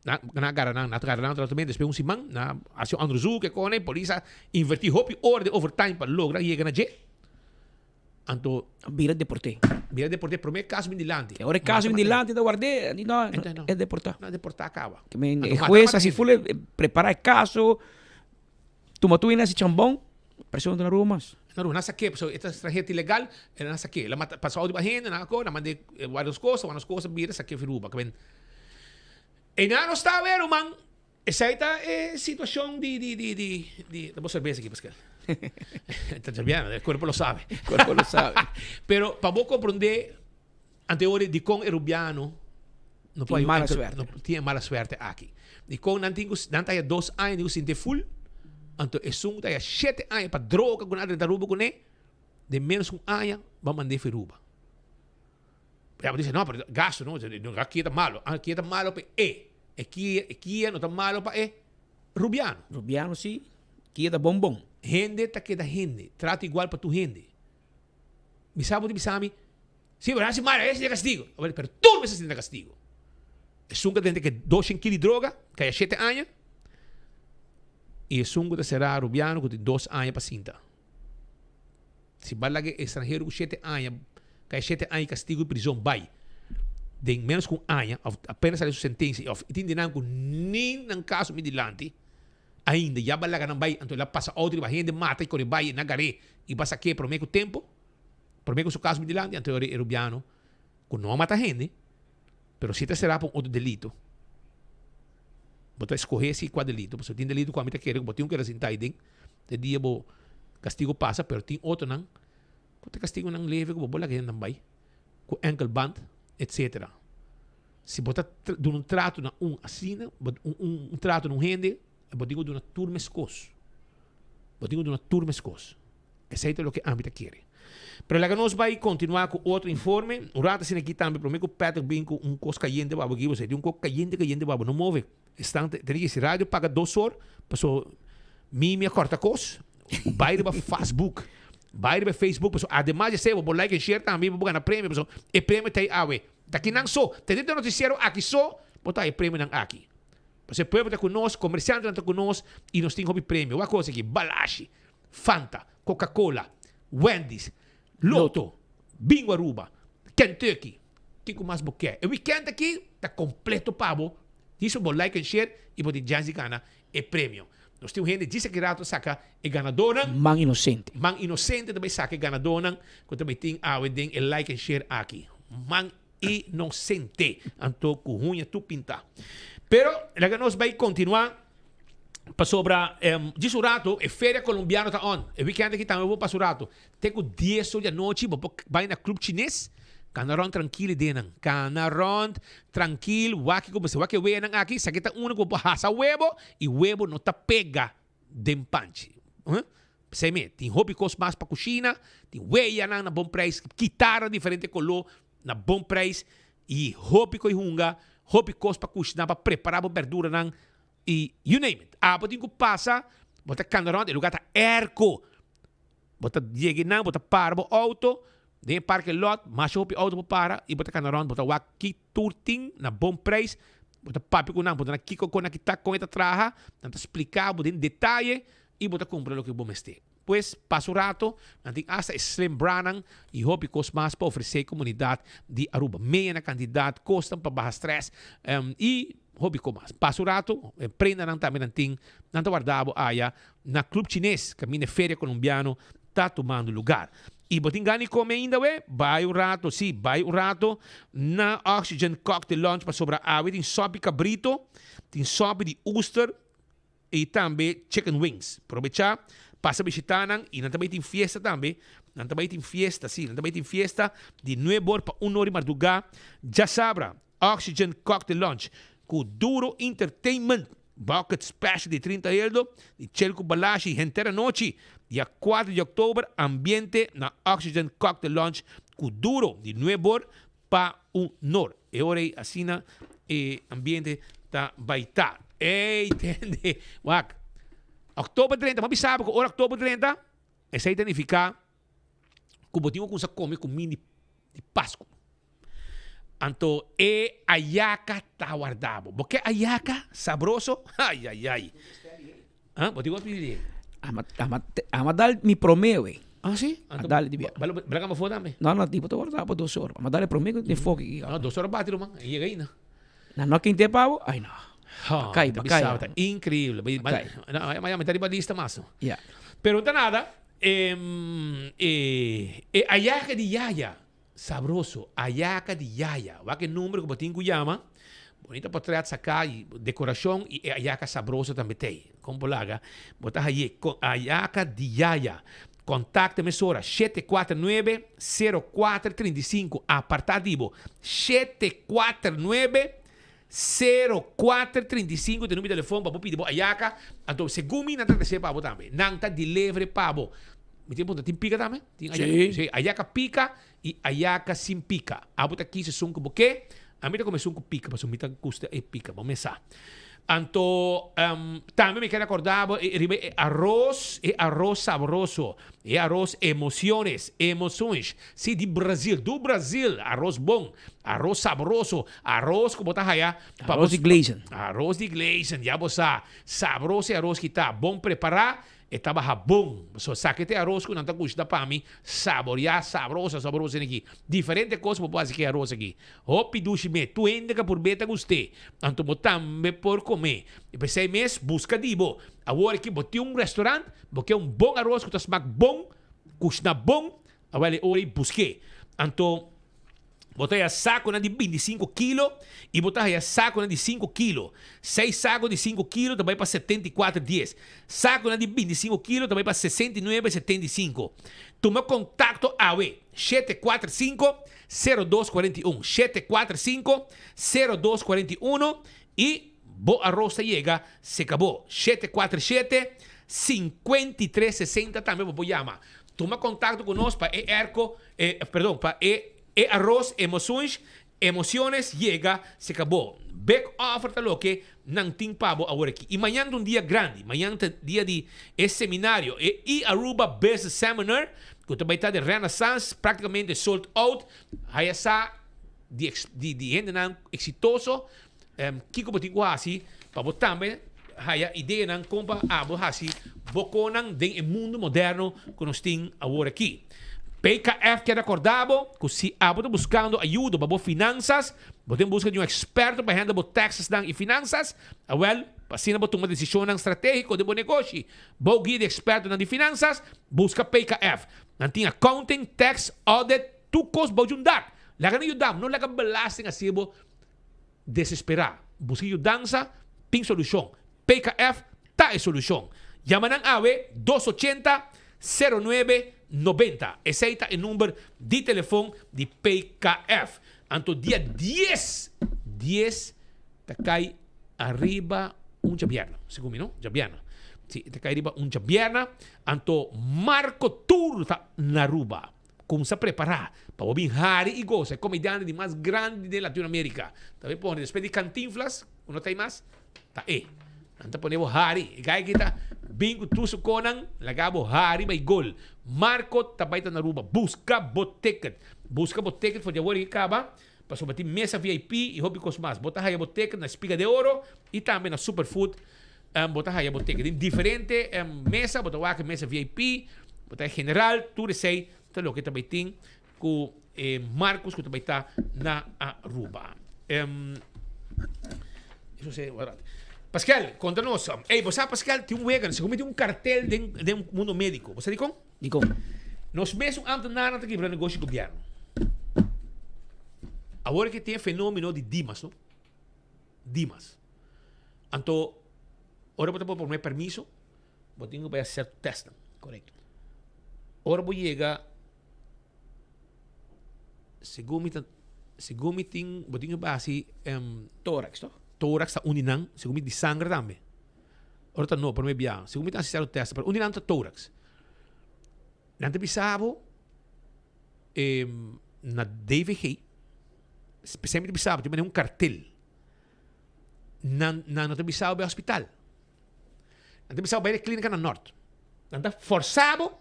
Na garanang tratamento depois simang na ação Andrew que com a polícia invertir hopi hora de overtime para lograr chegar na jet. Anto vira deporte promete caso bem de lande. Agora caso bem de lande da guarde, não é deportar. Não deportar acaba. Que men juez assim full preparar caso. Toma tu ina si chambon, pressão na rua mas. Na rua nasa que, so esta estrangeiro ilegal, ela nasa que, ela passou de barrenda na co, na mande várias coisas vira sa que firuba, que men. E não está a ver, man. Essa aí tá situação de vou cerveja aqui, Pascal. Está cerveja, o corpo lo sabe. Pero para vos compreender, anterior de com rubiano, não pode mala suerte. Não tinha mala suerte aqui. De com não tinha 2 anos de sente full, então é um tá 7 anos para droga com nada da ruba com né, de menos ano vai mandar firuba. Ela diz não, pero gasto não, aqui tá malo para Aqui não está malo para rubiano. Rubiano sim, aqui é bombom. Gente tá que da gente, trata igual para tu gente. Me sabe Sí, pero si mara, ese de castigo. Pero todo meses de castigo. Es un que tiene que 200 kilos de droga, que hay 7 años. Y es un que será rubiano que tiene 2 años para cinta. Si bala que extranjero com 7 anos, que 7 anos de castigo e prisão, vai. De menos com 1 ano, apenas a sua sentença, of itindinan com nem num caso midilante, ainda, já bala que não vai, então ela passa outro, vai gente mata e quando vai na garé, e passa que por meio tempo, por meio com seu caso midilante, então é rubiano, que não mata gente, pero se será por outro delito. Bota escorrer se qual delito, porque tem delito com a mita querer, botar um que era sentar aí dentro, de dia bo castigo passa, pero tem outro não, porque castigo não leve, que bola que não vai, com ankle band, etc. Se botar um trato na assim, um trato num rende, botinho de uma turma escos, botinho de uma turma escos. Esse é o que a mita quer. Pero lá que nós vai continuar com outro informe, o rato assim aqui também, para mim que o Patrick vem com coisa caliente, babo, aqui você tem coisa caliente, babo, não move. Estante, tem esse rádio, paga 2 horas, passou minha corta coisa, vai para Facebook, vai para Facebook, passou, ademais de ser, vou like e share também, vou ganhar prêmio, passou, e prêmio tem awe. Daqui não só, tem dentro do noticiário aqui só, botar e prêmio não aqui. Você pode estar conosco, comerciante estar conosco, e nós temos prêmio. Uma coisa aqui, Balashi, Fanta, Coca-Cola, Wendy's, Lotto, Bingo Aruba, Kentucky, que mais você quer? O weekend aqui está completo para você. Isso vou like and share e vou dizer que ganha e prêmio. Nós temos gente que diz que rato saca e ganadora. Man inocente. Man inocente também saca e ganadora. Que também tem e like and share aqui. Man inocente. Anto com unha tu pinta. Pero, lá que nós vai continuar para sobre diz o rato, é feira colombiana tá on. E weekend aqui também vou para o rato. Tenho 10 horas da noite, vou vai na clube chinês. Canaron tranquilo dinang. Canaron tranquilo. Waki ko basta waki wenang aki. Sakita una ko hasa huevo. Y huevo no ta pega den panchi. Sei me. Tem hobby kos mas pa kusina. Tem weia na bom price. Kitara diferente color na bom price. E hobby ko hunga. Hobby kos pa kusina pa preparar bo verdura nang. E you name it. Apo tin ko pasa. Bota Canaron. E lugar ta erco. Bota llegue nang. Bota para bo auto. De parque lot, mas op je auto para, e bota Canaron, bota waki turting na bom preço, bota papi ko nang, bota na kiko ko na kita com esta traja, tanto explicar, bota em detalhe, e bota compra lo que bom este. Pues, passo rato, nanti hasta Slim Brannan, e hope kos mas para oferecer comunidade de Aruba. Meia na candidato, costam para barra stress, e hobby ko mas. Passo rato, prenda nang também nanting, nanto guardabo aya, na clube chinês, caminho feria colombiano, tá tomando lugar. E botingani come ainda, vai um rato, sim, vai um rato na Oxygen Cocktail Lunch para sobrar água. Tem sopa cabrito, tem sopa de oyster e também chicken wings. Aproveitar, passa visitando e não também tem fiesta também. Não também tem fiesta, sim, não também tem fiesta de 9 horas para 1 hora de madrugada. Já sabra, Oxygen Cocktail Lunch com Duro Entertainment. Bucket Special de 30 euros, de Chelco Balashi, Entera Noche, dia 4 de outubro, ambiente na Oxygen Cocktail Lunch, com Duro, de 9 horas para 1 hora. E ora assim, ambiente tá vai estar. Entende? Wak. Outubro 30, mas sabe que ora outubro 30, essa aí significa que o botinho com essa come com mini de Páscoa. Anto ayaca tá guardado. Porque ayaca sabroso. Ai, ai, ai. Ah, vou te pedir. Ama dal mi promeo, Ah, sim? Dale di via. Braga ma foda me. No, tipo te guardava por 2 horas. Ama dale promeo de foque. No, 2 horas bate, man. Llega aí, na. Na quem te pavo? Ai, no. Bacai. Incrível. Mas tá de lista massa. Yeah. Pergunta nada. Ayaca de yaya. Sabroso, ayaca de yaya. Va que número que botin llama. Bonita para sacar e decoração e ayaca sabroso também tem. Com bolaga, botar aí ayaca de yaya. Contacte-me sora 749-0435 apartativo 749-0435 de número de telefone para pedir ayaca. Então segundo na trazer para também. Não tá delivery para me tem ponto, tem pica também? Sim. Ayaca pica e ayaca sem pica. A bota aqui se são com boquê. A mim também são com pica, mas a mim custa e pica. Vamos começar. Anto, também me quero acordar, arroz saboroso, arroz emoções, sim, do Brasil, arroz bom, arroz saboroso, arroz como tá aí, Arroz de Gleason. arroz de Gleason, já você saboroso arroz que tá bom preparar, estava bom, so saque te arroz que não tá custa para mim, saborear saboroso aqui, diferente coisa para fazer que arroz aqui, hopi duche me, tu ainda por beta gostei, anto botambe por comer, e pensei mês busca dibo, agora que botei restaurante, porque bom arroz que tá smack bom, custa bom, agora ori busquei, anto botei a saco de 25 kg e botei a saco de 5 kg. 6 sacos de 5 kg também para 74,10. Saco de 25 kg também para 69,75. Toma contato a 745-0241. 745-0241 e bo arroz chega, se acabou. 747-5360 também vou chamar. Toma contato conosco para para arroz, emoções, chega, se acabou. Back offer tá que não tem pabo agora aqui. E amanhã é dia grande, amanhã é dia de seminário, e Aruba Business Seminar, que também está de Renaissance, praticamente sold out. Aí está de gente exitoso, que como digo assim, para botar também, a ideia não compra abo assim, boconan do mundo moderno que nós temos agora aqui. PKF quer acordar que se você buscando ajuda para finanças, você busca de experto para handle taxas e finanças, assim você toma decisão estratégica de negócio. Você guia de experto de finanças, busca PKF. Não tem accounting, tax, audit, tu cost para ajudar. Laga na ajudar, não laga belasting assim, desesperar. Busca ajudança, tem solução. PKF tá a solução. Chama ng AWE 280-0990. Esse é o número de telefone de PKF. Anto dia 10 te cai arriba jabiana. Segundo não? Jabiana. Sim, te cai arriba jabiana. Anto Marco Tour tá na Aruba. Como se preparar para vir Harry e Goza, comediante de mais grande de Latinoamérica. Também pode despedir de Cantinflas, não tem mais? Tá aí. Anta ponemos Harry, gaya kita bingo tuso konan lagabo Harry may gol. Marco tabay ta naruba busca bot ticket for the world kaba para batir mesa VIP e hobby cosmas. Bota haya bot ticket na espiga de oro e também na superfood bota haya bot ticket. Diferente mesa bota wake mesa VIP, bota general, tu sei ta lo que tabay ting ku Marcos ku tabay ta na Aruba. Isso sei, verdade. Pascal, conta-nos. Você, Pascal, tem vegan, se comete cartel de mundo médico. Você diz? Digo. Nós mesmos antenaram aqui para negócio governo. Agora que tem fenômeno de Dimas, não? Dimas. Então, agora você pode por meu permiso, você tem que fazer certo teste. Correto. Agora você chega, segundo tem, você tem que fazer tórax, não? Tórax sa uninang, segundo de sangue também. Ora não, para mim bem. Segundo tá sincero teste, para uninang ta tórax. Nante bisabo na DVG, especialmente bisabo, tem um cartel. Não te bisabo be hospital. Nante bisabo vai a clínica na norte. Nante forçado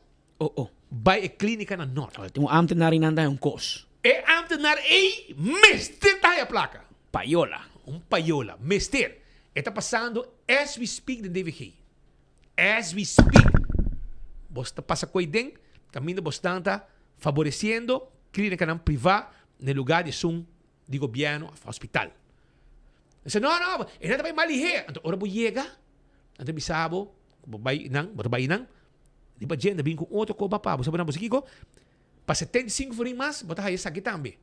vai a clínica na norte. Tem ambtenaar in nanda kos. E ambtenaar mestre tá a placa. Payola. Payola. Mister, está passando as we speak de DVG. As we speak. Você passa com idem, caminho bastante, favorecendo clínica não privada no lugar de governo, hospital. Você não, ele não vai mal ir. Então, ora você chega, então bisabo, vai não, di ba gente vem com outro coba pa, você não consegue para 75 for mais, botar aí isso aqui também.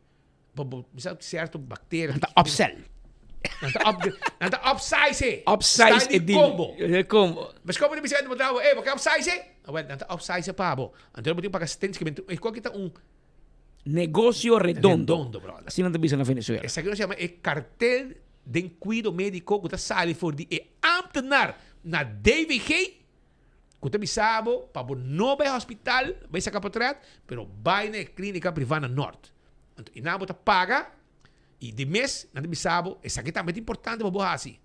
Bisa certo bactéria. Upsell. Nanta upsize. Upsize e combo. Combo. Mas como bisa mo daw, porque upsize? Well, nanta upsize pa bo. Antero mo para 75, qual kita negócio redondo. Brother. Assim não te bisa na Venezuela. Essa que se chama cartel de cuido médico que está sali for de ambtenar na DVG. Que te bisabo para não vai hospital, vai sacar para trás, pero vai na clínica privada norte. Então, e na bota paga e de mês, na bisabo, essa aqui também é importante para você assim.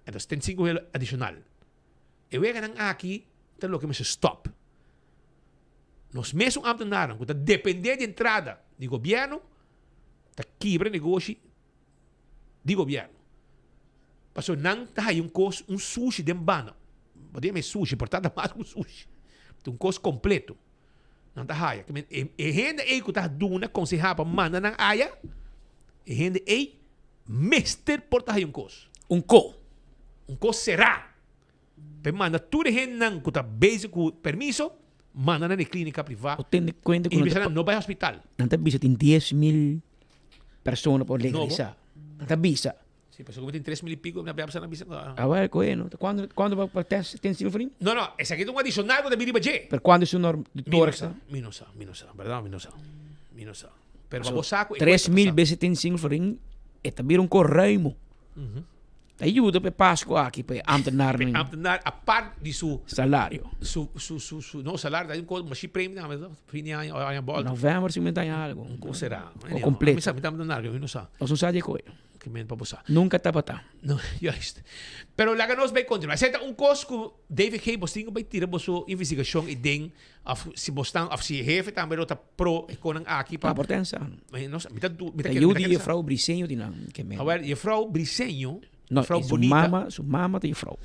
Entonces, tem 5 mil adicional. E we gaan aqui, te lo que me stop. Nos mesmos ambtenaren, que depender de entrada do governo, ta quebra negócio do governo. Passo não tá aí um sushi de bana. Podemos sushi, portanto mais que sushi. Um custo completo. Não tá aí. E gente aí que tá dando aconselhar para mandar na área, e gente aí mestre porta aí custo. Um custo será. Pero manda tudo a gente não que tá basic com permiso, manda na clínica privada. E não vai ao hospital. Não tá bisa, tem 10,000 pessoas para legalizar. Não tá bisa. Sim, pessoas que tem 3 mil e pico, na bisa na bisa. Agora, quando vai para teste, tem silfrim? Não, esse aqui é um adicional que deve ir. Per quando isso normal? Minosa, verdade, minosa. Pero vamos saco 3,000 vezes tem silfrim, é também um correio. Ajuda para Páscoa aqui para ambtenaar. Ambtenaar, a parte de seu salário. Não salário, daí mas se prêmio não, mas fim de ano, olha bola. Novembro se tem algo. Como será? O completo. Me sabe ambtenaar, eu não sei. Não sabe coisa. Que men para posar. Nunca tá. Não, justo. Pero lá que nós vai continuar. Senta costo que David Hay bostinho vai tirar bosso investigação e ding se bostan of se hefe também outra pro econom aqui para portensa. Mas nós me ajuda e Frau Briceño de não que men. Agora e Frau Briceño, não, Frau bonita. Sua mama tem Frau.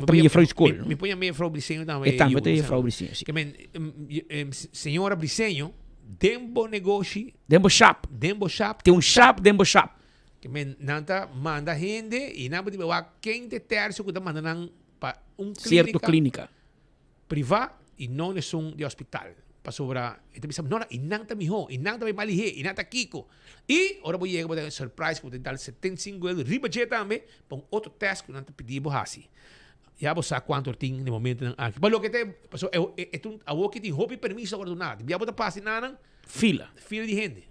Também é Frau escola. Me põe a minha Frau Briceño também. E também tem Frau Briceño. Que men senhora Briceño, dembo negócio, dembo shop. Tem shop, dembo shop. Que nanta manda gente e não pode ver quem de terço que está mandando para certo clínica privada e não é um de hospital para sobrar então pensamos não e não tá miho e não tá bem malihe e não tá kiko e ora vou chegar para surprise que vou dar 75 euros riba je também para outro teste que não tá pedir borrasi já vou saber quanto tem no momento aqui mas o que tem passou é a que tem hobby permisso agora do nada já vou tá passando nada fila de gente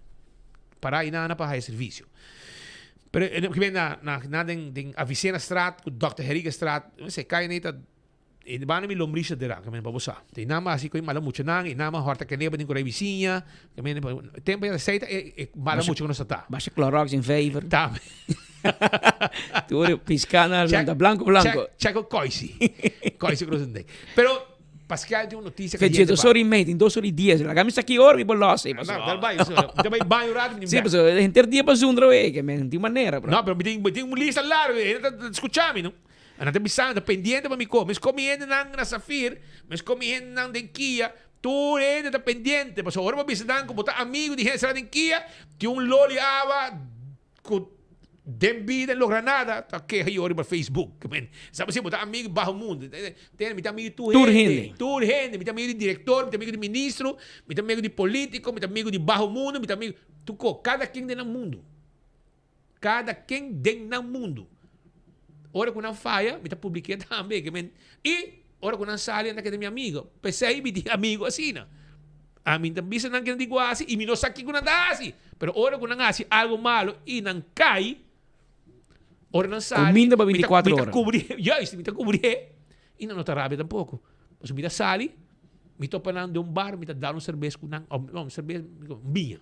para ir nada para esse serviço. Pero que vem na den Avicena Straat, Dr. Heriga Straat, você cai neta e ba na mi lombrisa dira, que men babosa. Tem nama assim com mala muito nang, e nama horta que neba din com vizinha, que men tempo ya aceita e mala muito que não está. Baixa Clorox em favor. Tá. Tu piscana blanco. Checo coisi. Coisi cruzende. Pero Pascal tem uma notícia que eu sou remate em 2 horas e 10. A camisa aqui ora me bolosa. Não, também banho rápido. Sim, mas a gente dia para zundra que men de maneira. Não, pero tem uma lista larga, escuchame, não? Ana te bisando pendiente para mi co, mas comiendo nang na Safir, mas comiendo nang den Kia, tu tá pendiente, mas agora para bisando como tá amigo de gente lá den Kia, tem loli ava com den vida en Granada, tá que aí ora para Facebook, men. Sabe se botar amigo bajo mundo, tem mi amigo tu gente, mi amigo de diretor, mi amigo de ministro, mi amigo de político, mi amigo de bajo mundo, mi amigo tu co, cada quem den mundo. Cada quem den na mundo. Ora que não falha, me publiquei também, que men. E ora que não sai, anda que é meu amigo. Pensei, me diga amigo assim, não. A mim também se não quer digo assim, e me não sabe que não dá assim. Pero ora que não assim algo malo e não cai, ora não sai. Comida para 24 horas. Me tá cobrir, e não tá rápido tampouco. Mas me tá sali, me tô parando de bar, me tá dando cerveja com não, cerveja, vinho.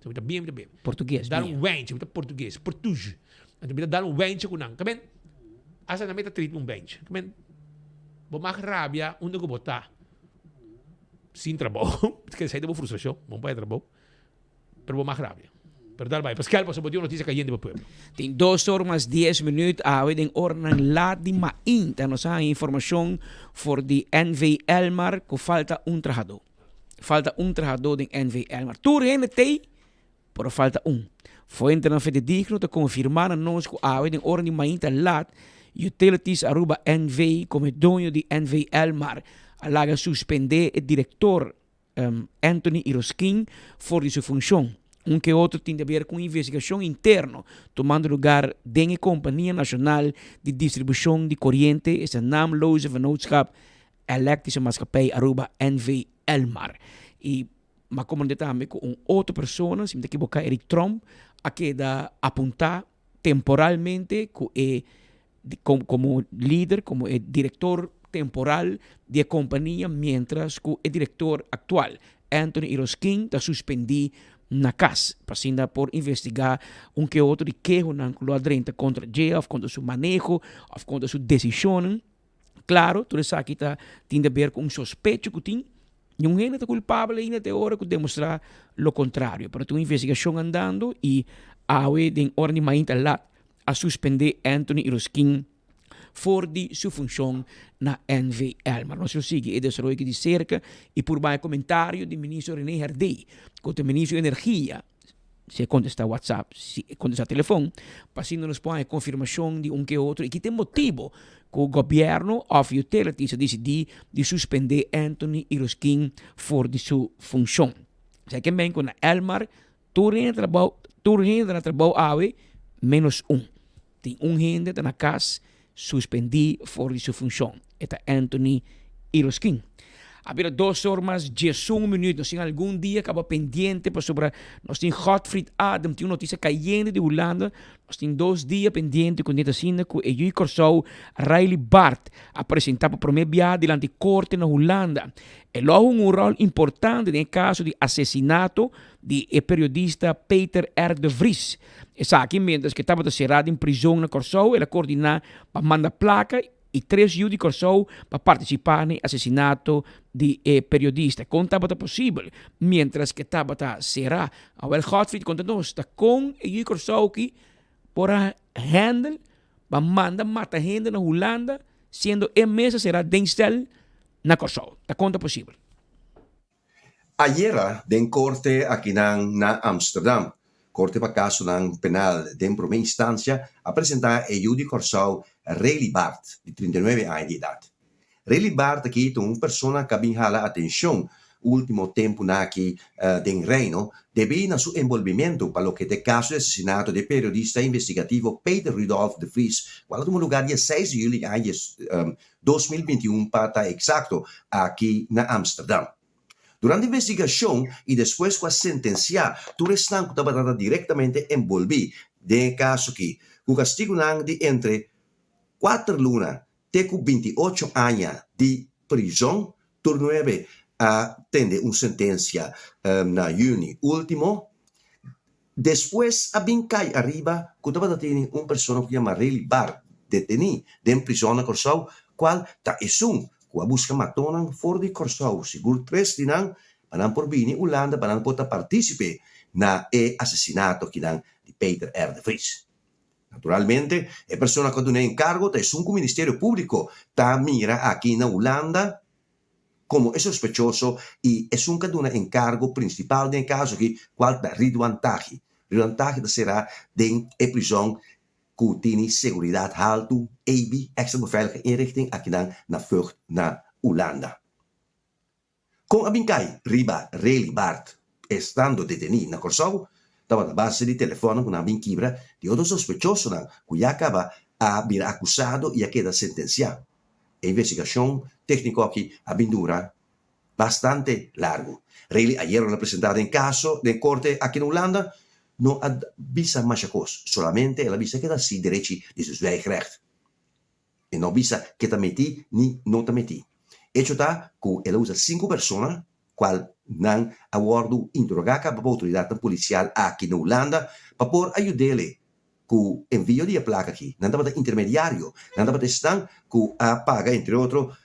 Me tá bem, me tá bem. Português. Dar wine, me tá português, português. Então me tá dando wine com não, também. Asa na meta treat bench. Men, vou mais rabia onde eu botar. Sem trabalho, porque sai de uma frustração, não vai trabalho. Pero vou mais rabia. Pero dar vai, Pascal, posso botar notícia caindo para o povo. Tem 2 horas mais 10 minutos a den ornan lá de main. Nós a informação for de NV Elmar que falta trabajador. Falta trabajador de NV Elmar. Tu tem, pero falta Foi na fede digno te confirmar nós que a den ornan de main te laat utilities@nv como dono de NV Elmar alaga suspender o diretor Anthony Iroskin por sua função. Que outro tem a ver com investigação interna, tomando lugar da Companhia Nacional de Distribuição de Corrente, esse naamloze vennootschap elektrische maatschappij NV Elmar. E mas como também com outra pessoa, se me equivocar, Eric Trump, a que da apontar temporalmente como líder, como diretor temporal de companhia, mientras que o diretor actual, Anthony Iroskin, está suspendido na casa, para por investigar que outro de queijo na adrenta contra ele, of contra seu manejo, of contra sua decisão. Claro, tudo isso aqui tem a ver com suspeito que tem. Ninguém é culpável ainda até hora que demonstrar o contrário. Para uma investigação andando e a em ordem mainta lá a suspender Anthony Iroskin for de sua função na NVL. Mas nós seguimos e desenvolvemos de cerca e por mais comentário do ministro René Herdey, que o ministro de Energia, se contesta WhatsApp, se contesta telefone, passando nos põe a confirmação de que outro e que tem motivo que o governo of utilities decidiu de suspender Anthony Iroskin for de sua função. Se que bem com a Elmar, turno de trabalho ave menos tem gente na casa suspendi for de sua função. Eta Anthony Iroskin. Havia 2 horas, 11 minutos. Nós tínhamos algum dia acaba pendiente para sobre. Nós tínhamos Godfried Adam, tinha uma notícia caindo de Holanda. Nós tínhamos 2 dias pendientes com a cena com Ejuy Corsou, Riley Bart, apresentar para o primeiro dia diante da corte na Holanda. Ele jogou rol importante no caso de assassinato do periodista Peter R. de Vries. Essa aqui, mientras que estava cerrado em prisão na Corsou, ele coordenou para mandar placa e 3 Judy de Corsou para participar no assassinato de periodista. Como estava possível, mientras que estava cerrado. O Godfried contou está com Judy Corsou que por handle para mandar matar gente na Holanda, sendo a mesa será densel na Corsou. Está conta possível. Ayer, den corte aqui na Amsterdam, corte para caso ng penal de primeira instância, apresentar a Judy Corsou Riley Bart, de 39 anos de idade. Riley Bart aqui é uma pessoa que vem a atenção último tempo aqui do Reino, devido a seu envolvimento para o que é caso de assassinato do periodista investigativo Peter Rudolf de Vries, qual é o lugar dia 6 de julho de 2021 para estar exato aqui na Amsterdam. Durante a investigação e depois com a sentença, tu estão diretamente envolvido no caso que o castigo de entre 4 lunas até 28 anos de prisão, tu 9 atende uma sentença na junho último. Depois, a bem cai arriba, que estava tendo uma pessoa que chama Riley Bart, detenido em prisão na Corsou, qual está que a busca matonan for de Corsou, seguro 3 dinang, panan por bini Holanda, panan por participe na assassinato que dan de Peter R. de Vries. Naturalmente, a pessoa que tem encargo é um Ministério Público, tá mira aqui na Holanda como é sospechoso e é um que tem encargo principal do caso que qual da Ridwan Taghi. Ridwan Taghi será de prisão que tem seguridade alta, EBI, extra beveiligde inrichting, aqui na vlucht na Holanda. Com a bincai, Riba Riley Bart, estando detenido na Corsou, estava na base de telefone com a binquibra de outro sospechoso que já acaba a vir acusado e a queda sentenciado. A investigação técnica aqui a dura bastante largo. Riley ayer representado em caso de corte aqui na Holanda, não avisa mais coisa, solamente ela avisa que dá sim direito de seu zwijgrecht. E não avisa que está meti nem não está meti. Hecho está que ela usa 5 pessoas, qual não aguardo interrogar a autoridade policial aqui na Holanda, para por ajudá-le com envio de placa aqui. Não estava intermediário, não estava estão que a paga, entre outros,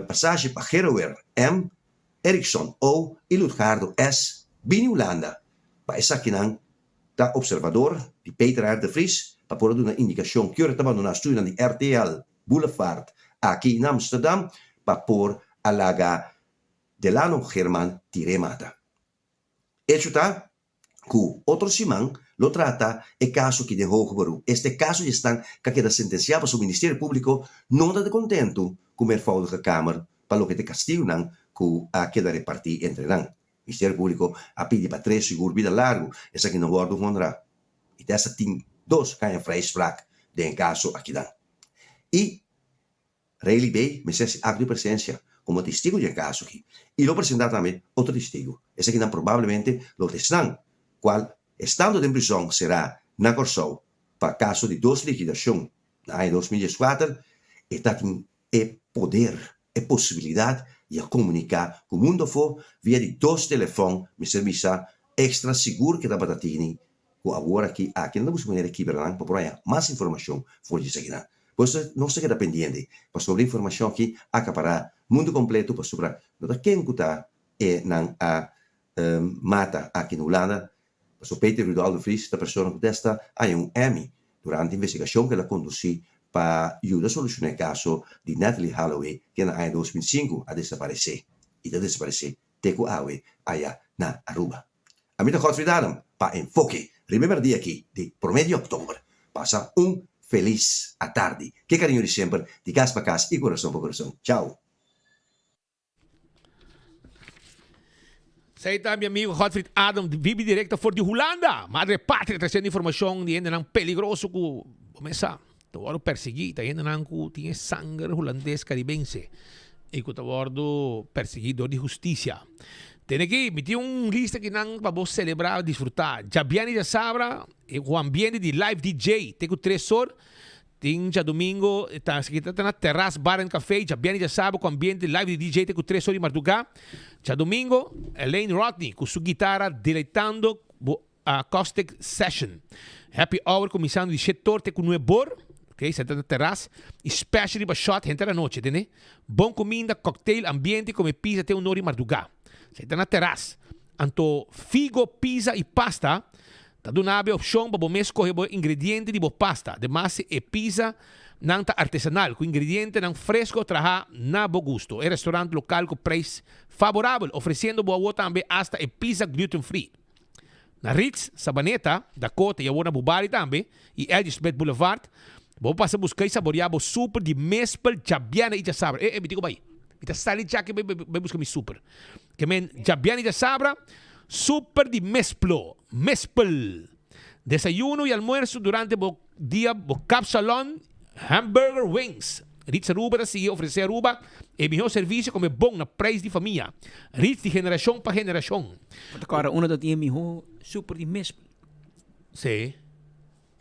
passagem para Heroer M. Eriksson ou Ilutgardo S. Bini Holanda. Para essa aqui não da observador de Peter R. de Vries, para por uma indicação que eu estava no estúdio de RTL Boulevard aqui em Amsterdam, para por alaga Delano Germán Tiremata. Hecho está que outro simão lo trata el caso que de hoog beroep. Este caso já está que queda sentenciado para o Ministério Público, não está contento com a mervoudige Kamer, para o que te castigo que a queda repartir entre nós. O Ministério Público a pedir para 3 seguro vida largo, essa que não guarda o honra. E dessa tem 2 ganham vrijspraak de caso aqui dan. E Riley B. me fez acto de presença como testigo de caso aqui. E lo apresentar também outro testigo. Esse que não provavelmente lo estão, qual estando em prisão será na Corsou para caso de 2 liquidação na ano 2004, está tem poder, possibilidade de comunicar com o mundo fora via de 2 telefones, me serviço extra seguro que dapat atini ku agora aqui na busca maneira aqui para procurar mais informação for de seguir. Por isso não se queda pendiente para sobre informação aqui acaparar mundo completo para sobre nota quem kuta nang mata aqui no Holanda. Pastor Peter Rudolf de Vries, da pessoa que testa a Emmy durante a investigação que ela conduziu para ajudar a solucionar o caso de Natalie Holloway, que no ano 2005 a desaparecer. E de desaparecer, teco awe allá na Aruba. A mim, Godfrey Adam, para Enfoque, primeiro dia aqui, de promedio outubro. Passa feliz a tarde. Que carinho de sempre, de casa para casa e coração para coração. Tchau. Aí está meu amigo Godfrey Adam, vive directa for de Holanda. Madre Pátria, trazendo informação de ainda não peligroso que começa a perseguir, ainda não tinha sangue holandês caribense. E que está perseguidor de justiça. Tem aqui, me tem lista que não para você celebrar, desfrutar. Jabiani de Sabra, o ambiente de live DJ, tem que 3 horas. Tem já domingo, está na terraça, bar e café, já bem já sabe, com ambiente live de DJ, tem com 3 horas de madrugada. Já domingo, Elaine Rodney, com sua guitarra, deleitando a acoustic session. Happy hour, começando de 7 horas, tem com 9 horas, ok, senta na terraça, especially para shot, gente da noite, entende? Bom comida, cocktail, ambiente, come pizza, tem 1 hora de madrugada. Senta na terraça. Anto figo, pizza e pasta, tá do nabe opção para você escolher o ingrediente de pasta. De massa e pizza não tá artesanal, com ingrediente não fresco traja na bo gusto. É restaurante local com preço favorável, oferecendo boa também hasta e pizza gluten free. Na Ritz, Sabaneta, Dakota e a Bubari também, e Elgisbeth Boulevard, vou passar a buscar e saborear o super de Mespel, Jabiana e Jasabra. Me digo bem, me tá saindo já que vai buscar mi super. Que men Jabiana e Jasabra, super de Mespel. Desayuno y almuerzo durante el día, capsalón, hamburger wings. Ritz Aruba sigue ofrecer Aruba el mejor servicio como bom na preço de família. Ritz de geração para geração. Agora, uma da tinha mejor super de Mespel. Sim.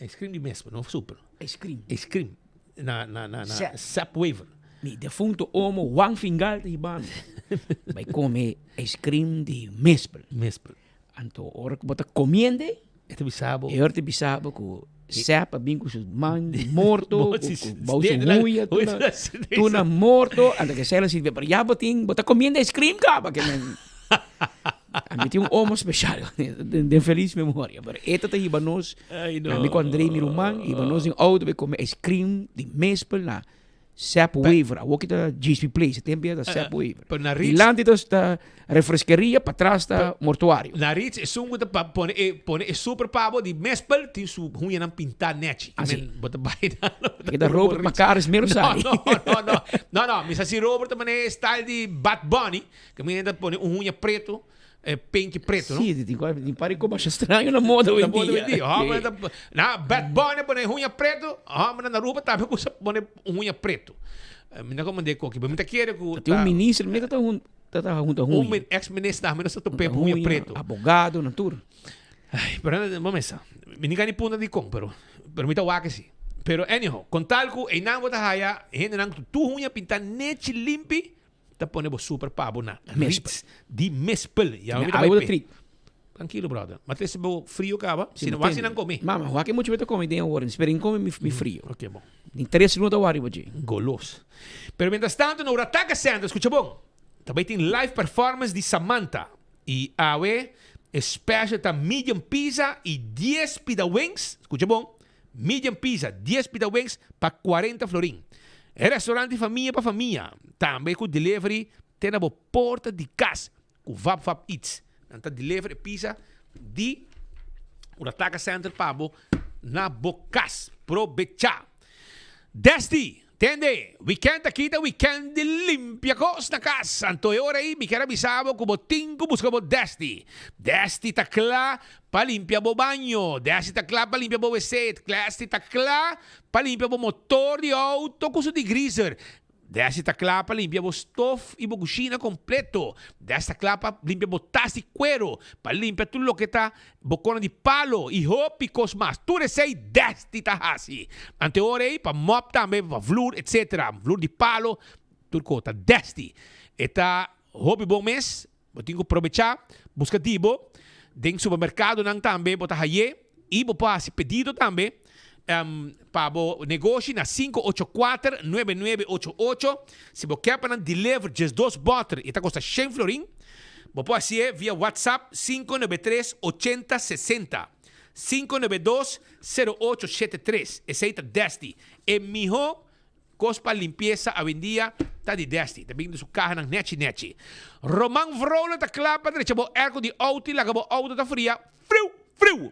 Ice cream de Mespel, não super. Ice cream. Ice cream. Na Sap Waver. Mi defunto homo Juan Fingal de banda. Vai comer ice cream de Mespel. Anto, ora que bota comiende. Este bisabo. E orte bisabo ko sapa bingo su man morto, bauso muia, tuna morto, anda que sela silvia, pero ya botin, bota comiendo ice cream ka, para que men. A mim tinha homo especial, de feliz memória. Pero esta te ibanos, a mim com Andrei Miruman, ibanos em auto, comer ice cream de Mespel na Sap Waver, a kita GSP Place, tempia da Sap Waver. E lá está refresqueria, para trás está mortuário. Na Ritz, é um que põe super pavo de Mespel, tem su ruim não pintar net. Assim. Bota baina. Porque da Robert Macares mesmo sai. Não, mas assim Robert também é style de Bad Bunny, que me ainda põe unha preto. Pink preto, não? Sim, tem pare como acha estranho na moda hoje em dia. Na Bad Bunny põe unha preto, na Aruba também põe unha preto. Me não comandei com que, mas me quer que tem ministro, me tá junto a ruim. Ex-ministro também não tope unha preto. Abogado, natura. Ai, pero vamos a me ninguém punta de com, pero me tá que sim. Pero anyhow, com tal que não bota haya, gente não tu unha pintar net limpi. Tá ponendo super pavo na Ritz de Mespel. E água da treat. Tranquilo, brother. Mas esse frio acaba. Se não vai, se não comer. Mama, o que muito bem comer tem agora. Espera em comer me frio. Ok, bom. Interesse no da hora, hoje. Goloso. Pero mientras tanto, no Urataca Center, escucha bom. Também tem live performance de Samantha. E awe, special tá medium pizza e 10 pita wings. Escucha bom. Medium pizza, 10 pita wings para 40 florim. É restaurante família para família. Também com delivery, tem na porta de casa. Com Vap Eats. Então, delivery pizza de Urataca Center Pabo na Bocas. Provecha. Desti, entende? Weekend aqui, weekend de limpiacos na casa. Então, hora aí, me quero avisar como tingo buscamos Desti. Desti tá claro para limpar o banho. Desti tá claro para limpar o WC. Desti tá claro para limpar o motor de auto com de greaser. Desta está claro para limpar o estofo e a cozinha completo. Desta está claro para limpar o taça de cuero. Para limpar tudo o que está bocona de palo e roupa e coisas mais. Tudo isso aí, desta está assim. Ante hora aí, para mop também, para flor, etc. Flor de palo, tudo coisa. Desta. Eta roupa bom mês. Eu tenho que aproveitar. Busca tipo. Dentro supermercado nang também, bota haye. E bopa se pedido também. Para o negócio na 584-9988. Se você quer para deliver just 2 bottles e está custa 100 florin, você pode ser via WhatsApp 593-8060. 592-0873. Esse aí está Desti. E mijo, cospa limpeza a vendia está de Desti. Também do seu carro ng Nechi. Roman Vrola está clapa, direcha bo ergo de auto, laga bo auto está fria. Frio.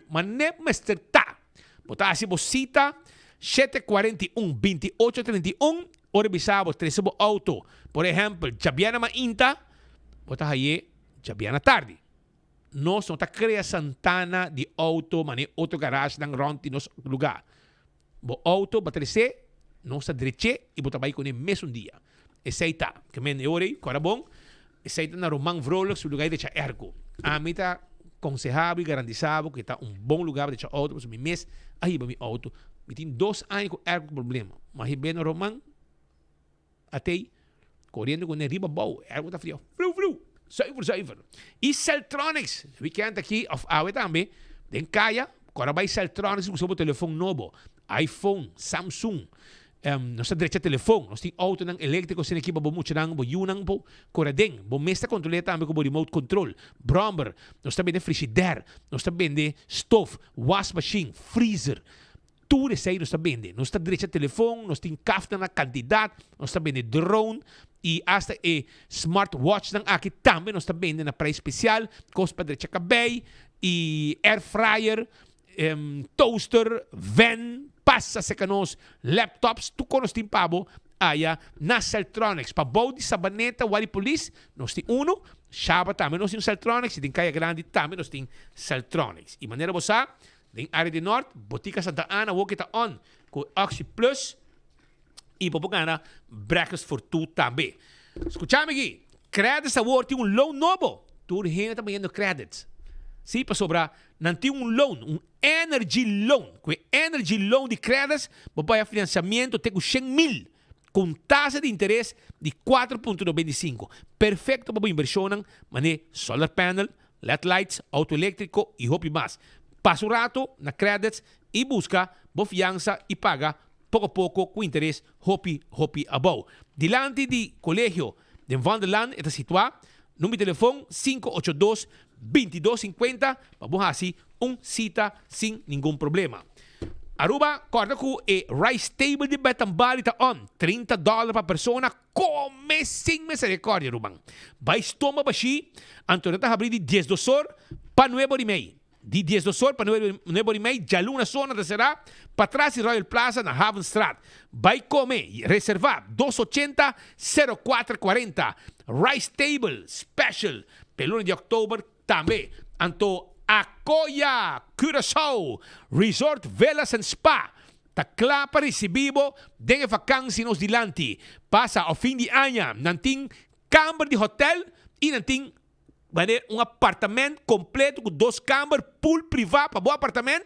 Mané Mr. Ta. Bota assim, cita 741-2831. Ora bisabo, tresebo auto. Por exemplo, Jabiana Mainta. Bota aí, Jabiana tarde. Nós não tá cria Santana de auto, mané outro garagem ng ronti nos lugar. Bo auto, baterese, não está direche e bota vai com ele mesmo dia. Esse aí tá. Que men ore, cora bom. Esse aí tá na Roman Vrola, seu lugar de ergo. A mim tá aconselhável e garantizado que está bom lugar para deixar auto, mas mês aí para meu auto, me tem 2 anos com ergo problema, mas aí bem no Roman, até correndo com riba bom, ergo está frio, saíver. E Celtronics, weekend aqui of awe também, tem caia, agora vai Celtronics com seu telefone novo, iPhone, Samsung. Nós está direito telefone, nós temos auto ng elétrico sem equipa, muito nang, yunang po, coradeng, mesta controle também com remote control, Bromber, nós está vende frigidaire, nós está vende stove, wash machine, freezer, tudo isso aí nós está vende. Nós está direito telefone, nós temos kafta na quantidade, nós está vende drone e hasta smartwatch nang aqui também nós está vende na preço especial, costa direito cabelo e air fryer, toaster, van, passa secanos, laptops, tu conos tim pabo, aya na Celtronics. Pa bau di sabaneta, wali police, nos tem uno, Shaba também nós tem Celtronics, e tem Caia Grande também nós tem Celtronics. E maneira bosa, tem área de norte, Botica Santa Ana, wo kita on, com Oxy Plus, e popogana, breakfast for two também. Escuchame aqui, credits award tem loan novo, tu rena também no credits. Sim, para sobrar, não tem loan, energy loan. Com energy loan de créditos, você vai a financiamento tem 100,000 com taxa de interesse de 4,95. Perfeito para a inversão, mané solar panel, LED lights, auto elétrico e hopi mais. Passa um rato na créditos e busca boa fiança e paga pouco a pouco com interesse hopi above. Dilante de colégio de Vanderland, está situado, número de telefone 582-2250, vamos assim, cita sem nenhum problema. Aruba, corda com Rice Table de Betambari está on, $30 para persona, come sem misericórdia, Ruban. Vai estômago baixi, Antônio está abrindo de $10 para $9,5. De $10 para $9,5, já luna zona da será, para trás de Royal Plaza na Havenstraat. Vai comer, reservar, 280-0440. Rice Table Special, pelo de outubro também. Anto Acoya, Curaçao, Resort Velas and Spa. Tá claro para receber de vacância nos dilante. Passa ao fim de ano, não tem câmara de hotel e não tem apartamento completo com 2 câmaras, pool privado para bom apartamento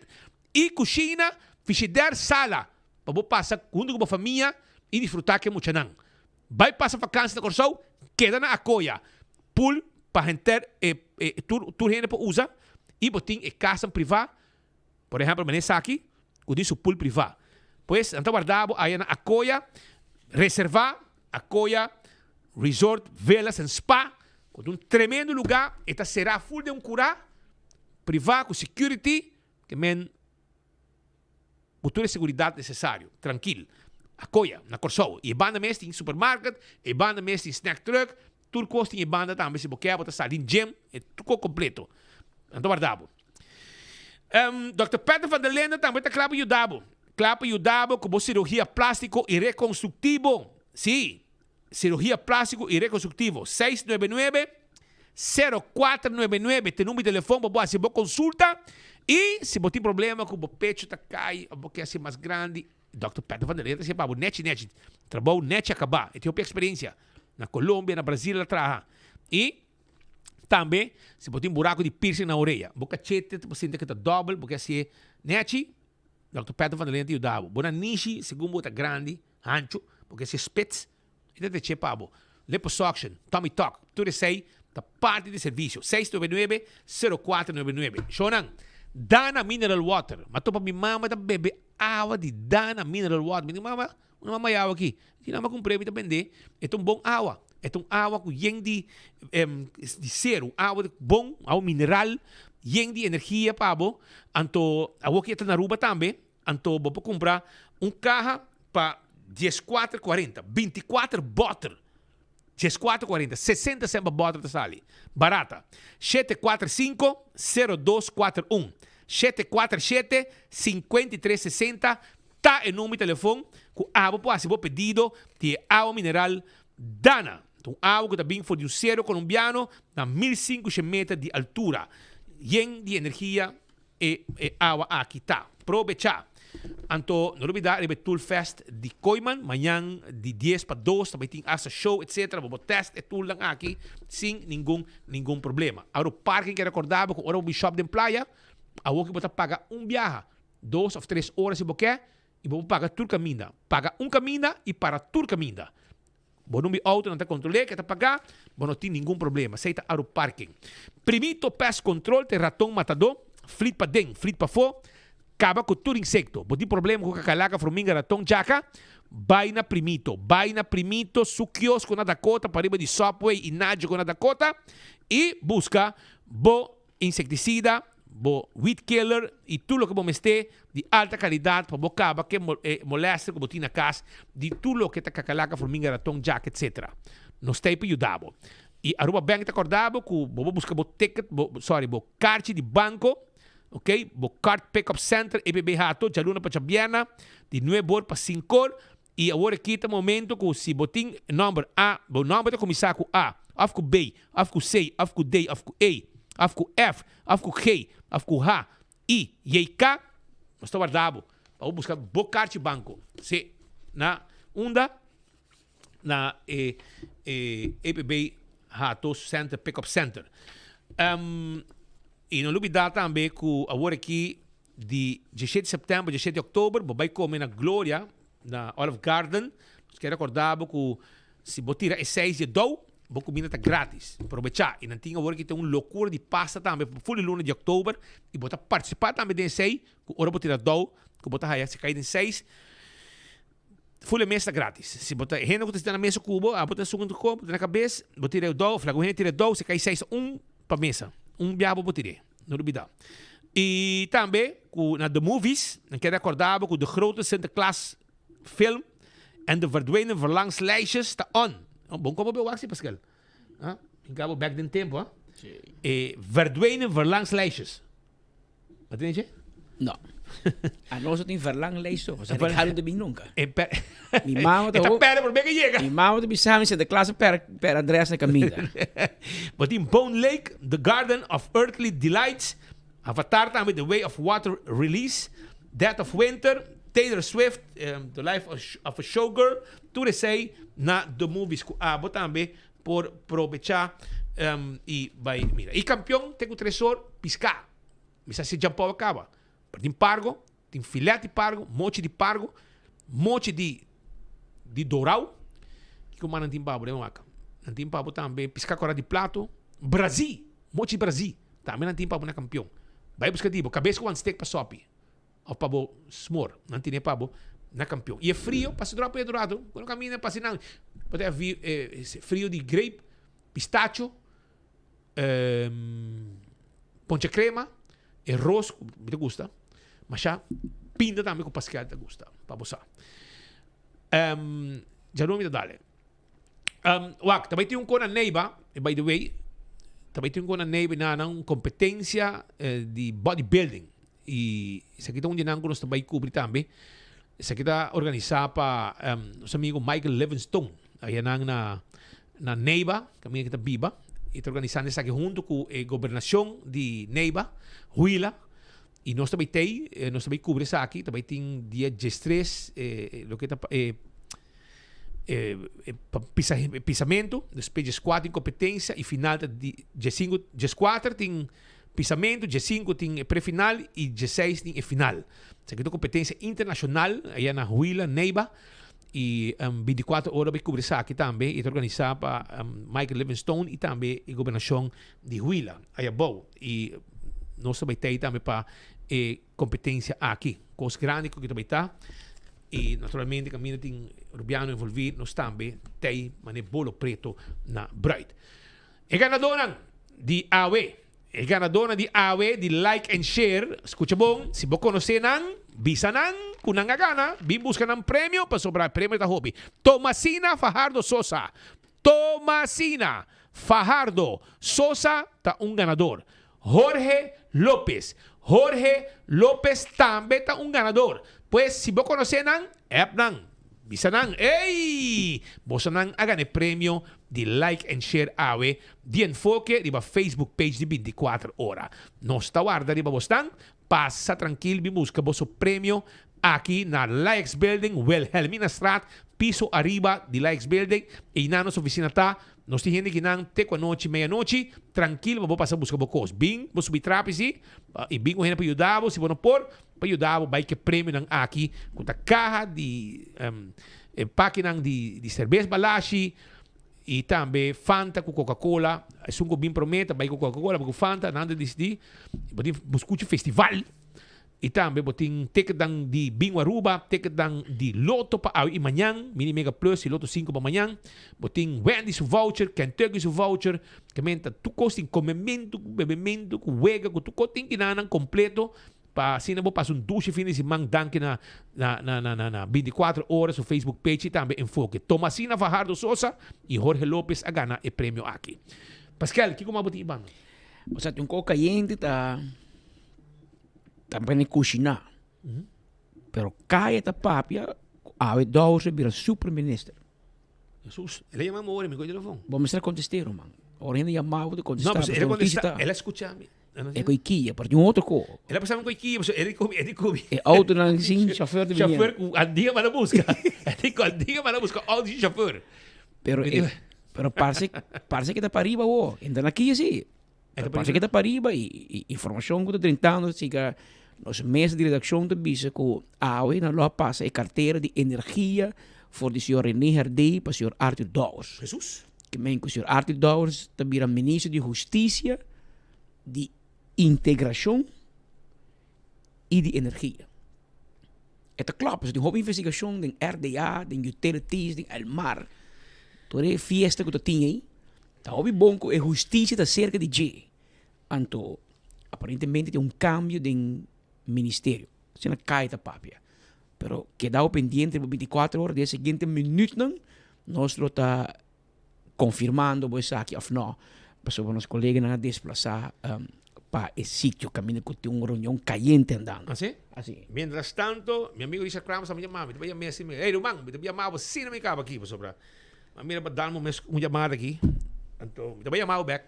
e cozinha, frigideira, sala. Para bom passar junto com a família e desfrutar que é muito não. Vai passar vacância na Curaçao, queda na Acoya. Pool para gente tur gente para usar e botin casa privada, por exemplo, manesa aqui, com isso pool privado. Pois, então guardado aí na Acoya, reservar Acoya Resort Velas and Spa, com tremendo lugar, esta será full de cura privado com security, que men toda a segurança necessário, tranquilo. Acoya, na Curaçao, e banda mesmo tem supermarket, e banda mesmo tem snack truck, tudo custa em banda também, se você quer, você está em gym, é tudo completo. Então, guardado. Dr. Peter van der Lende também está claro para ajudar. Claro para ajudar com cirurgia plástico e reconstrutivo. Sim, cirurgia plástico e reconstrutivo. 699-0499. Tem número de telefone para você consulta. E se você tem problema com o pecho, está cai, ou quer ser mais grande, Dr. Peter van der Lende está para net. Trabalho net acabar. E tem uma experiência na Colômbia, na Brasília, lá e também, se você tem buraco de piercing na orelha, boca chete, você tem que estar double, porque assim é net, Dr. Peter van der Lende ajudava. Bona niche, segundo está grande, ancho, porque se spits, e tem que chegar, liposuction, tummy tuck, tudo isso aí, ta parte de servicio. 699-0499. Shonan, Dana Mineral Water. Mato pa mi mama ta bebe awa di Dana Mineral Water. Minha mama, uma mama yawa aqui. Que não comprei ta vender. É um bom awa. É um awa com yen de zero. Awa de bom, awa mineral. Yen de energia pabo. Anto, awa que na Aruba também. Anto, vou comprar caja para 14,40. 24 botter. 14,40. 60 centavos botter da sali. Barata. 745-0241. 747-5360. Tá em número de telefone. Com água, pode ser pedido de água mineral Dana. Então, água que está bem for de um zero colombiano na 1.500 metros de altura. Yen de energia e água aqui tá. Provecha. Anto, não olvidar, o Tool Fest de Koiman, amanhã de 10 para 2, também tem essa show, etc. Vamos testar tudo lang aqui, sem nenhum problema. Agora, o parking que recordava, com o shop de playa, a que você paga viaje, 2 ou 3 horas se você quer, e você paga tudo caminho. Paga caminho e para tudo caminho. Você não auto, não está controlado, que está pagar, você não tem nenhum problema. Aceita o parking. Primito Pest Control, tem ratão matador, flit para dentro, flit para fora, acaba com todo insecto. Você tem problema com cacalaca, formiga, ratão, jaca, vai na Primito, su quiosco na Dakota, para riba de Subway e Nádio na Dakota, e busca bo insecticida, bo weed killer e tudo o que você ter de alta qualidade para bocar que molesta que você na casa de tudo o que está cacalaca, formiga, ratão, jaca, etc. Nós temos para ajudar. E a Aruba Bank está acordado que você busca bo ticket, bo carte de banco, ok? Bo card pick-up center, EPB Hato, Jaluna para Chabiana, de 9 horas para 5 horas, e agora aqui está o momento que se botin número A, o número de começar com A, af com B, af com C, af com D, af com E, af com F, af com G, af com H, I, e K, nós estamos guardando, para buscar bo card de banco, se na onda, na EPB Hato Center, Pick-up Center. E não olvidar também que agora aqui, de 17 de setembro, 17 de outubro, vai comer na Glória, na Olive Garden. Quero recordar que se você tirar 6 de dough, a comida está grátis. Aproveitar. E não tem agora que tem uma loucura de pasta também, para full luna de outubro. E você participar também de 6, que agora você tirar dough, que você se cair em 6. Full mesa grátis. Se você renda que você está na mesa cubo, você segundo copo na cabeça, você tira o dough, flago renda tira dough, se cai 6, para mesa. Biabo para tirar. Não olvidar. E também, na The Movies, eu quero recordar que de grote Sinterklaas film en de verdwenen verlangslijstjes está on. Bom como eu acho, Pascal. Ik back in tempo. Verdwenen verlangslijstjes. Wat denk je? No. A nós tem verlanglijst, o sea, dejaron de vir nunca. Mi mamá te espera por ver que llega. Mi mamá te bisava de classe per Andreas na camina. But in Bone Lake, The Garden of Earthly Delights, Avatar também The Way of Water Release, Death of Winter, Taylor Swift, The Life of a Showgirl, tudo isso aí na The Movies. Também por aproveitar e vai, mira. E campeão tem o tresor piscar. Misa se jampou acaba. Tem pargo, tem filete de pargo, mochi de pargo, mochi de dourau, que o mano tem pabo, não tem pabo também, piscar cora de plato, Brasil, mochi Brasil, também não tem pabo na campeão. Vai buscar tipo, cabeça com um steak para sopi, ou pabo smor, não tem pabo na campeão. E é frio, passa dropa e dourado, quando caminha, passa não, pode haver frio de grape, pistacho, ponche crema, arroz, me gusta. Mas já pinta também com Pascal te gusta, para você. Já não me dá. Também tem na Neiba, by the way, também tem na Neiba na competência de bodybuilding. E isso aqui está onde nós também cobrir também. Isso aqui está organizado para nosso amigo Michael Livingstone, aí na Neiba, caminho que está viva. E está organizando isso aqui junto com a governação de Neiba, Huila. E nós também cobrimos isso aqui, também tem dia 13, o que está pisamento, depois dia 4 tem competência e final dia 5, dia 4 tem pisamento, dia 5 tem pré-final e dia 6 tem final. Isso aqui é competência internacional, aí na Huila, Neiba, e 24 horas vai cobrir aqui também e organizar para Michael Livingstone e também a governação de Huila, aí bom e nós também tem também para competência aqui, coisa grande que também tá e naturalmente caminho tem Rubiano envolvido nós também tem mané bolo preto na Bright. E ganadora de AWE, e ganadora de AWE de like and share, escucha bom, se você conhecer nang bisa nang kunang gana, bin busca ng premyo para sobra premyo ta hobby. Tomasina Fajardo Sosa. Tomasina Fajardo Sosa ta un ganador. Jorge López también ta un ganador. Pues si vos conocen nang, app nang, bisa nang, ey, vos nang hagan el premio de like and share AWE di enfoque di ba Facebook page di 24 horas. Nos tawarda di ba vos nang, passa tranquilo, vi busca vos premio aqui na Laix Building, Wilhelmina Straat, piso arriba de Laix Building, e na nossa oficina tá, nós temos gente que não tem com a noite, meia-noite, tranquilo, vou passar a buscar vocês. Bem, vou subir trapezi, e bem, para ajudar você, se você não pôr, para ajudar, vai que prêmio não aqui, com a carra de páquina de cerveja balashi, e também Fanta com Coca-Cola, é um bem prometa, vai com Coca-Cola, com Fanta, nada disso, buscute festival, e também botin ticket de Bingo Aruba, ticket de Loto para amanhã, Mini Mega Plus e Loto 5 para amanhã, botin Wendy's voucher, Kentucky's voucher, que menta tu costa em comimento, bebimento, com wega, com tu costa em ginanang completo, para assim não passa duche fim de semana danke na 24 horas no Facebook page e também enfoque. Tomasina Fajardo Sosa e Jorge López a gana e prêmio aqui. Pascal, que como botin ibang? O sea, un coca caliente também cozinhar. Pero kaya ta papia, awe dose vira super-minister. Jesus, ele chama amor, me cuida do telefone. Vamos estar contestando, man. Ora ainda chamava de contestar. Não, mas ele contesta, ele escuta-me. É com Ikea, porque um outro co. Ele passava com Ikea, ele come. É auto não sim, chauffeur de menino. Chauffeur com andiga para busca. Ele com andiga para busca auto de chauffeur. Pero parece que tá para riba, o. Ainda aqui assim. Parece que tá para riba e informação que tá 30 anos, siga nos meses de redação de bisa com a AWE na loja passa e carteira de energia voor de senhor René Herdey para o senhor Arthur Dowers. Jesus. Que men que o senhor Arthur Dowers também era ministro de Justiça, de Integração e de Energia. Esta klopt, de hobby investigação de RDA, de utilities, de Elmar. Toda a fiesta que tu tinha aí, tá hobby bom com a justiça da cerca de G. Anto, aparentemente tem cambio de ministério. Se não cai da papia. Pero quedado pendiente por 24 horas, de seguinte minuto, nós está confirmando pois aqui of não. Para os colegas não desplazar para esse sítio, caminho que tem reunião caliente andando. Assim? Assim. Mientras tanto, meu amigo Richard Krams me chamava, me chamava assim, ei, Rumang, me chamava assim, não me acaba aqui, para mira para dar uma chamada aqui. Então, me chamava back,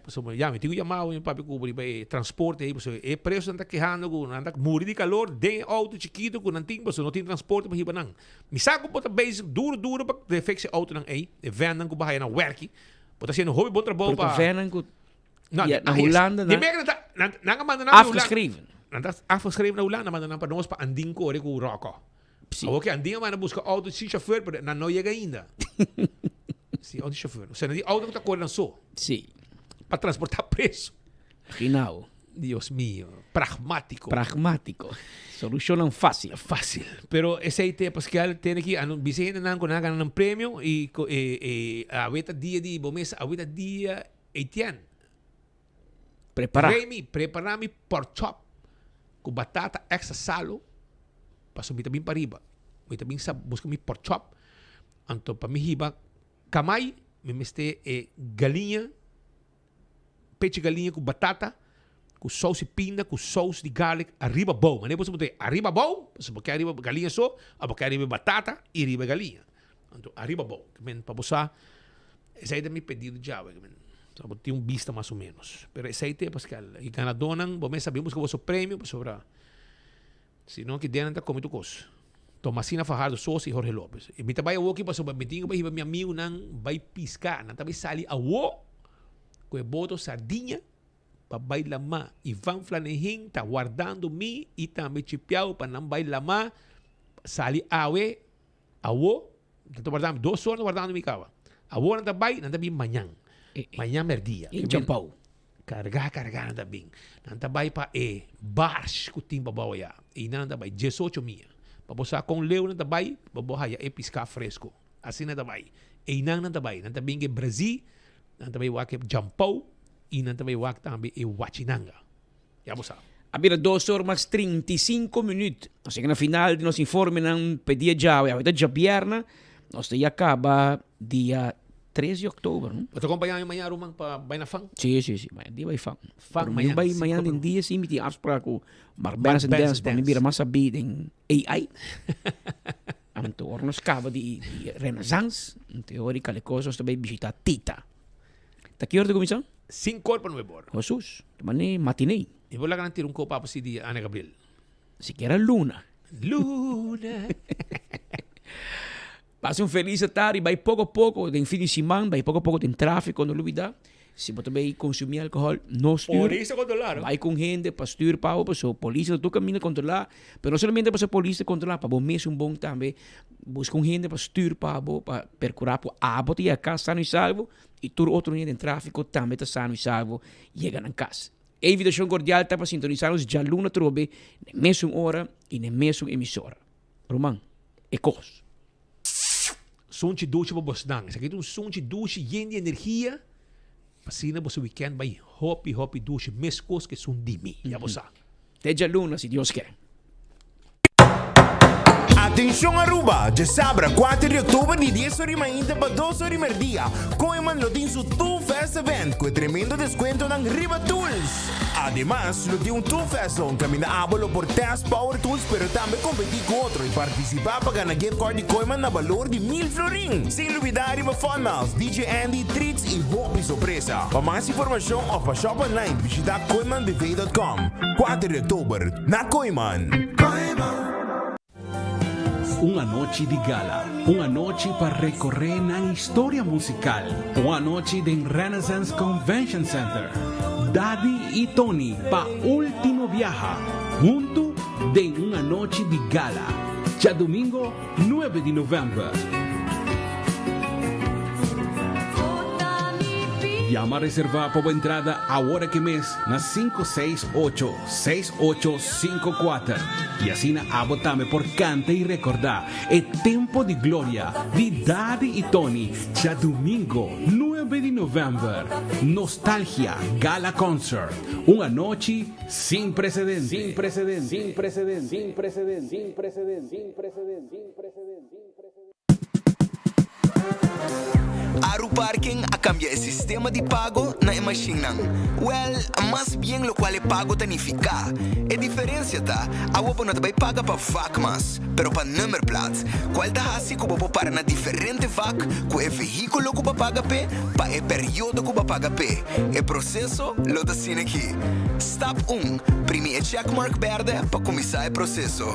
me tenho chamado em papi cubo de transporte aí, é preço anda quejando com anda morrer de calor, de auto chiquito com não tem transporte para ir não. Me saco para base duro para defexe auto não aí, e venden com bahia na werk. Bota sendo hobby bom trabalho para venden com na Holanda na na manda na afgeschreven. Afgeschreven na Holanda, manda na para nós para anding com o Rocco. Ok, anding mas busca auto sem chauffeur, mas não chega ainda. Sim, auto chauffeur. Ou seja, auto que está correndo só. Sim. Para transportar preço. Final. Dios mío. Pragmático. Solucionam fácil. Fácil. Pero esse aí tem, Pascal, tem que, bisita na ganhar um prêmio e a dia de bomesa, a dia 18. Preparar-me pork chop com batata extra salo. Passo me também para riba. Me também busco me pork chop. Então, para me riba, kamay, me meste galinha, peche galinha com batata, com sauce pinda, com sauce de garlic, arriba bow. Mas depois você arriba bow, você pode arriba galinha só, ou pode arriba batata e arriba galinha. Então, arriba bow. Para você, esse aí é meu pedido já. Tem vista mais ou menos. Pero esse aí tem, Pascal. E ganadonang, bom, sabemos que o seu prêmio, sobre, se não que dentro está comendo coisa. Tomasina Fajardo Sosa e Jorge López. E me trabalha aqui para sobre meeting para meu amigo não vai piscar, não também sali a com o boto sardinha para bailar má. Ivan Flanehin está guardando mi e também chipiao para não bailar má. Sali a Tanto guardamos 2 horas guardando mi cava. Agora nanta bay, nanta bin manhã. Manhã merdia. Em Jampau. Carga nanta bin. Nanta bay pa bars ku timba bawaya. E nanta bay 18 mia. Pabosa com leu nanta bay, babohaya piscar fresco. Assim nanta bay. E nanta bay, nanta bin Brasil, nanta bay wak Jampau, e nanta bay wak também Huachinanga. Ya bosa. Había 2 horas mais 35 minutos. Assim que na final de nosso informe não pedia já, agora já vierna, nós já acaba dia 13 de outubro, não? Você acompanha amanhã rumang pa bay na fang? Sim. Dia vai fang. Fang manhã. Bay manhã din dia sim miti para ko Marbands and Dance para mibira masabi din AI. Ang torno scava di Renaissance, in teorica le cose sto bay visita Tita. Ta que hora de começar? 5 horas para 9 horas. Jesus, mane matinee. E vou lá garantir um copo para si di Ana Gabriel. Siquiera luna. Luna. Passe feliz tarde, vai pouco a pouco, tem fim de semana, vai pouco a pouco, tem tráfico, não olvidar. Se você vai consumir álcool, não estuda. Polícia controlar. Vai com gente para estudar, para a polícia, tu caminha controlar. Mas não somente para a polícia controlar, para o mesmo bom também. Busca com gente para estudar, para percurar, para a botar e a casa sano e salvo. E todo outro dia em tráfico também está sano e salvo. Chega na casa. A invitação cordial está para sintonizar-nos já luna trobe, na mesma hora e na mesma emissora. Romão, é cos. Sunti douche para bosdang. Sa kitong sunti douche yen de energia. Pasina po sa weekend by hopi douche mescos que sundimi. Ya bosa. Teja luna si Dios quer. Atenção Aruba, já sabra 4 de outubro de 10 horas ainda para 2 horas merdia. Koeman lo tem su Tool Fest event com tremendo desconto ng Riva Tools. Además, lo tem Tool Fest on caminha abolo por test power tools pero também competir com outro e participar para ganhar gift card de Koeman na valor de 1,000 florin. Sem olvidar Riva Fun Miles, DJ Andy, treats e hopi surpresa. Para mais informação ou para shop online, visita koemanbv.com. 4 de outubro, na Koeman. Uma noite de gala, uma noite para recorrer na história musical, uma noite de Renaissance Convention Center. Daddy e Tony pa último viaja, junto de uma noite de gala, já domingo 9 de novembro. Llama a reservar para a entrada a hora que mês na 568-6854. E assina a botame por canta e recordar. É tempo de glória de Daddy e Tony. Já domingo, 9 de novembro. Nostalgia Gala Concert. Uma noite sem precedentes. Sem precedentes. Sem precedentes. Sem precedentes. Sem precedentes. Sem precedentes. Sem precedentes. Aru Parking a cambia el sistema de pago na machine. Well, mas bien lo cual é pago tanifica. A diferença tá, a wopo não vai paga para vac mas, pero para number plate. Qual tá assim que wopo para na diferente vac, com o veículo que paga p, para o período que paga p. O processo lo da sin aqui. Step 1, primi o checkmark verde para começar o processo.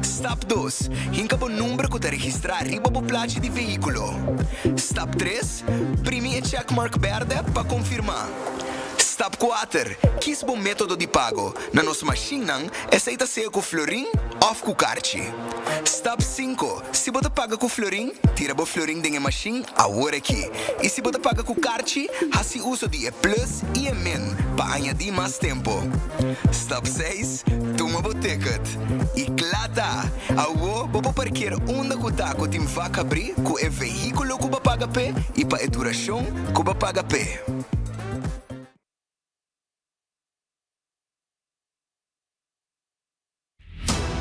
Step 2, hinca o número que tá registrar riba o plate de veículo. Step 3, primi o checkmark verde para confirmar. Step 4, quis bom método de pago. Na nossa machine, aceita ser com florin ou com carte. Step 5, se você paga com florin, tira o florin da machine a hora aqui. E se você paga com carte, faz uso de E plus e E min para añadir mais tempo. Step 6, toma o ticket. E clata, a você parquear onde você está com o vaca abrir com o veículo que você paga pé e para a duração que você paga pé.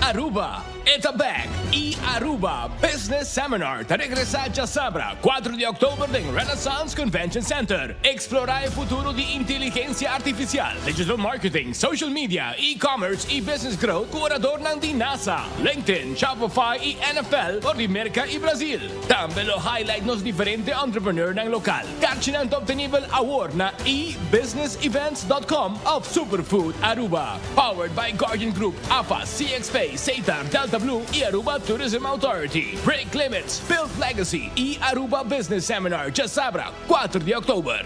Aruba, Etabag e Aruba Business Seminar está regressar já sabra 4 de outubro em Renaissance Convention Center. Explorar o futuro de inteligência artificial, digital marketing, social media, e-commerce e business growth com orador ng di NASA, LinkedIn, Shopify e NFL por America e Brasil. Também lo highlight nos diferentes entrepreneur ng lokal. Catch ng top nível award na ebusinessevents.com of Superfood Aruba. Powered by Guardian Group, APA, CXP, Satar, Delta Blue e Aruba Tourism Authority. Break Limits, Build Legacy e Aruba Business Seminar, já sabra, 4 de outubro.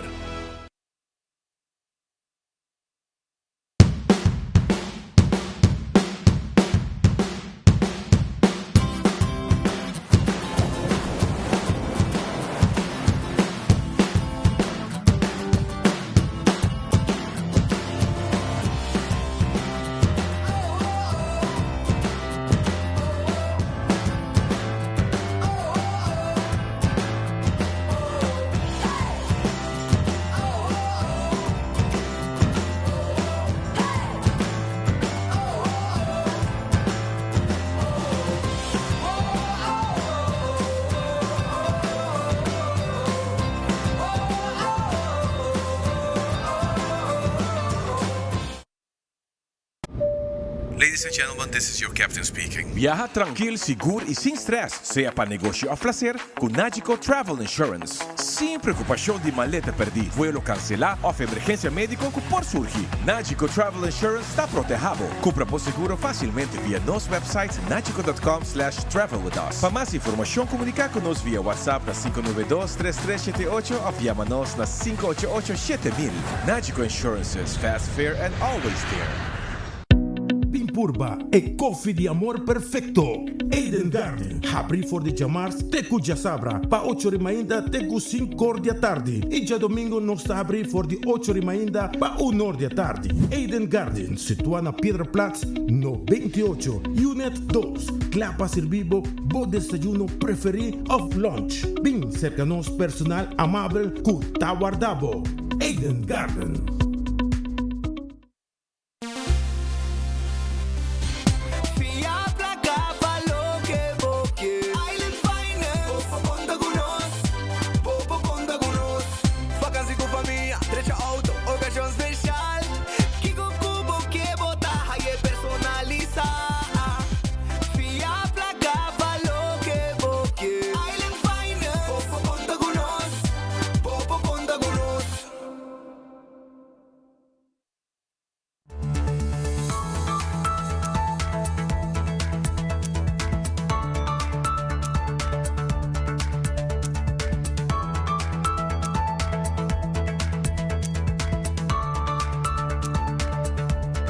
Ladies and gentlemen, this is your captain speaking. Viaja tranquilo, seguro e sem stress, seja para negócio ou lazer, com Nagico Travel Insurance. Sem preocupação de maleta perdida, vuelo cancelar ou emergência médica que por surgir. Nagico Travel Insurance está protegido. Compra por seguro facilmente via nosso website nagico.com/travel with us. Para mais informação, comunicar conosco via WhatsApp na 592-3378 ou via-nos na 588-7000. Nagico Insurances, fast, fair and always there. Purba e coffee de amor perfecto. Eden Garden. Abri for de chamars teku já sabra. Pa 8h ainda teku 5h da tarde. E já domingo nós está abri for de 8h ainda pa 1h da tarde. Eden Garden, situado na Piedraplatz, no 28, Unit 2. Clapa servibo, bo desayuno preferi of lunch. Bem cerca nos personal amável ku tawardabo. Eden Garden.